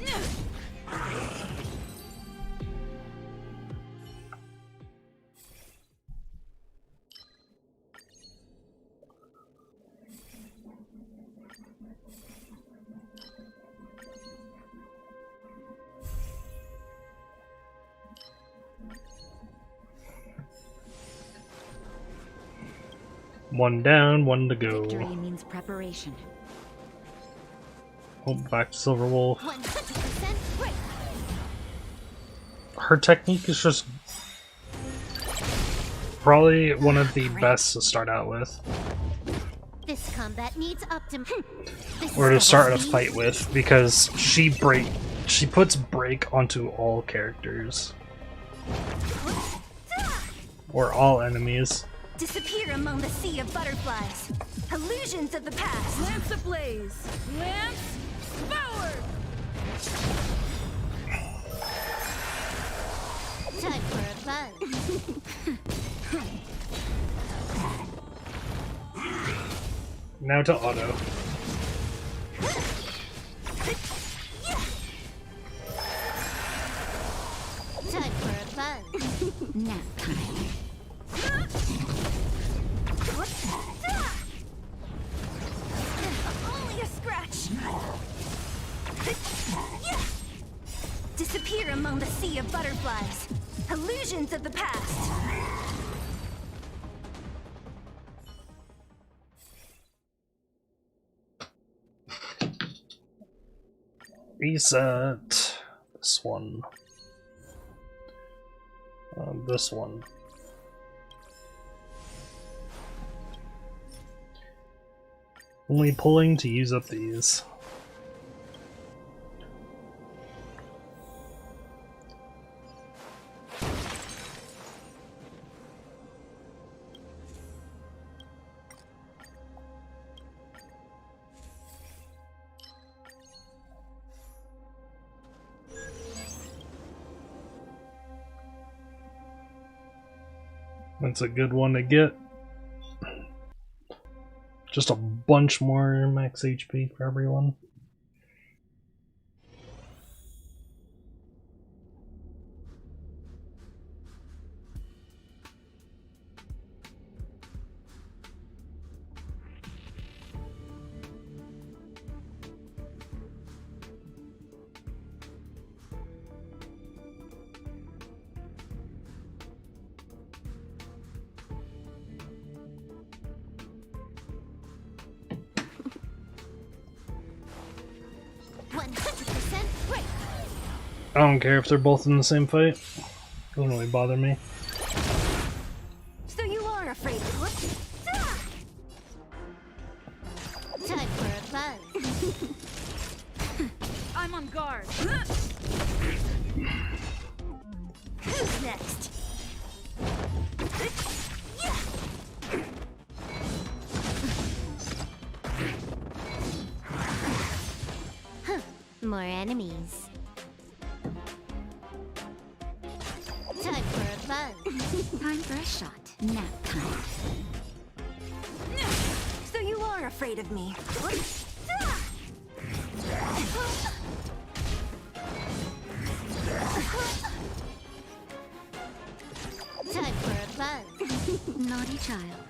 One down, one to go. Victory means preparation. Oh, back to Silver Wolf. 100% right. Her technique is just probably one of the best to start out with. This combat needs Or to start a fight with, because she puts break onto all characters. Or all enemies. Disappear among the sea of butterflies. Illusions of the past. Lance ablaze. Lance forward. Time for a buzz. Now to auto. Time for a buzz. Nap time. Only a scratch. Disappear among the sea of butterflies. Illusions of the past. Reset. This one. This one. Only pulling to use up these. That's a good one to get. Just a bunch more max HP for everyone. I don't care if they're both in the same fight. Doesn't really bother me. So you are afraid of what? Time for a buzz. I'm on guard. Who's next? More enemies. Time for a buzz. Time for a shot. Nap time. So you are afraid of me. Time for a buzz. Naughty child.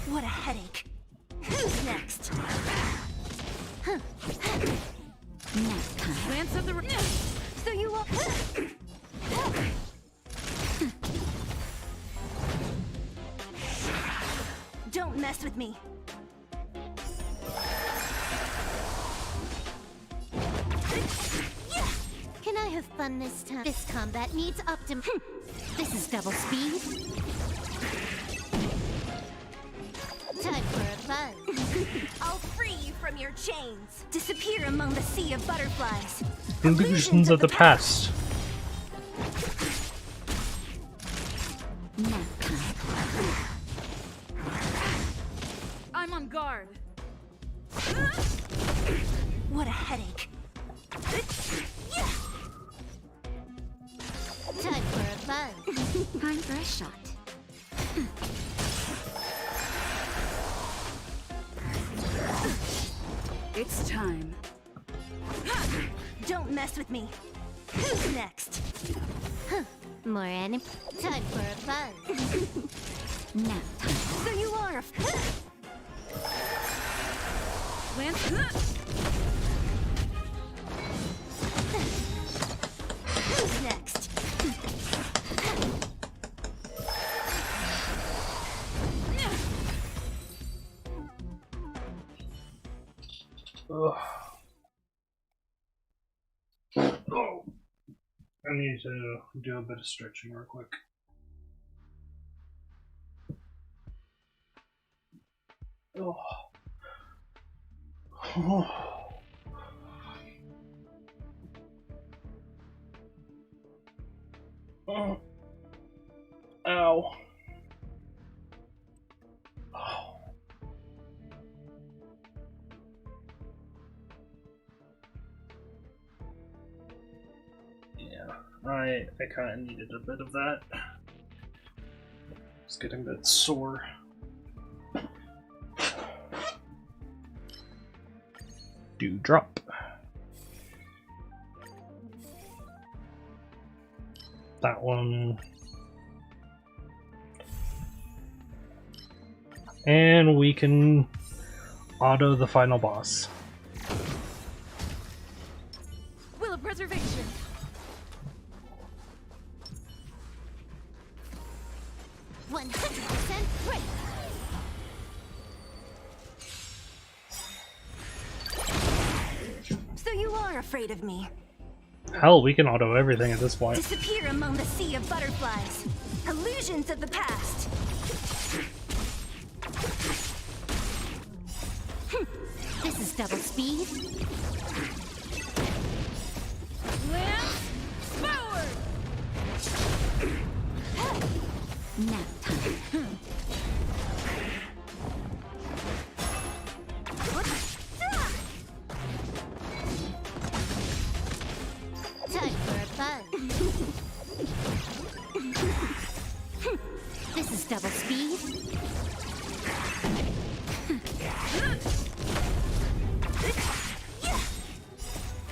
What a headache. Who's next? Nap time. Lance of the So you are. Don't mess with me. Can I have fun this time? This combat needs This is double speed. Time for a buzz. I'll free you from your chains. Disappear among the sea of butterflies. Illusions of the past. Nap time. I'm on guard. What a headache. Time for a buzz. Time for a shot. It's time. Don't mess with me. Who's next? More enemies. Time for a buzz. Nap time. So you are a. Lance. Who's next? I need to do a bit of stretching real quick. Oh. Oh. Ow. Oh. Yeah, I kind of needed a bit of that. It's getting a bit sore. Dewdrop. That one. And we can auto the final boss. Will of preservation. Great. So you are afraid of me. Hell, we can auto everything at this point. Disappear among the sea of butterflies. Illusions of the past. This is double speed. Lance forward. Nap time. Time for a fun. This is double speed.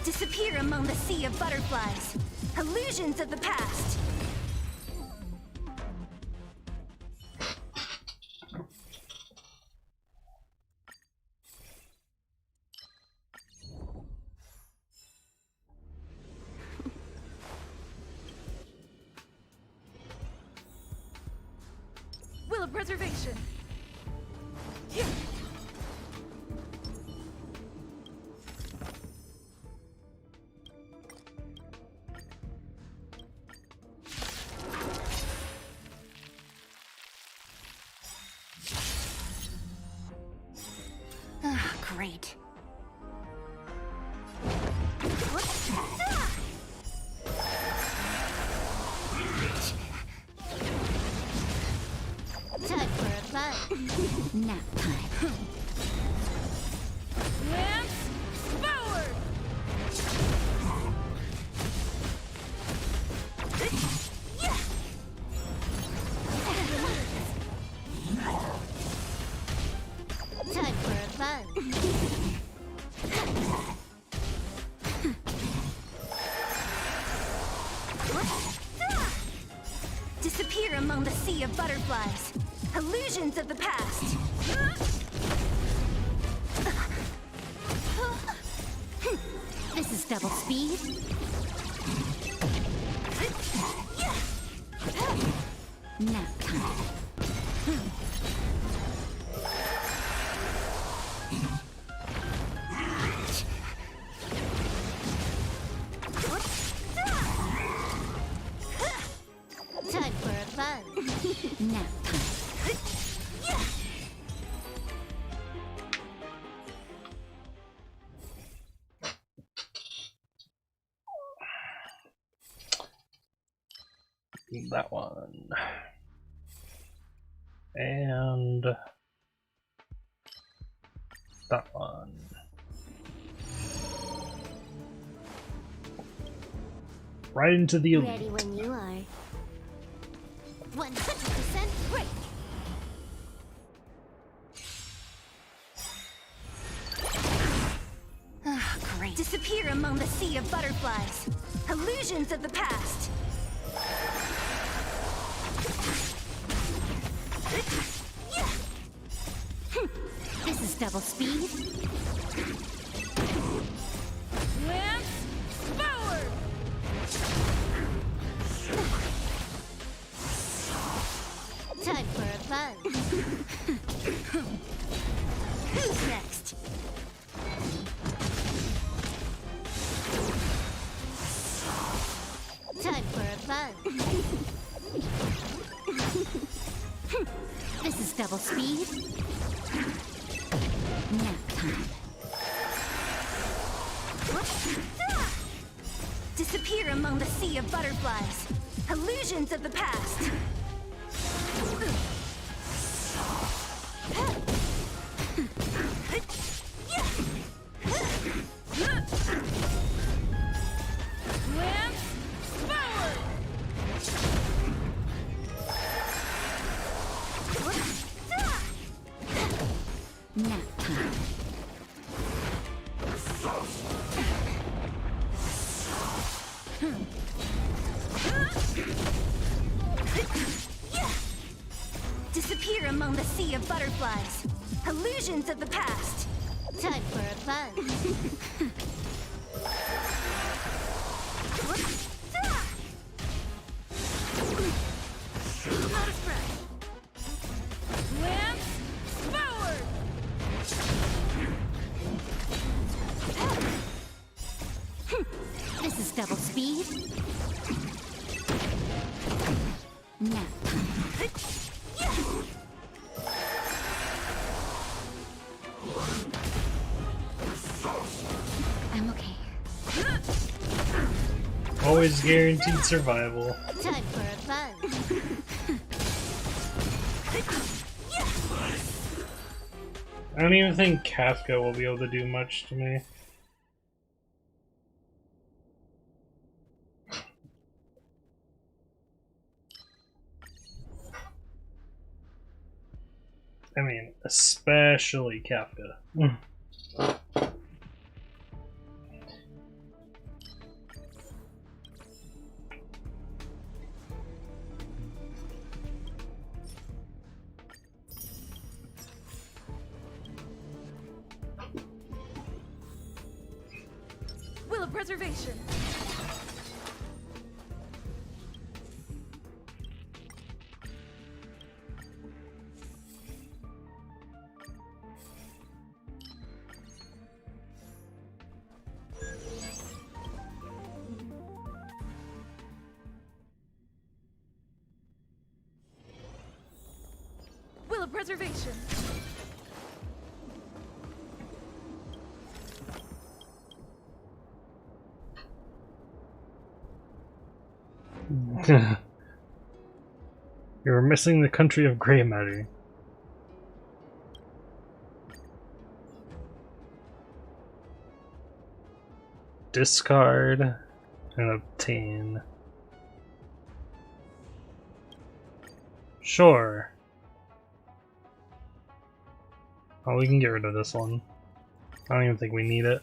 Disappear among the sea of butterflies. Illusions of the past. Will of preservation. Ah, great. Time for a fun. Nap time. Lance forward. Time for a fun. Disappear among the sea of butterflies. Illusions of the past. This is double speed. Nap time. Time for a fun. Nap time. That one. And that one. Right into the Ready when you are. 100% great. Ah, great. Disappear among the sea of butterflies. Illusions of the past. This is double speed. Lance forward. Time for a fun. Who's next? This is double speed. Nap time. Disappear among the sea of butterflies. Illusions of the past. Nap time. Disappear among the sea of butterflies. Illusions of the past. Time for a fun. Not a spread. Lance forward. This is double speed. Nap time. I'm okay. Always guaranteed survival. Time for a fun. I don't even think Kafka will be able to do much to me. I mean, especially Kafka. Will of preservation. Will of preservation. You're missing the country of gray matter. Discard and obtain. Sure. Oh, we can get rid of this one. I don't even think we need it.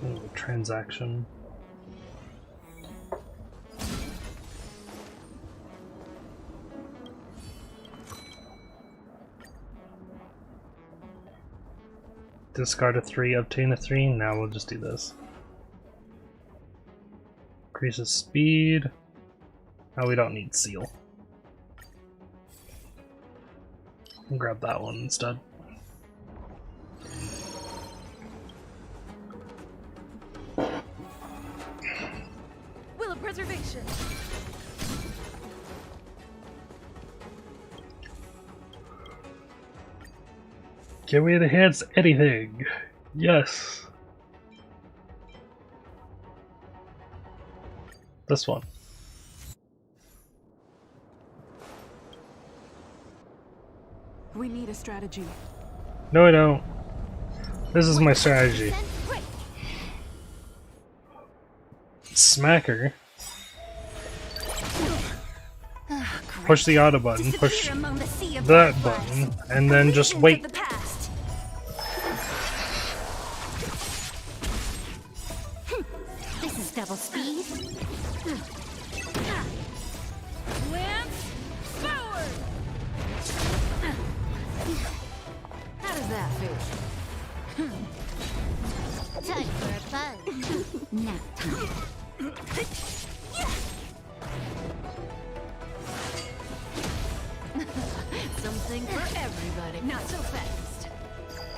Ooh, transaction. Discard a 3, obtain a 3. Now we'll just do this. Increases speed. Oh, we don't need seal. I'll grab that one instead. Will of preservation. Can we enhance anything? Yes. This one. We need a strategy. No, I don't. This is my strategy. Smack her. Push the auto button, push that button, and then just wait. This is double speed. Lance forward. How does that feel? Time for a fun. Nap time. Something for everybody. Not so fast.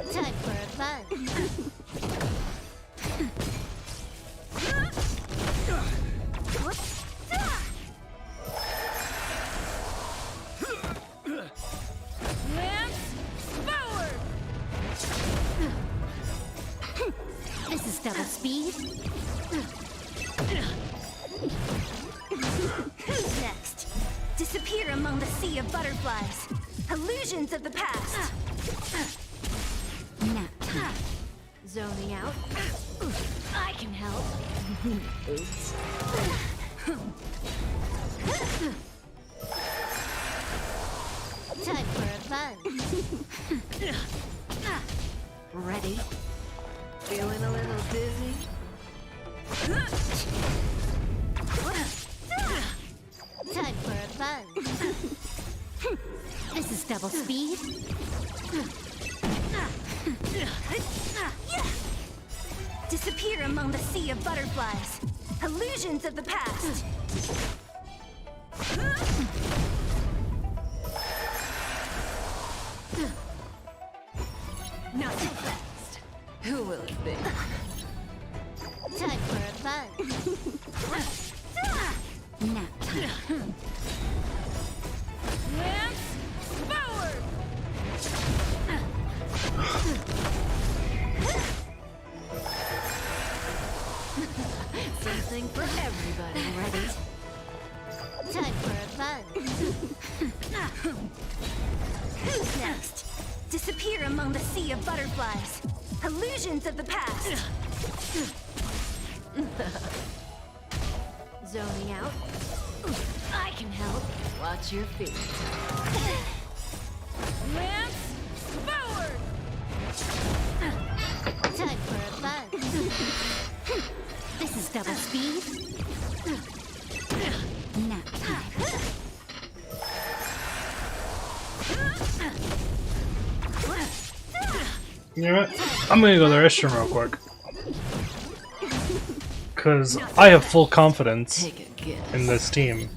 Time for a fun. This is double speed. Who's next? Disappear among the sea of butterflies. Illusions of the past. Nap time. Zoning out. I can help. Oops. Time for a fun. Ready? Feeling a little dizzy? Time for a fun. This is double speed. Disappear among the sea of butterflies. Illusions of the past. Not too fast. Who will it be? Time for a fun. Nap time. Forward! Something for everybody. Ready? Time for a fun. Who's next? Disappear among the sea of butterflies. Illusions of the past. Zoning out. I can help. Watch your feet. Forward! Time for a fun. This is double speed. Nap time. You know what? I'm gonna go to the restroom real quick. Because I have full confidence in this team.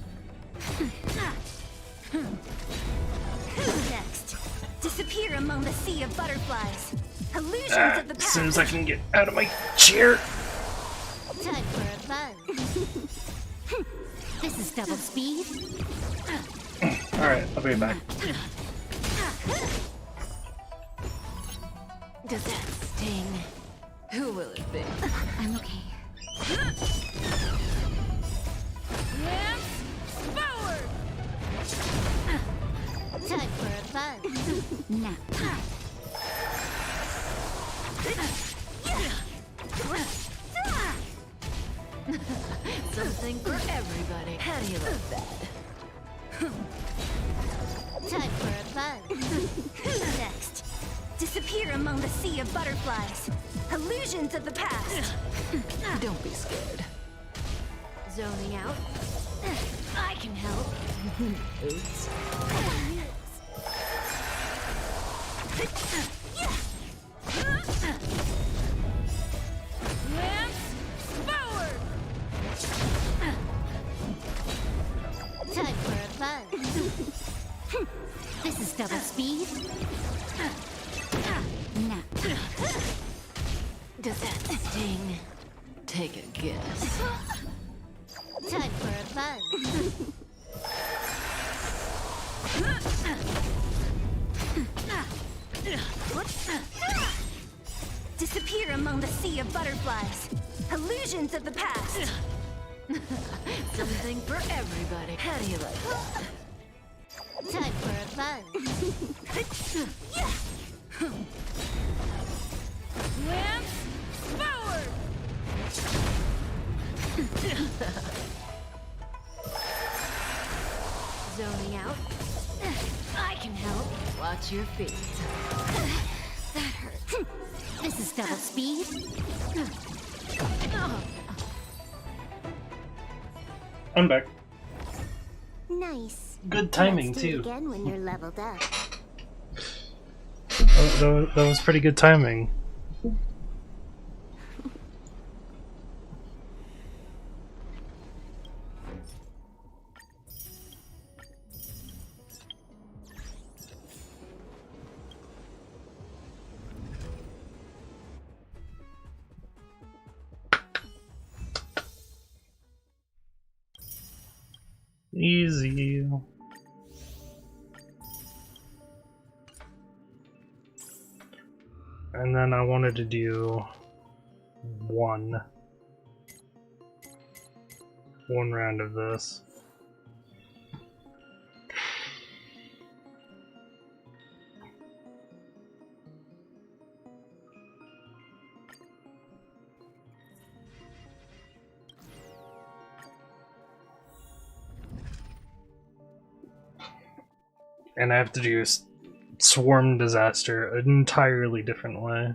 Who's next? Disappear among the sea of butterflies. Illusions of the As past. soon as I can get out of my chair. Time for a fun. This is double speed. Alright, I'll be back. Does that sting? Who will it be? I'm okay. Forward! Time for a fun. Nap time. Something for everybody. How do you like that? Time for a fun. Who's next? Disappear among the sea of butterflies. Illusions of the past. Don't be scared. Zoning out. I can help. Oops. Forward! Time for a fun. This is double speed. Nap time. Does that sting? Take a guess. Time for a fun. Disappear among the sea of butterflies. Illusions of the past. Something for everybody. How do you like that? Time for a fun. Forward! Zoning out. I can help. Watch your feet. That hurt. This is double speed. I'm back. Nice. Good timing, Let's do it too. again when you're leveled up. That was pretty good timing. Easy. And then I wanted to do one round of this. And I have to do Swarm Disaster an entirely different way.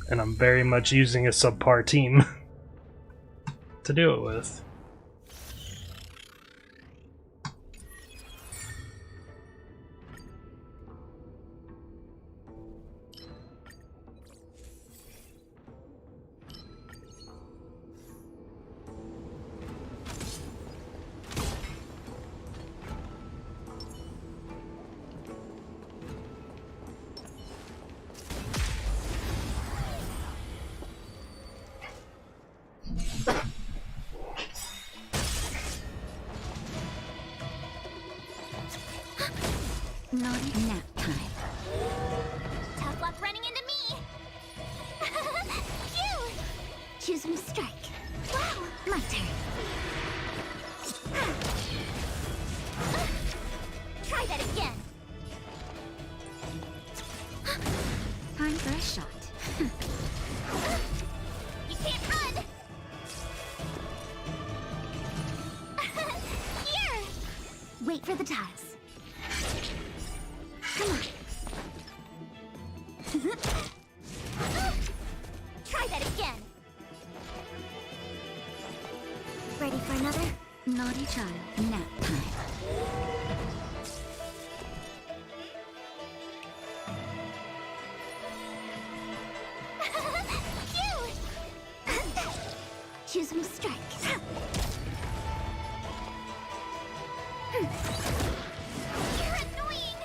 And I'm very much using a subpar team to do it with. Naughty nap time. Tough luck running into me! Phew! Choose from strike. Wow! My turn. Try that again. Time for a shot. You can't run! Here! Wait for the tiles. Come on. Try that again. Ready for another? Naughty child, nap time. Choose from strike. You're annoying.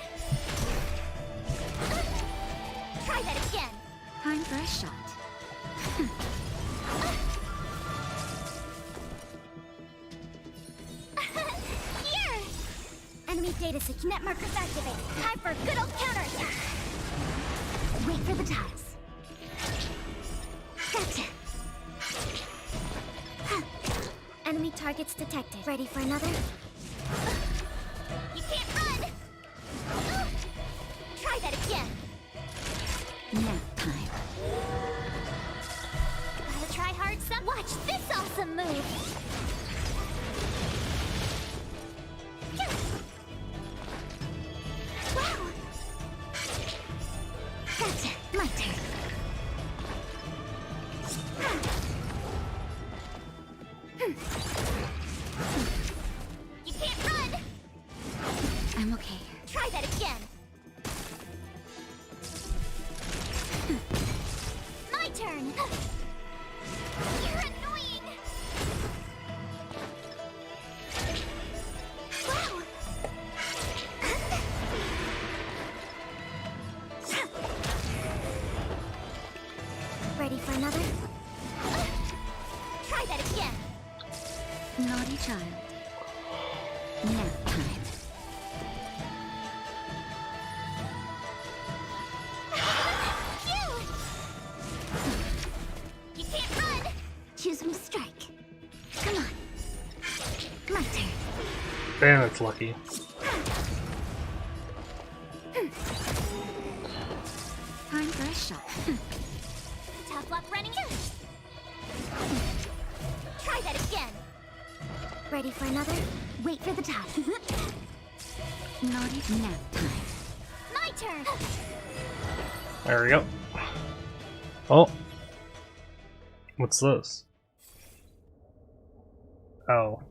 Try that again. Time for a shot. Here! Enemy data sync net markers activated. Time for a good old counterattack. Wait for the tiles. Gotcha. Enemy targets detected. Ready for another? You can't run! Try that again. Nap time. Gotta try hard some. Watch this awesome move! Wow! Gotcha. My turn. You can't run! I'm okay. Try that again. My turn! You're annoying! Wow! Ready for another? Try that again! Naughty child. Nap time. You can't run! Choose from strike. Come on. My turn. Damn, it's lucky. Time for a shot. Tough luck running in. Try that again. Ready for another? Wait for the time. Naughty nap time. My turn. There we go. Oh. What's this? Oh.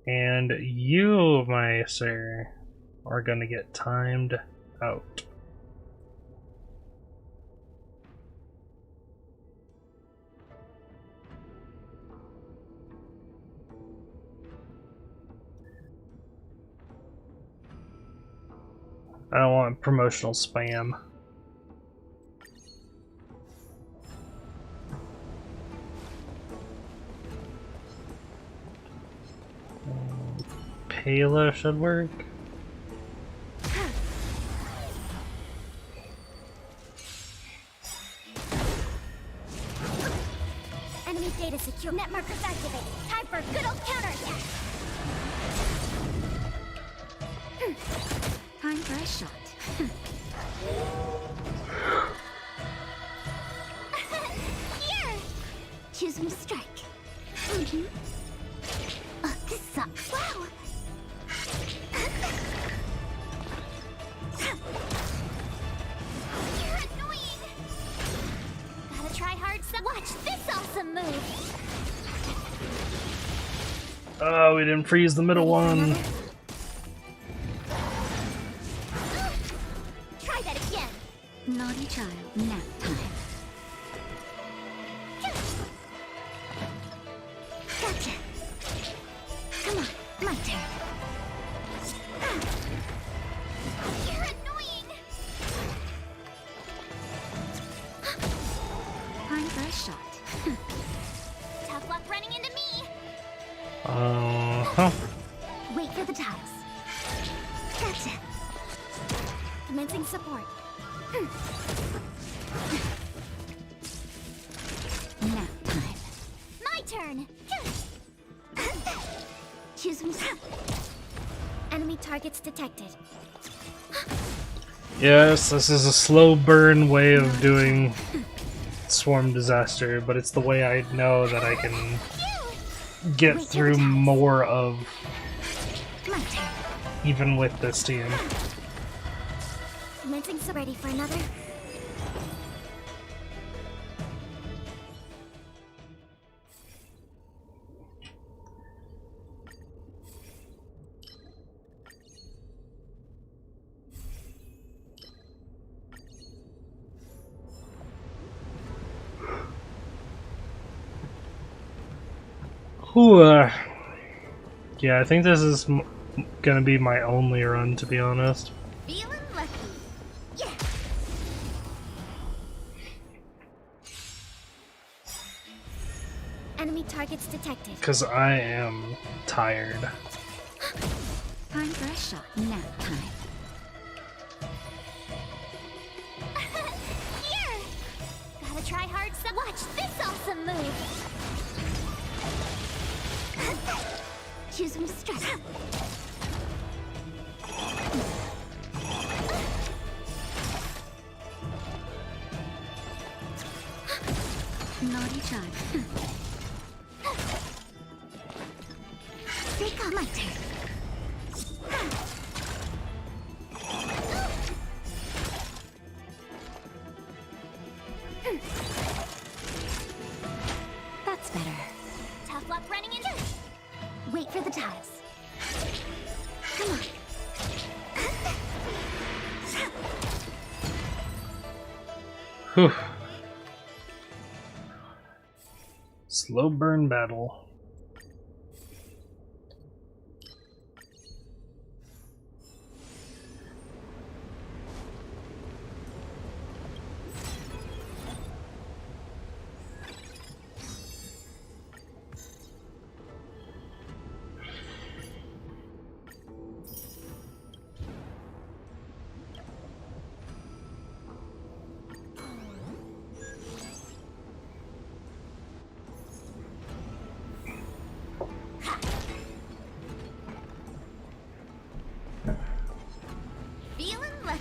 And you, my sir, are gonna get timed out. I don't want promotional spam. Payla should work. Enemy data secure. Net markers activated. Time for a good old counterattack. Time for a shot. Here! Choose me strike. This sucks. Wow! You're annoying! Gotta try hard. Watch this awesome move! Oh, we didn't freeze the middle one. Try that again! Naughty child, nap time. Gotcha! Come on, my turn. You're annoying! Time for a shot. Tough luck running into me! Huh. Wait for the tiles. Gotcha. Commencing support. Nap time. My turn. Choose me. Enemy targets detected. Yes, this is a slow burn way of doing Swarm Disaster, but it's the way I know that I can get through more of even with this team. Commencing so ready for another. Ooh, yeah, I think this is gonna be my only run, to be honest. Feeling lucky. Yeah. Enemy targets detected. Because I am tired. Time for a shot. Nap time. Here! Gotta try hard. Watch this awesome move! Choose me strike. Naughty child. Take on my turn. That's better. Tough luck running into. Wait for the tiles. Come on. Whew. Slow burn battle. Feeling lucky.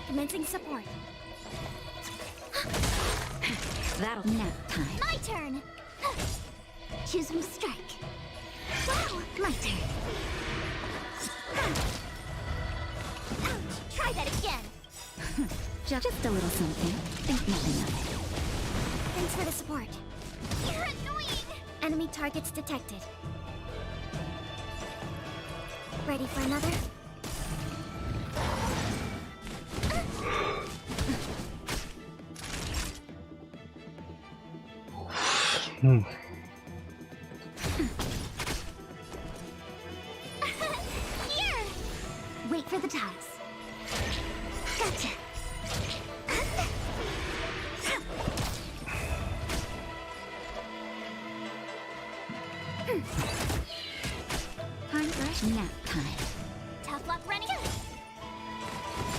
Commencing support. That'll nap time. My turn. Choose me strike. Wow, my turn. Try that again. Just a little something. Think nothing of it. Thanks for the support. You're annoying! Enemy targets detected. Ready for another? Wait for the toss. Gotcha. Hard brush nap time. Tough luck, Rennie.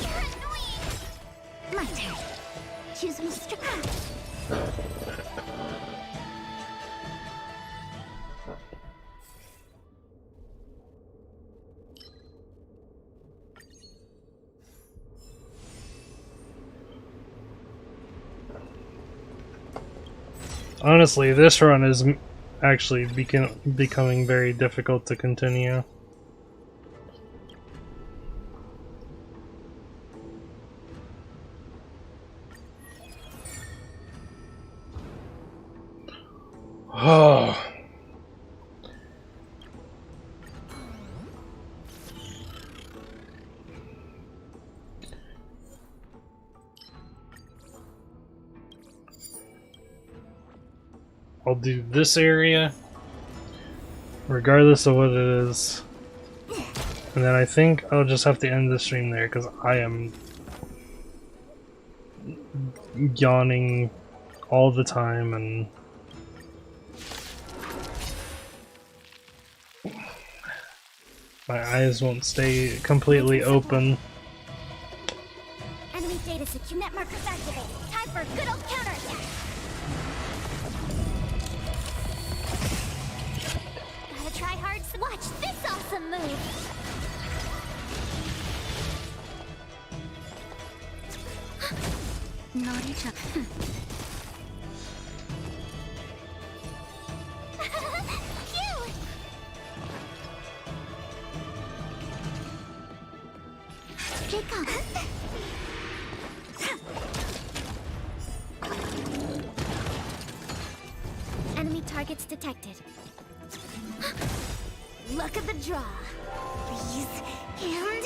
You're annoying. My turn. Choose Mr. Honestly, this run is actually becoming very difficult to continue. Oh. I'll do this area, regardless of what it is. And then I think I'll just have to end the stream there, because I am yawning all the time, and my eyes won't stay completely open. Enemy data secure net markers activated. Time for a good old counterattack. Gotta try hard. Watch this awesome move. Naughty chuck. Cute. Take off. Enemy targets detected. Luck of the draw. Please.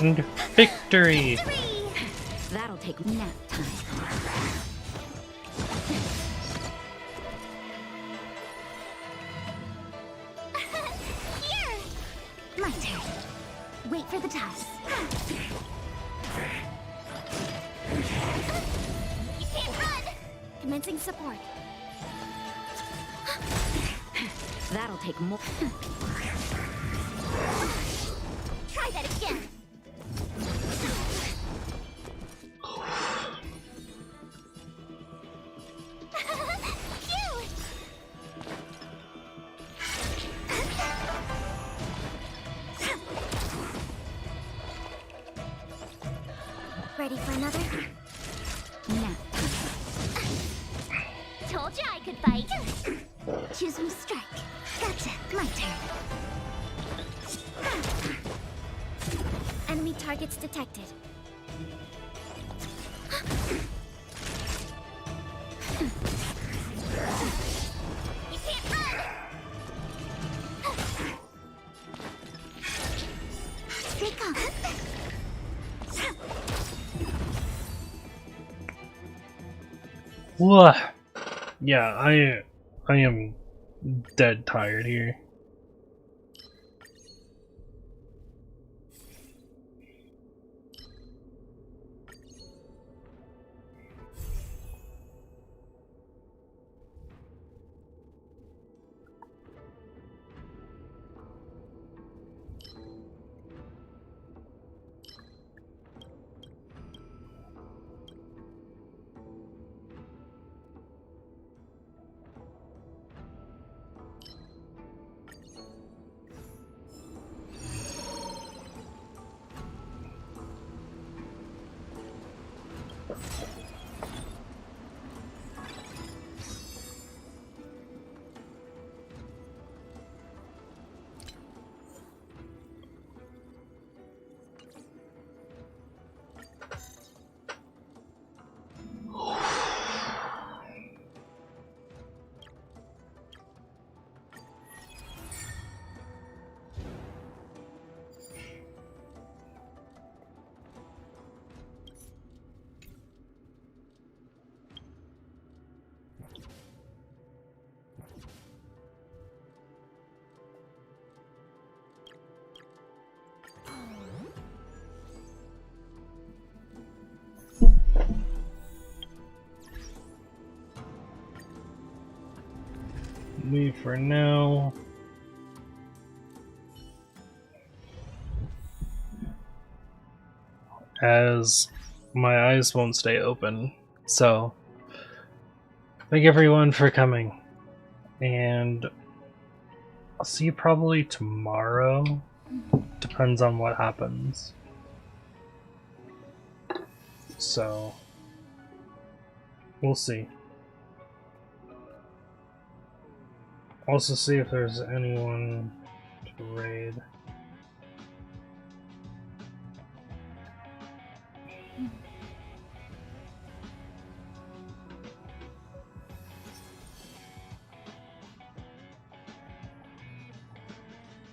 And victory! That'll take nap time. Here. My turn. Wait for the toss. You can't run. Commencing support. That'll take more. Try that again. Cute. Ready for another? Nap. Told you I could fight. Choose me strike. Gotcha. My turn. Enemy targets detected. You can't run. Take off. What? Yeah, I am dead tired here. for now. As my eyes won't stay open. So, thank everyone for coming. And I'll see you probably tomorrow. Depends on what happens. So, we'll see. Also see if there's anyone to raid.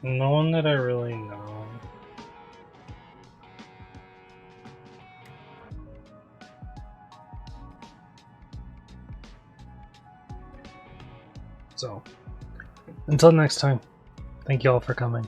No one that I really know. So, until next time, thank you all for coming.